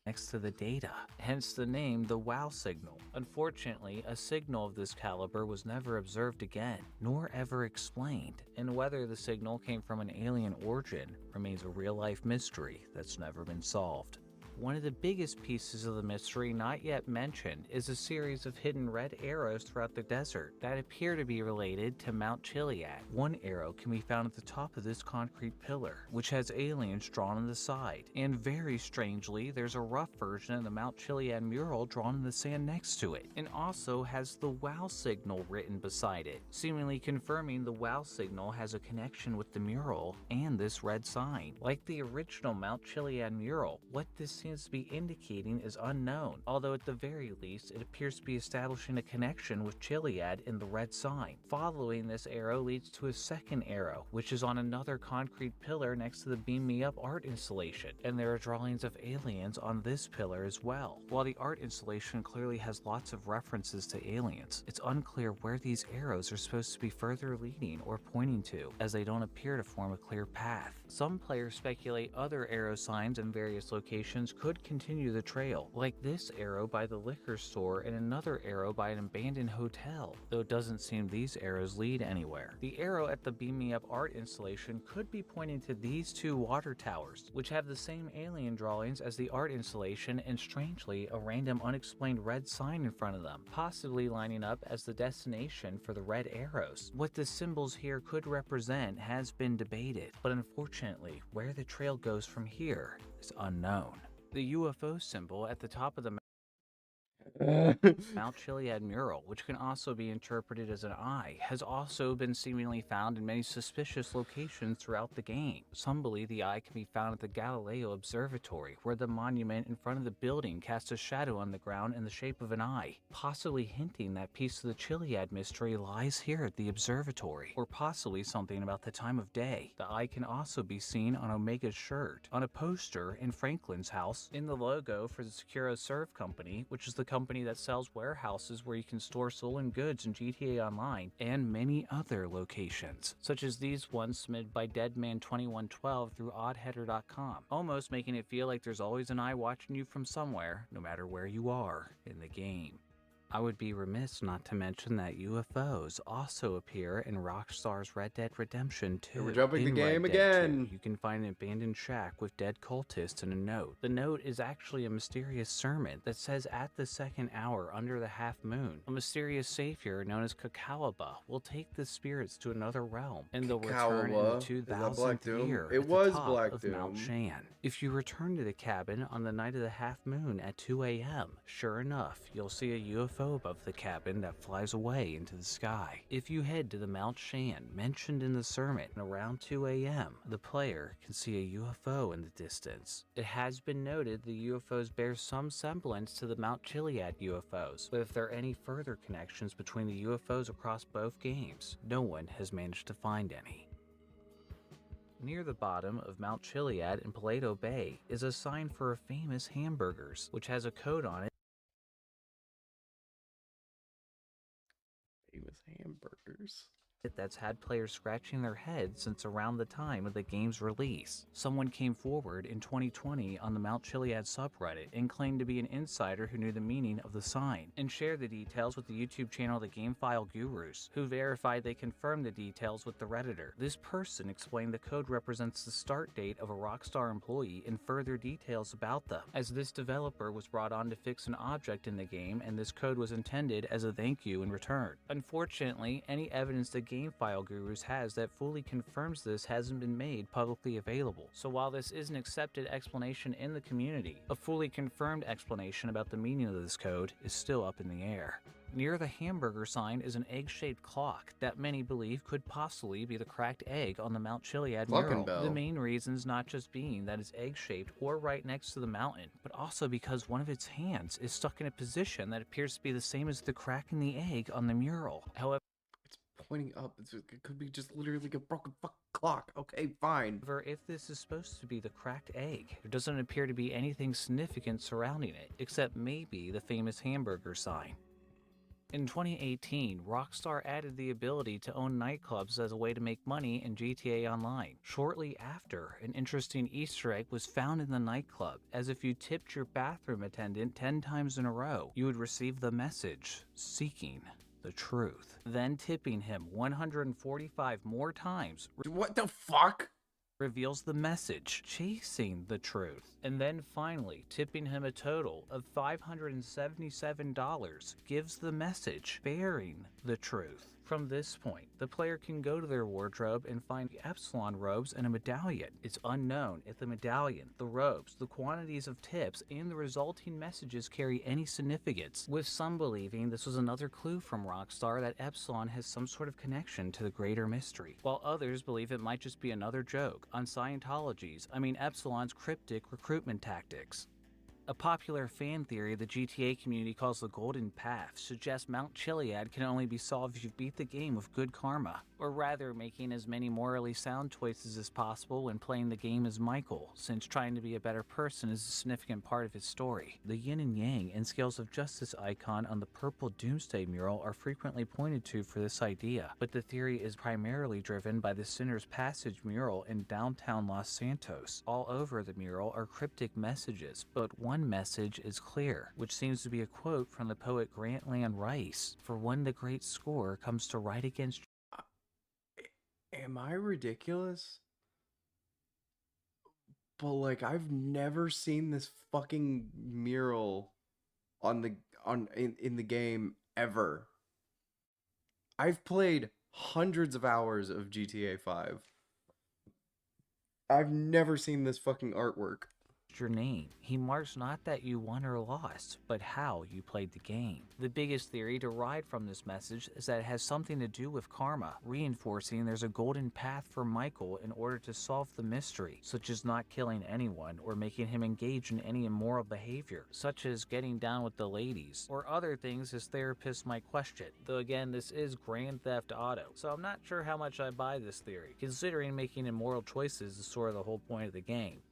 Next to the data, hence the name the WOW signal. Unfortunately, a signal of this caliber was never observed again, nor ever explained, and whether the signal came from an alien origin remains a real-life mystery that's never been solved. One of the biggest pieces of the mystery not yet mentioned is a series of hidden red arrows throughout the desert that appear to be related to Mt Chiliad. One arrow can be found at the top of this concrete pillar, which has aliens drawn on the side, and very strangely, there's a rough version of the Mt Chiliad mural drawn in the sand next to it, and also has the WOW signal written beside it, seemingly confirming the WOW signal has a connection with the mural and this red sign. Like the original Mt Chiliad mural, what this seems to be indicating is unknown, although at the very least it appears to be establishing a connection with Chiliad in the red sign. Following this arrow leads to a second arrow, which is on another concrete pillar next to the Beam Me Up art installation, and there are drawings of aliens on this pillar as well. While the art installation clearly has lots of references to aliens, it's unclear where these arrows are supposed to be further leading or pointing to, as they don't appear to form a clear path. Some players speculate other arrow signs in various locations could continue the trail, like this arrow by the liquor store and another arrow by an abandoned hotel, though it doesn't seem these arrows lead anywhere. The arrow at the Beam Me Up art installation could be pointing to these 2 water towers, which have the same alien drawings as the art installation and strangely a random unexplained red sign in front of them, possibly lining up as the destination for the red arrows. What the symbols here could represent has been debated, but unfortunately, where the trail goes from here is unknown. The UFO symbol at the top of the Mt Chiliad mural, which can also be interpreted as an eye, has also been seemingly found in many suspicious locations throughout the game. Some believe the eye can be found at the Galileo Observatory, where the monument in front of the building casts a shadow on the ground in the shape of an eye, possibly hinting that piece of the Chiliad mystery lies here at the observatory, or possibly something about the time of day. The eye can also be seen on Omega's shirt, on a poster in Franklin's house, in the logo for the Securo Serve Company, which is the company that sells warehouses where you can store stolen goods in GTA Online, and many other locations, such as these ones submitted by Deadman2112 through Oddheader.com, almost making it feel like there's always an eye watching you from somewhere, no matter where you are in the game. I would be remiss not to mention that UFOs also appear in Rockstar's Red Dead Redemption 2. We're jumping the In game Red Dead again. 2, you can find an abandoned shack with dead cultists and a note. The note is actually a mysterious sermon that says at the second hour under the half moon, a mysterious savior known as Kakawaba will take the spirits to another realm, and they'll return in the Kakawaba? Is that Black 2000th Doom? year It at was the top Black of Mount Doom. Shan. If you return to the cabin on the night of the half moon at 2 a.m., sure enough, you'll see a UFO UFO above the cabin that flies away into the sky. If you head to the Mount Shan mentioned in the sermon around 2 a.m., the player can see a UFO in the distance. It has been noted the UFOs bear some semblance to the Mt Chiliad UFOs, but if there are any further connections between the UFOs across both games, no one has managed to find any. Near the bottom of Mt Chiliad in Paleto Bay is a sign for a famous hamburgers, which has a code on it Famous hamburgers. that's had players scratching their heads since around the time of the game's release. Someone came forward in 2020 on the Mt Chiliad subreddit and claimed to be an insider who knew the meaning of the sign, and shared the details with the YouTube channel The GameFile Gurus, who verified they confirmed the details with the Redditor. This person explained the code represents the start date of a Rockstar employee and further details about them, as this developer was brought on to fix an object in the game and this code was intended as a thank you in return. Unfortunately, any evidence the GameFile Gurus has that fully confirms this hasn't been made publicly available. So while this is an accepted explanation in the community, a fully confirmed explanation about the meaning of this code is still up in the air. Near the hamburger sign is an egg-shaped clock that many believe could possibly be the cracked egg on the Mt Chiliad mural. Bell. The main reasons not just being that it's egg-shaped or right next to the mountain, but also because one of its hands is stuck in a position that appears to be the same as the crack in the egg on the mural. However, Pointing up. It could be just literally a broken fucking clock. Okay, fine. if this is supposed to be the cracked egg, there doesn't appear to be anything significant surrounding it, except maybe the famous hamburger sign. In 2018, Rockstar added the ability to own nightclubs as a way to make money in GTA Online. Shortly after, an interesting Easter egg was found in the nightclub, as if you tipped your bathroom attendant 10 times in a row, you would receive the message, seeking the truth. Then tipping him 145 more times What the fuck? reveals the message, chasing the truth. And then finally, tipping him a total of $577 gives the message, bearing the truth. From this point, the player can go to their wardrobe and find the Epsilon robes and a medallion. It's unknown if the medallion, the robes, the quantities of tips, and the resulting messages carry any significance, with some believing this was another clue from Rockstar that Epsilon has some sort of connection to the greater mystery, while others believe it might just be another joke on Epsilon's cryptic recruitment tactics. A popular fan theory the GTA community calls the Golden Path suggests Mt Chiliad can only be solved if you beat the game with good karma, or rather making as many morally sound choices as possible when playing the game as Michael, since trying to be a better person is a significant part of his story. The yin and yang and scales of justice icon on the purple Doomsday mural are frequently pointed to for this idea, but the theory is primarily driven by the Sinner's Passage mural in downtown Los Santos. All over the mural are cryptic messages, but one message is clear, which seems to be a quote from the poet Grantland Rice, "For when the great score comes to write against..." Am I ridiculous? But like, I've never seen this fucking mural in the game ever. I've played hundreds of hours of GTA 5. I've never seen this fucking artwork. Your name. He marks not that you won or lost, but how you played the game. The biggest theory derived from this message is that it has something to do with karma, reinforcing there's a golden path for Michael in order to solve the mystery, such as not killing anyone or making him engage in any immoral behavior, such as getting down with the ladies, or other things his therapist might question. Though again, this is Grand Theft Auto, so I'm not sure how much I buy this theory, considering making immoral choices is sort of the whole point of the game.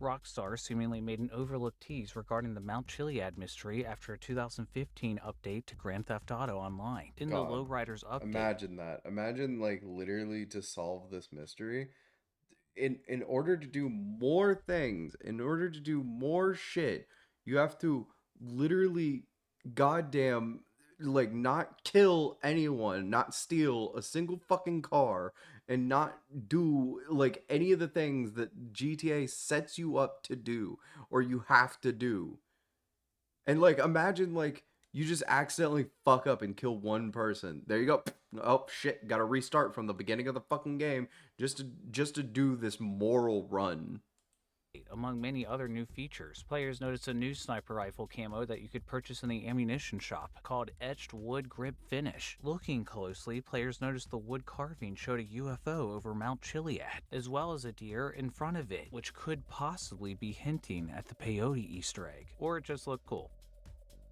Rockstar seemingly made an overlooked tease regarding the Mt Chiliad mystery after a 2015 update to Grand Theft Auto Online. In God, the Lowriders update, imagine that. Imagine like literally to solve this mystery. In order to do more things, in order to do more shit, you have to literally goddamn like not kill anyone, not steal a single fucking car, and not do like any of the things that GTA sets you up to do or you have to do. And like imagine like you just accidentally fuck up and kill one person. There you go. Oh shit, gotta restart from the beginning of the fucking game just to do this moral run. Among many other new features, players noticed a new sniper rifle camo that you could purchase in the ammunition shop, called Etched Wood Grip Finish. Looking closely, players noticed the wood carving showed a UFO over Mount Chiliad, as well as a deer in front of it, which could possibly be hinting at the peyote Easter egg. Or it just looked cool.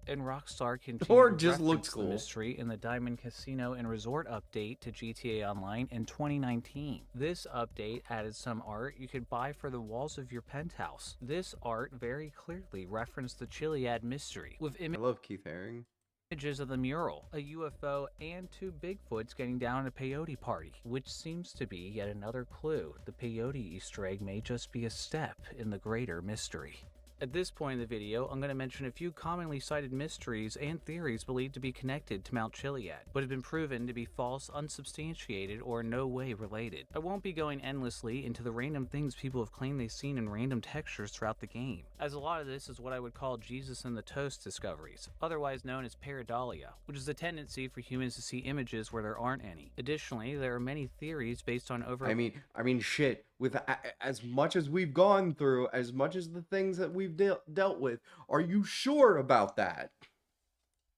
And Rockstar continued Or to just looks reference the cool. mystery in the Diamond Casino and Resort update to GTA Online in 2019. This update added some art you could buy for the walls of your penthouse. This art very clearly referenced the Chiliad mystery, with I love Keith Haring. images of the mural, a UFO, and 2 Bigfoots getting down at a peyote party, which seems to be yet another clue. The peyote Easter egg may just be a step in the greater mystery. At this point in the video, I'm going to mention a few commonly cited mysteries and theories believed to be connected to Mount Chiliad, but have been proven to be false, unsubstantiated, or in no way related. I won't be going endlessly into the random things people have claimed they've seen in random textures throughout the game, as a lot of this is what I would call Jesus in the Toast discoveries, otherwise known as pareidolia, which is a tendency for humans to see images where there aren't any. Additionally, there are many theories based on I mean, shit. With as much as we've gone through, as much as the things that we've dealt with, are you sure about that?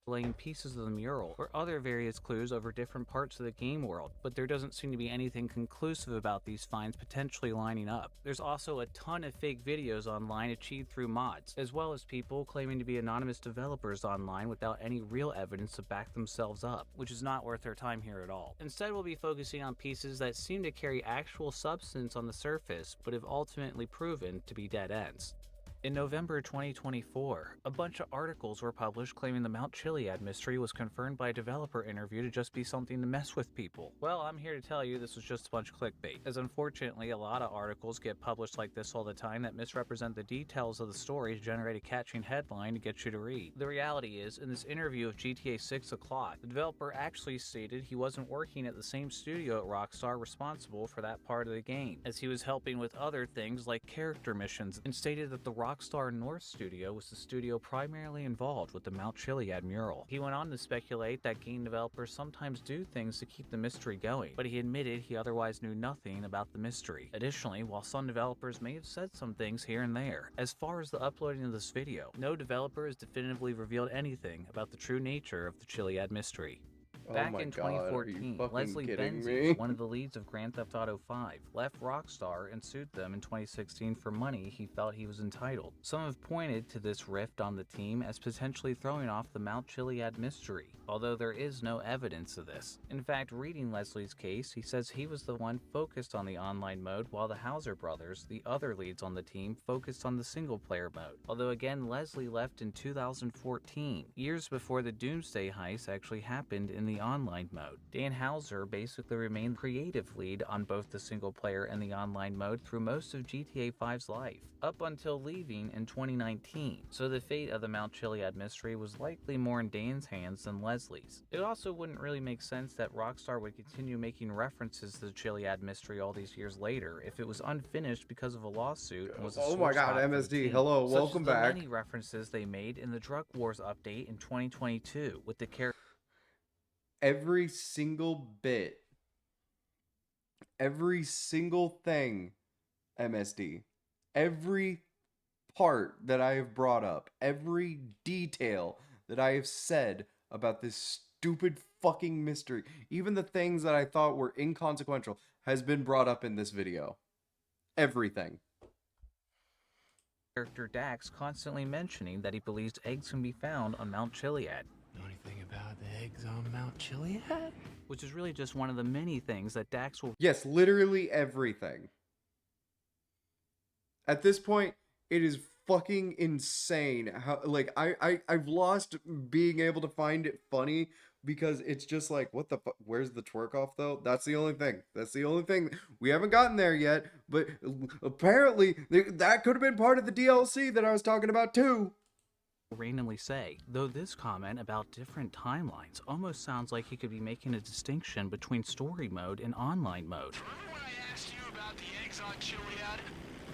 laying pieces of the mural or other various clues over different parts of the game world, but there doesn't seem to be anything conclusive about these finds potentially lining up. There's also a ton of fake videos online achieved through mods, as well as people claiming to be anonymous developers online without any real evidence to back themselves up, which is not worth their time here at all. Instead, we'll be focusing on pieces that seem to carry actual substance on the surface, but have ultimately proven to be dead ends. In November 2024, a bunch of articles were published claiming the Mt Chiliad mystery was confirmed by a developer interview to just be something to mess with people. Well, I'm here to tell you this was just a bunch of clickbait, as unfortunately a lot of articles get published like this all the time that misrepresent the details of the story to generate a catching headline to get you to read. The reality is, in this interview of GTA 6 O'Clock, the developer actually stated he wasn't working at the same studio at Rockstar responsible for that part of the game, as he was helping with other things like character missions, and stated that the Rockstar North studio was the studio primarily involved with the Mt Chiliad mural. He went on to speculate that game developers sometimes do things to keep the mystery going, but he admitted he otherwise knew nothing about the mystery. Additionally, while some developers may have said some things here and there, as far as the uploading of this video, no developer has definitively revealed anything about the true nature of the Chiliad mystery. Back in 2014, Leslie Benzies, one of the leads of Grand Theft Auto 5, left Rockstar and sued them in 2016 for money he felt he was entitled. Some have pointed to this rift on the team as potentially throwing off the Mt Chiliad mystery, although there is no evidence of this. In fact, reading Leslie's case, he says he was the one focused on the online mode, while the Hauser brothers, the other leads on the team, focused on the single-player mode. Although again, Leslie left in 2014, years before the Doomsday heist actually happened in the online mode. Dan Hauser basically remained creative lead on both the single player and the online mode through most of GTA 5's life, up until leaving in 2019, so the fate of the Mt Chiliad mystery was likely more in Dan's hands than Leslie's. It also wouldn't really make sense that Rockstar would continue making references to the Chiliad mystery all these years later if it was unfinished because of a lawsuit and was a Oh my god, MSD, hello, welcome back. Many references they made in the Drug Wars update in 2022 with the character. Every single bit, every single thing, MSD, every part that I have brought up, every detail that I have said about this stupid fucking mystery, even the things that I thought were inconsequential, has been brought up in this video. Everything. Character Dax constantly mentioning that he believes eggs can be found on Mount Chiliad. Know anything about the eggs on Mount Chiliad? Which is really just one of the many things that Dax will... Yes, literally everything. At this point, it is fucking insane how, like, I've lost being able to find it funny because it's just like, what the fuck? Where's the twerk off though? That's the only thing. That's the only thing. We haven't gotten there yet, but apparently that could have been part of the DLC that I was talking about too. Randomly say, though this comment about different timelines almost sounds like he could be making a distinction between story mode and online mode. Remember when I asked you about the eggs on Chiliad?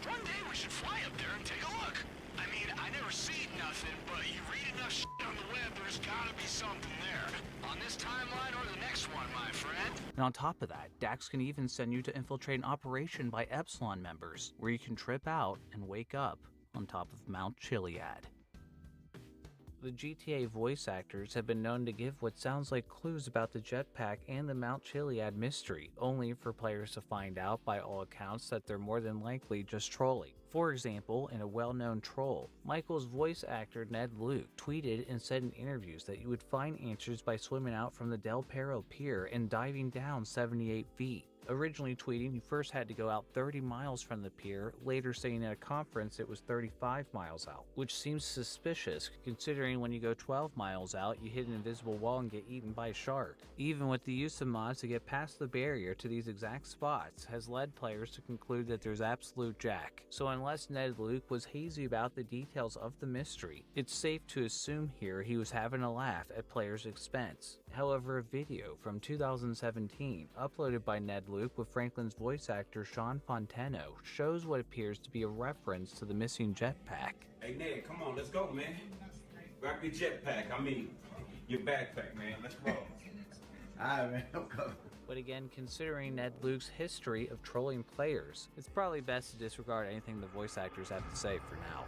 One day we should fly up there and take a look. I mean, I never seen nothing, but you read enough shit on the web, there's There's gotta be something there. On this timeline or the next one, my friend. And on top of that, Dax can even send you to infiltrate an operation by Epsilon members, where you can trip out and wake up on top of Mount Chiliad. The GTA voice actors have been known to give what sounds like clues about the jetpack and the Mount Chiliad mystery, only for players to find out by all accounts that they're more than likely just trolling. For example, in a well-known troll, Michael's voice actor Ned Luke tweeted and said in interviews that you would find answers by swimming out from the Del Perro Pier and diving down 78 feet. Originally tweeting you first had to go out 30 miles from the pier, later saying at a conference it was 35 miles out, which seems suspicious considering when you go 12 miles out you hit an invisible wall and get eaten by a shark. Even with the use of mods to get past the barrier to these exact spots has led players to conclude that there's absolute jack. So unless Ned Luke was hazy about the details of the mystery, it's safe to assume here he was having a laugh at players' expense. However, a video from 2017 uploaded by Ned Luke with Franklin's voice actor Sean Fonteno shows what appears to be a reference to the missing jetpack. Hey Ned, come on, let's go, man. Grab your jetpack, I mean, your backpack, man. Let's roll. Alright, man, I'm coming. But again, considering Ned Luke's history of trolling players, it's probably best to disregard anything the voice actors have to say for now.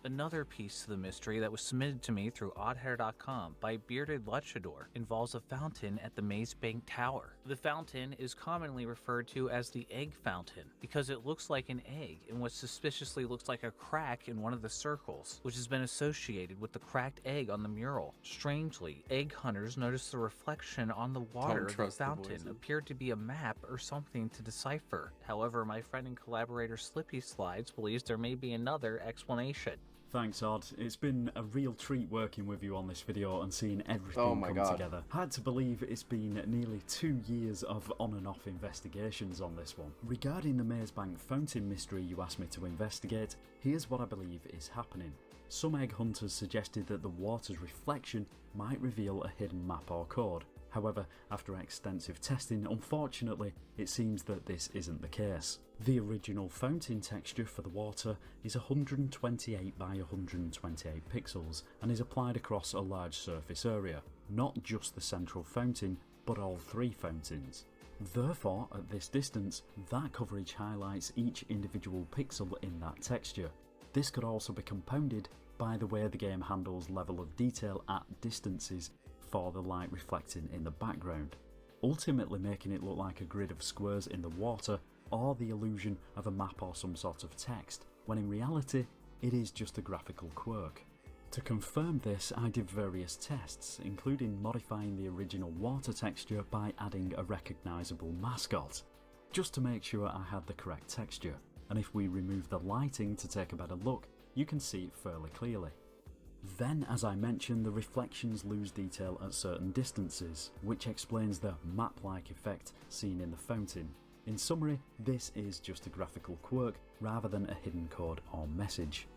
Another piece to the mystery that was submitted to me through Oddheader.com by Bearded Luchador involves a fountain at the Maze Bank Tower. The fountain is commonly referred to as the Egg Fountain because it looks like an egg in what suspiciously looks like a crack in one of the circles, which has been associated with the cracked egg on the mural. Strangely, egg hunters noticed the reflection on the water of the fountain appeared to be a map or something to decipher. However, my friend and collaborator Slippy Slides believes there may be another explanation. Thanks, Odd. It's been a real treat working with you on this video and seeing everything come together. Hard to believe it's been nearly 2 years of on and off investigations on this one. Regarding the Maze Bank fountain mystery you asked me to investigate, here's what I believe is happening. Some egg hunters suggested that the water's reflection might reveal a hidden map or code. However, after extensive testing, unfortunately, it seems that this isn't the case. The original fountain texture for the water is 128 by 128 pixels and is applied across a large surface area, not just the central fountain, but all 3 fountains. Therefore, at this distance, that coverage highlights each individual pixel in that texture. This could also be compounded by the way the game handles level of detail at distances for the light reflecting in the background, ultimately making it look like a grid of squares in the water or the illusion of a map or some sort of text, when in reality it is just a graphical quirk. To confirm this, I did various tests, including modifying the original water texture by adding a recognisable mascot, just to make sure I had the correct texture, and if we remove the lighting to take a better look, you can see it fairly clearly. Then, as I mentioned, the reflections lose detail at certain distances, which explains the map-like effect seen in the fountain. In summary, this is just a graphical quirk rather than a hidden code or message.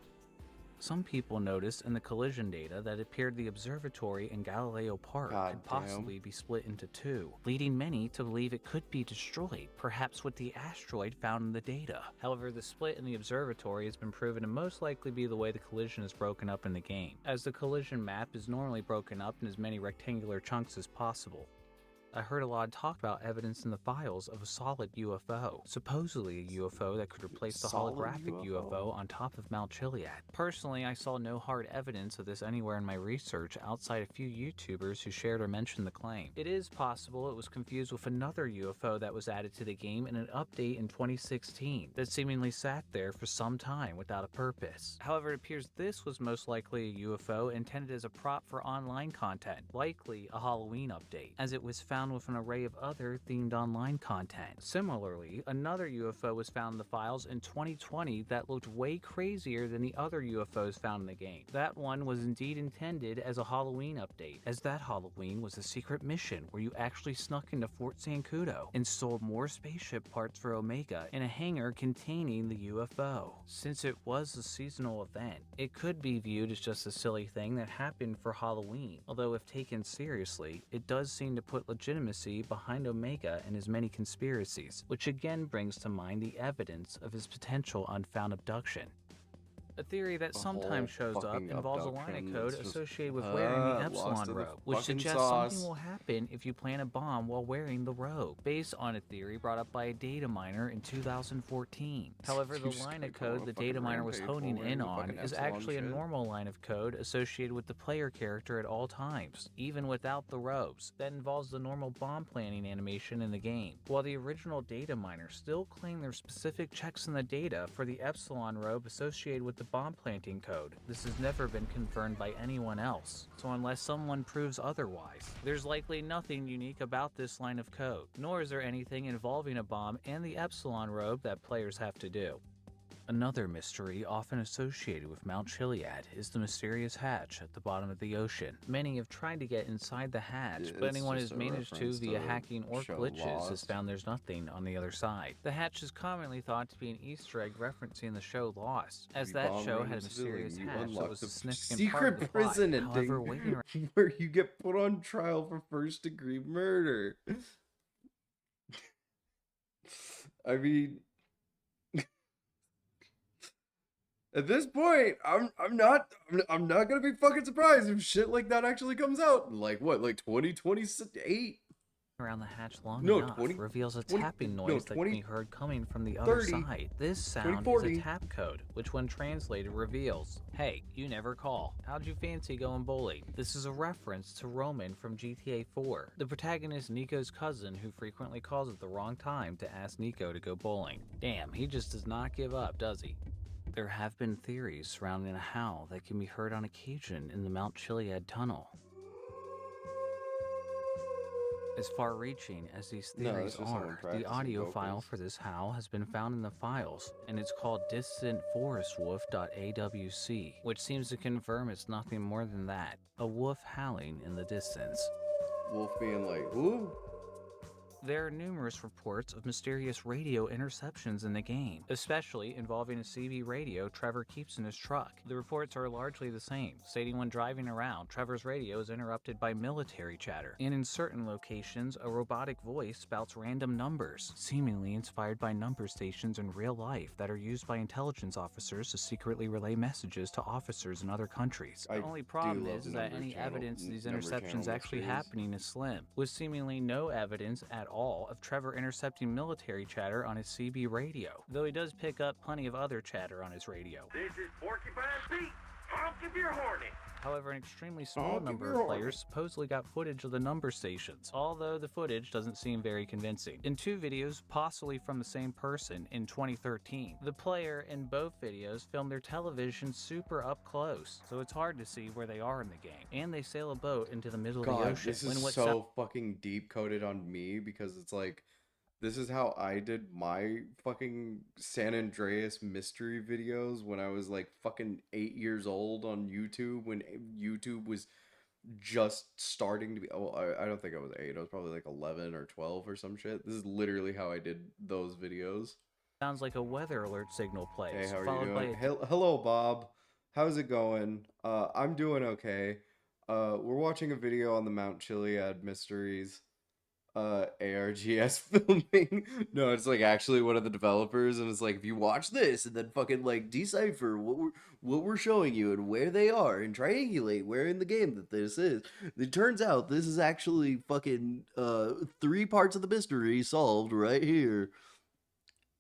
Some people noticed in the collision data that it appeared the observatory in Galileo Park could possibly be split into 2, leading many to believe it could be destroyed, perhaps with the asteroid found in the data. However, the split in the observatory has been proven to most likely be the way the collision is broken up in the game, as the collision map is normally broken up in as many rectangular chunks as possible. I heard a lot of talk about evidence in the files of a solid UFO, supposedly a UFO that could replace the holographic UFO on top of Mount Chiliad. Personally, I saw no hard evidence of this anywhere in my research outside a few YouTubers who shared or mentioned the claim. It is possible it was confused with another UFO that was added to the game in an update in 2016 that seemingly sat there for some time without a purpose. However, it appears this was most likely a UFO intended as a prop for online content, likely a Halloween update, as it was found with an array of other themed online content. Similarly, another UFO was found in the files in 2020 that looked way crazier than the other UFOs found in the game. That one was indeed intended as a Halloween update, as that Halloween was a secret mission where you actually snuck into Fort Zancudo and stole more spaceship parts for Omega in a hangar containing the UFO. Since it was a seasonal event, it could be viewed as just a silly thing that happened for Halloween, although if taken seriously, it does seem to put legitimacy behind Omega and his many conspiracies, which again brings to mind the evidence of his potential unfound abduction. A theory that The sometimes whole shows up fucking involves a line of abduction code is just, associated with wearing the lost Epsilon in the robe, which fucking suggests sauce. something will happen if you plant a bomb while wearing the robe, based on a theory brought up by a data miner in 2014. However, the You just line gotta of go on code a the fucking data miner was rampage while honing wearing in the on fucking is Epsilon actually a shit. normal line of code associated with the player character at all times, even without the robes, that involves the normal bomb planting animation in the game. While the original data miner still claimed there are specific checks in the data for the Epsilon robe associated with the bomb planting code, this has never been confirmed by anyone else. So unless someone proves otherwise, there's likely nothing unique about this line of code, nor is there anything involving a bomb and the Epsilon robe that players have to do. Another mystery often associated with Mount Chiliad is the mysterious hatch at the bottom of the ocean. Many have tried to get inside the hatch, but It's anyone just who's a managed to reference via to hacking or show glitches has Lost. found there's nothing on the other side. The hatch is commonly thought to be an Easter egg referencing the show Lost, as You that bomb show random had a mysterious civilian, you hatch that unlock was the a significant part of secret the plot. prison However, ending waiting around where you get put on trial for first-degree murder. I mean, at this point, I'm not gonna be fucking surprised if shit like that actually comes out. Like what, like 2028? around the hatch long No, enough 20 reveals a 20 tapping no, noise that 20 can be heard coming from the other 30, side. This sound is 2040. a tap code, which when translated reveals, "Hey, you never call. How'd you fancy going bowling?" This is a reference to Roman from GTA 4, the protagonist Nico's cousin who frequently calls at the wrong time to ask Nico to go bowling. Damn, he just does not give up, does he? There have been theories surrounding a howl that can be heard on occasion in the Mt Chiliad tunnel. As far-reaching as these No, theories that's just someone are, the practicing audio file vocals. for this howl has been found in the files, and it's called distantforestwolf.awc, which seems to confirm it's nothing more than that, a wolf howling in the distance. Wolf being like, who? There are numerous reports of mysterious radio interceptions in the game, especially involving a CB radio Trevor keeps in his truck. The reports are largely the same, stating when driving around, Trevor's radio is interrupted by military chatter, and in certain locations, a robotic voice spouts random numbers, seemingly inspired by number stations in real life that are used by intelligence officers to secretly relay messages to officers in other countries. The only problem is that any evidence of these interceptions actually happening is slim, with seemingly no evidence at all of Trevor intercepting military chatter on his CB radio, though he does pick up plenty of other chatter on his radio. This is Porcupine Pete. Honk if you're horny. However, an extremely small number of players supposedly got footage of the number stations, although the footage doesn't seem very convincing. In two videos, possibly from the same person, in 2013, the player in both videos filmed their television super up close, so it's hard to see where they are in the game. And they sail a boat into the middle of the ocean. This is so fucking deep coded on me because it's like, this is how I did my fucking San Andreas mystery videos when I was like fucking 8 years old on YouTube, when YouTube was just starting to be, oh, I don't think I was 8, I was probably like 11 or 12 or some shit. This is literally how I did those videos. Sounds like a weather alert signal plays, Hey, how are followed you by doing? a Hello, Bob. How's it going? I'm doing okay. We're watching a video on the Mount Chiliad mysteries. ARGS filming. No, it's like actually one of the developers, and it's like, if you watch this and then fucking like decipher what we're showing you and where they are and triangulate where in the game that this is, it turns out this is actually fucking 3 parts of the mystery solved right here.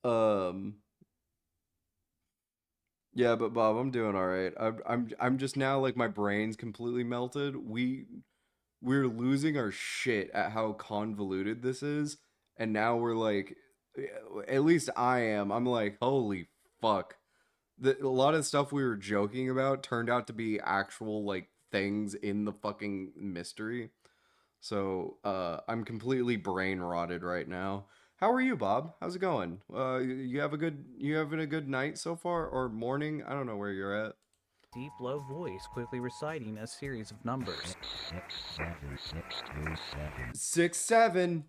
Yeah, but Bob, I'm doing all right. I'm just now like my brain's completely melted. We're losing our shit at how convoluted this is, and now we're like, at least I am. I'm like, holy fuck. A lot of the stuff we were joking about turned out to be actual like things in the fucking mystery. So I'm completely brain rotted right now. How are you, Bob? How's it going? You having a good night so far, or morning? I don't know where you're at. deep, low voice quickly reciting a series of numbers. 67.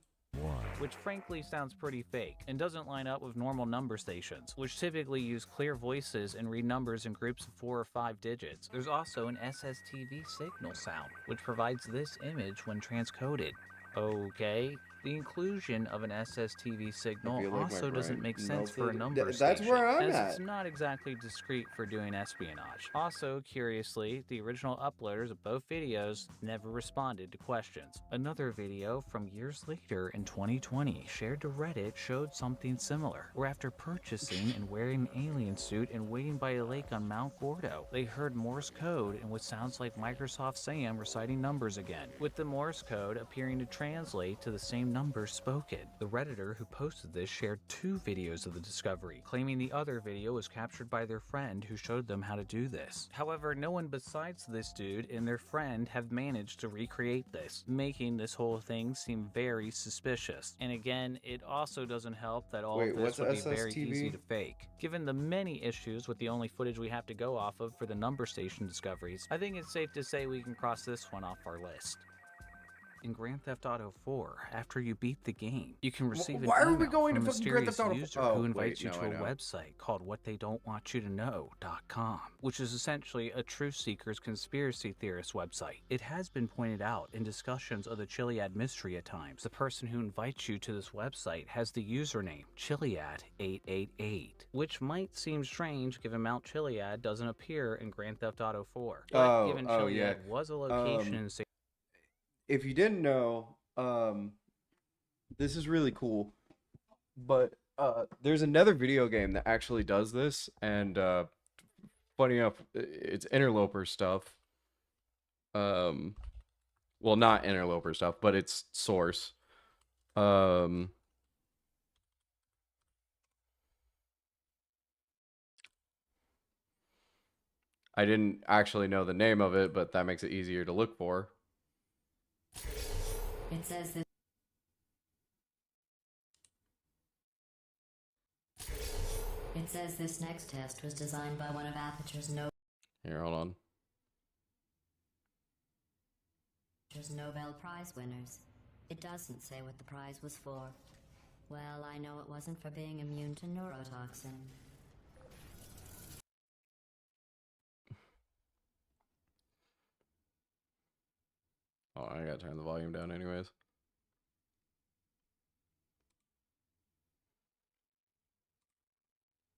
Which frankly sounds pretty fake, and doesn't line up with normal number stations, which typically use clear voices and read numbers in groups of 4 or 5 digits. There's also an SSTV signal sound, which provides this image when transcoded. Okay, The inclusion of an SSTV I signal feel like my also doesn't brain make sense for a melted. number That's station, where I'm as at. it's not exactly discreet for doing espionage. Also, curiously, the original uploaders of both videos never responded to questions. Another video from years later in 2020 shared to Reddit showed something similar, where after purchasing and wearing an alien suit and waiting by a lake on Mount Gordo, they heard Morse code and what sounds like Microsoft Sam reciting numbers again, with the Morse code appearing to translate to the same numbers spoken. The Redditor who posted this shared 2 videos of the discovery, claiming the other video was captured by their friend who showed them how to do this. However, no one besides this dude and their friend have managed to recreate this, making this whole thing seem very suspicious. And again, it also doesn't help that all Wait, of what's this would be very SSTV? easy to fake. Given the many issues with the only footage we have to go off of for the number station discoveries, I think it's safe to say we can cross this one off our list. In Grand Theft Auto 4, after you beat the game, you can receive an Why are we email going from to a fucking Grand mysterious Theft Auto? user Oh, who invites wait, you no, to I a know. website called whattheydon'twantyoutoKnow.com, which is essentially a truth seeker's conspiracy theorist website. It has been pointed out in discussions of the Chiliad mystery at times. The person who invites you to this website has the username Chiliad888, which might seem strange given Mount Chiliad doesn't appear in Grand Theft Auto 4. But given Chiliad yeah. was a location in If you didn't know, this is really cool. But there's another video game that actually does this, and funny enough, it's interloper stuff. Well, not interloper stuff, but it's Source. I didn't actually know the name of it, but that makes it easier to look for. It says that this next test was designed by one of Aperture's Here, hold on. Nobel Prize winners. It doesn't say what the prize was for. Well, I know it wasn't for being immune to neurotoxin. Oh, I gotta turn the volume down anyways.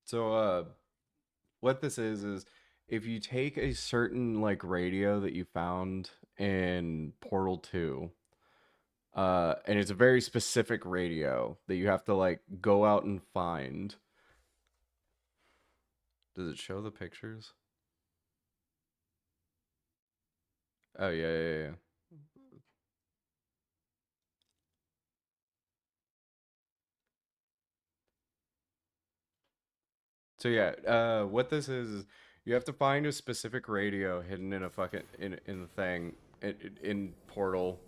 So, what this is if you take a certain like radio that you found in Portal 2, and it's a very specific radio that you have to like go out and find. Does it show the pictures? Oh yeah. So yeah, what this is you have to find a specific radio hidden in a fucking in the thing in Portal.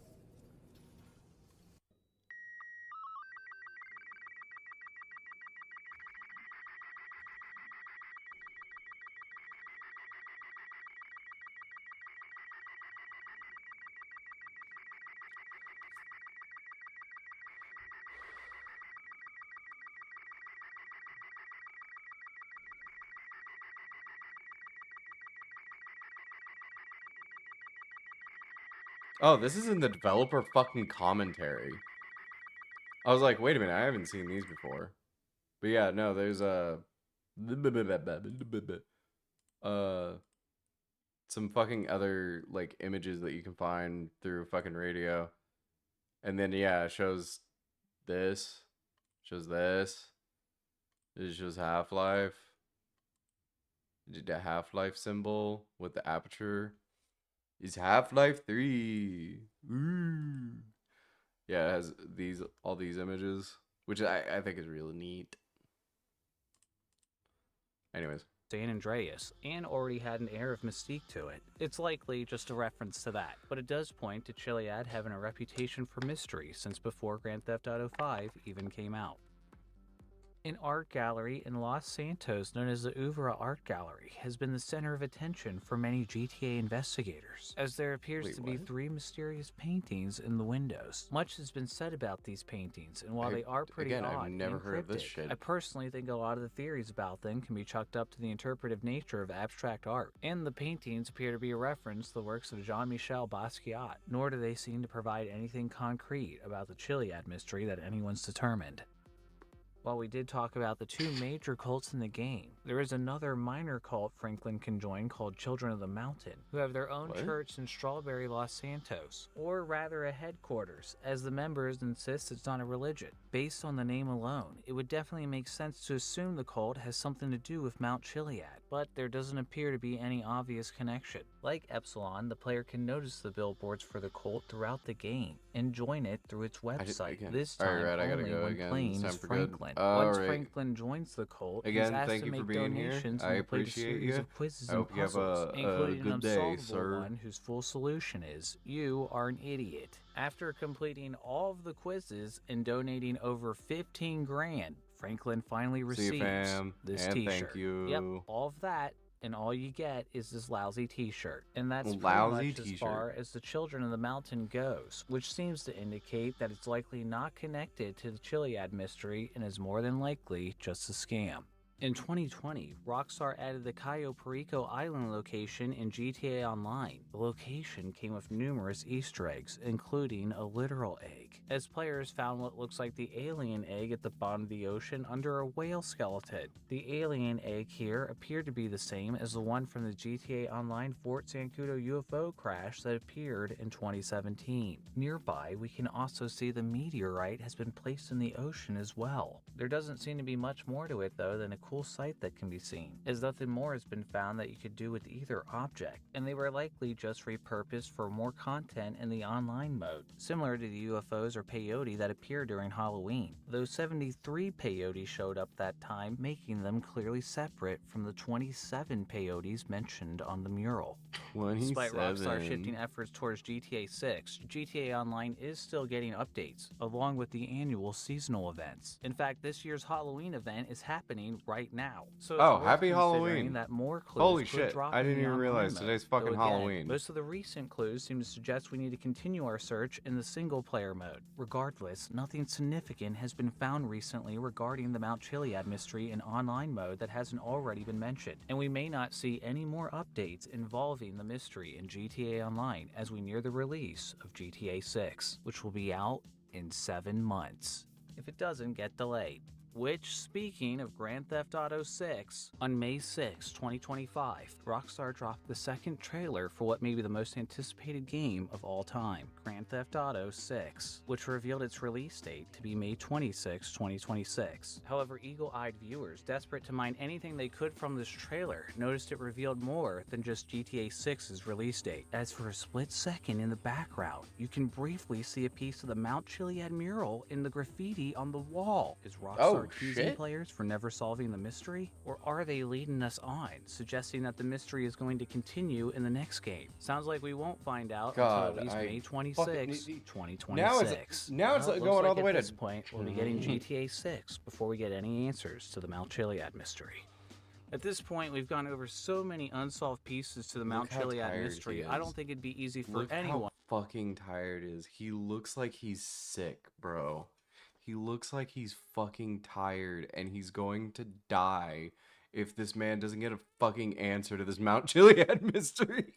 Oh, this is in the developer fucking commentary. I was like, wait a minute, I haven't seen these before. But yeah, no, there's some fucking other like images that you can find through fucking radio. And then yeah, it shows this. Shows this. It shows Half-Life. The Half-Life symbol with the aperture. Is Half-Life 3. Ooh. Yeah, it has all these images, which I think is really neat. Anyways. San Andreas, and already had an air of mystique to it. It's likely just a reference to that, but it does point to Chiliad having a reputation for mystery since before Grand Theft Auto 5 even came out. An art gallery in Los Santos known as the Uvra Art Gallery has been the center of attention for many GTA investigators, as there appears to be 3 mysterious paintings in the windows. Much has been said about these paintings, and while they are pretty odd I've never and heard of this cryptic, shit. I personally think a lot of the theories about them can be chalked up to the interpretive nature of abstract art, and the paintings appear to be a reference to the works of Jean-Michel Basquiat, nor do they seem to provide anything concrete about the Chiliad mystery that anyone's determined. While we did talk about the 2 major cults in the game, there is another minor cult Franklin can join called Children of the Mountain, who have their own church in Strawberry, Los Santos, or rather a headquarters, as the members insist it's not a religion. Based on the name alone, it would definitely make sense to assume the cult has something to do with Mt Chiliad, but there doesn't appear to be any obvious connection. Like Epsilon, the player can notice the billboards for the cult throughout the game and join it through its website, this time only when playing as Franklin. Once Franklin joins the cult, he's asked to make donations and complete a series of quizzes and puzzles, including an unsolvable one whose full solution is, you are an idiot. After completing all of the quizzes and donating over 15 grand, Franklin finally receives this t-shirt. Thank you. Yep, all of that, and all you get is this lousy t-shirt. And that's pretty much as far as the Children of the Mountain goes, which seems to indicate that it's likely not connected to the Chiliad mystery and is more than likely just a scam. In 2020, Rockstar added the Cayo Perico Island location in GTA Online. The location came with numerous Easter eggs, including a literal egg, as players found what looks like the alien egg at the bottom of the ocean under a whale skeleton. The alien egg here appeared to be the same as the one from the GTA Online Fort Zancudo UFO crash that appeared in 2017. Nearby, we can also see the meteorite has been placed in the ocean as well. There doesn't seem to be much more to it though than a cool sight that can be seen, as nothing more has been found that you could do with either object, and they were likely just repurposed for more content in the online mode, similar to the UFOs or peyote that appeared during Halloween, though 73 peyote showed up that time, making them clearly separate from the 27 peyotes mentioned on the mural. 27. Despite Rockstar shifting efforts towards GTA 6, GTA Online is still getting updates, along with the annual seasonal events. In fact, this year's Halloween event is happening right now. So it's happy Halloween. That more clues Holy could shit, drop I didn't in the even realize online today's mode. fucking Though again, Halloween. Most of the recent clues seem to suggest we need to continue our search in the single player mode. Regardless, nothing significant has been found recently regarding the Mt Chiliad mystery in online mode that hasn't already been mentioned, and we may not see any more updates involving the mystery in GTA Online as we near the release of GTA 6, which will be out in 7 months, if it doesn't get delayed. Which, speaking of Grand Theft Auto 6, on May 6, 2025, Rockstar dropped the second trailer for what may be the most anticipated game of all time, Grand Theft Auto 6, which revealed its release date to be May 26, 2026. However, eagle-eyed viewers, desperate to mine anything they could from this trailer, noticed it revealed more than just GTA 6's release date, as for a split second in the background, you can briefly see a piece of the Mt Chiliad mural in the graffiti on the wall. Is Rockstar teasing players for never solving the mystery? Or are they leading us on, suggesting that the mystery is going to continue in the next game? Sounds like we won't find out until at least May 26, 2026. Now it's going all the way to... At this point, we'll be getting GTA 6 before we get any answers to the Mt Chiliad mystery. At this point, we've gone over so many unsolved pieces to the Mt Chiliad mystery, I don't think it'd be easy for anyone. How fucking tired is. He looks like he's sick, bro. He looks like he's fucking tired and he's going to die if this man doesn't get a fucking answer to this Mt Chiliad mystery.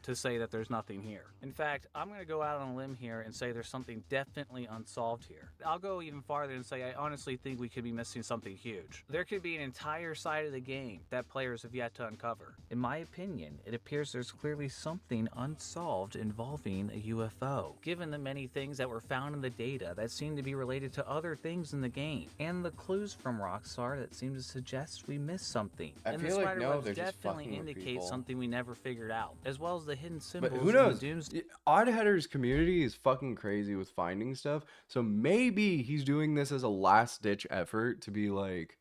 To say that there's nothing here. In fact, I'm going to go out on a limb here and say there's something definitely unsolved here. I'll go even farther and say I honestly think we could be missing something huge. There could be an entire side of the game that players have yet to uncover. In my opinion, it appears there's clearly something unsolved involving a UFO, given the many things that were found in the data that seem to be related to other things in the game, and the clues from Rockstar that seem to suggest we missed something. And the spiderwebs definitely indicate something we never figured out, as well as the hidden symbols. But who knows? In the Oddheader's community is fucking crazy with finding stuff. So maybe he's doing this as a last-ditch effort to be like,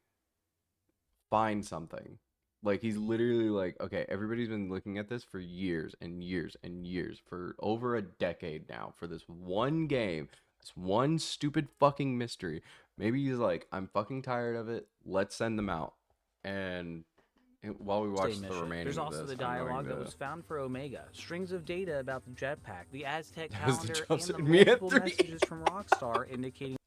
find something. Like, he's literally like, okay, everybody's been looking at this for years and years and years, for over a decade now, for this one game, this one stupid fucking mystery. Maybe he's like, I'm fucking tired of it. Let's send them out. And while we watch the remaining There's of also this, the I'm going dialogue that to- was found for Omega, strings of data about the jetpack, the Aztec That was the calendar, and jumps the at me at multiple 3. messages from Rockstar indicating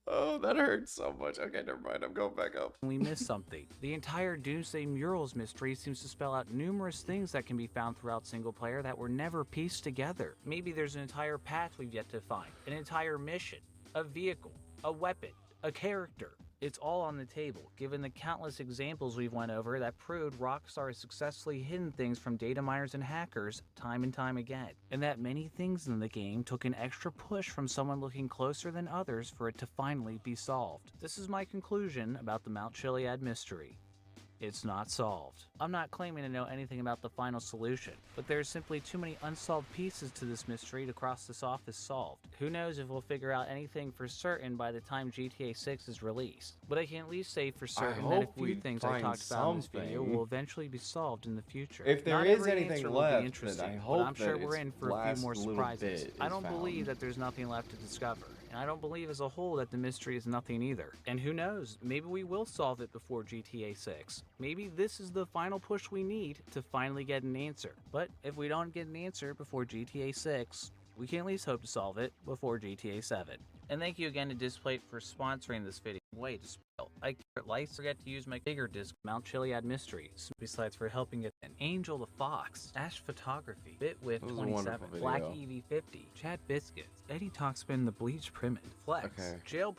Oh, that hurts so much. Okay, never mind. I'm going back up. we missed something. The entire Doomsday Murals mystery seems to spell out numerous things that can be found throughout single player that were never pieced together. Maybe there's an entire path we've yet to find, an entire mission, a vehicle, a weapon, a character. It's all on the table, given the countless examples we've went over that proved Rockstar has successfully hidden things from data miners and hackers time and time again, and that many things in the game took an extra push from someone looking closer than others for it to finally be solved. This is my conclusion about the Mt Chiliad mystery. It's not solved. I'm not claiming to know anything about the final solution, but there's simply too many unsolved pieces to this mystery to cross this off as solved. Who knows if we'll figure out anything for certain by the time GTA 6 is released, but I can at least say for certain that a hope few we things I find talked about in this video something. will eventually be solved in the future. If there Not is every anything answer will be left, then interesting, I but hope I'm sure that we're its in for a few last more little surprises. bit I is don't believe found. that there's nothing left to discover, and I don't believe as a whole that the mystery is nothing either. And who knows, maybe we will solve it before GTA 6. Maybe this is the final push we need to finally get an answer. But if we don't get an answer before GTA 6, we can at least hope to solve it before GTA 7. And thank you again to Displate for sponsoring this video. Wait, I forget to use my bigger disc, Mt Chiliad Mysteries. Besides for helping it, Angel the Fox, Ash Photography, Bitwith That was a wonderful 27, Black video. EV50, Chad Biscuits, Eddie Talkspin the Bleach Primid, Flex, Okay. Jailbreak.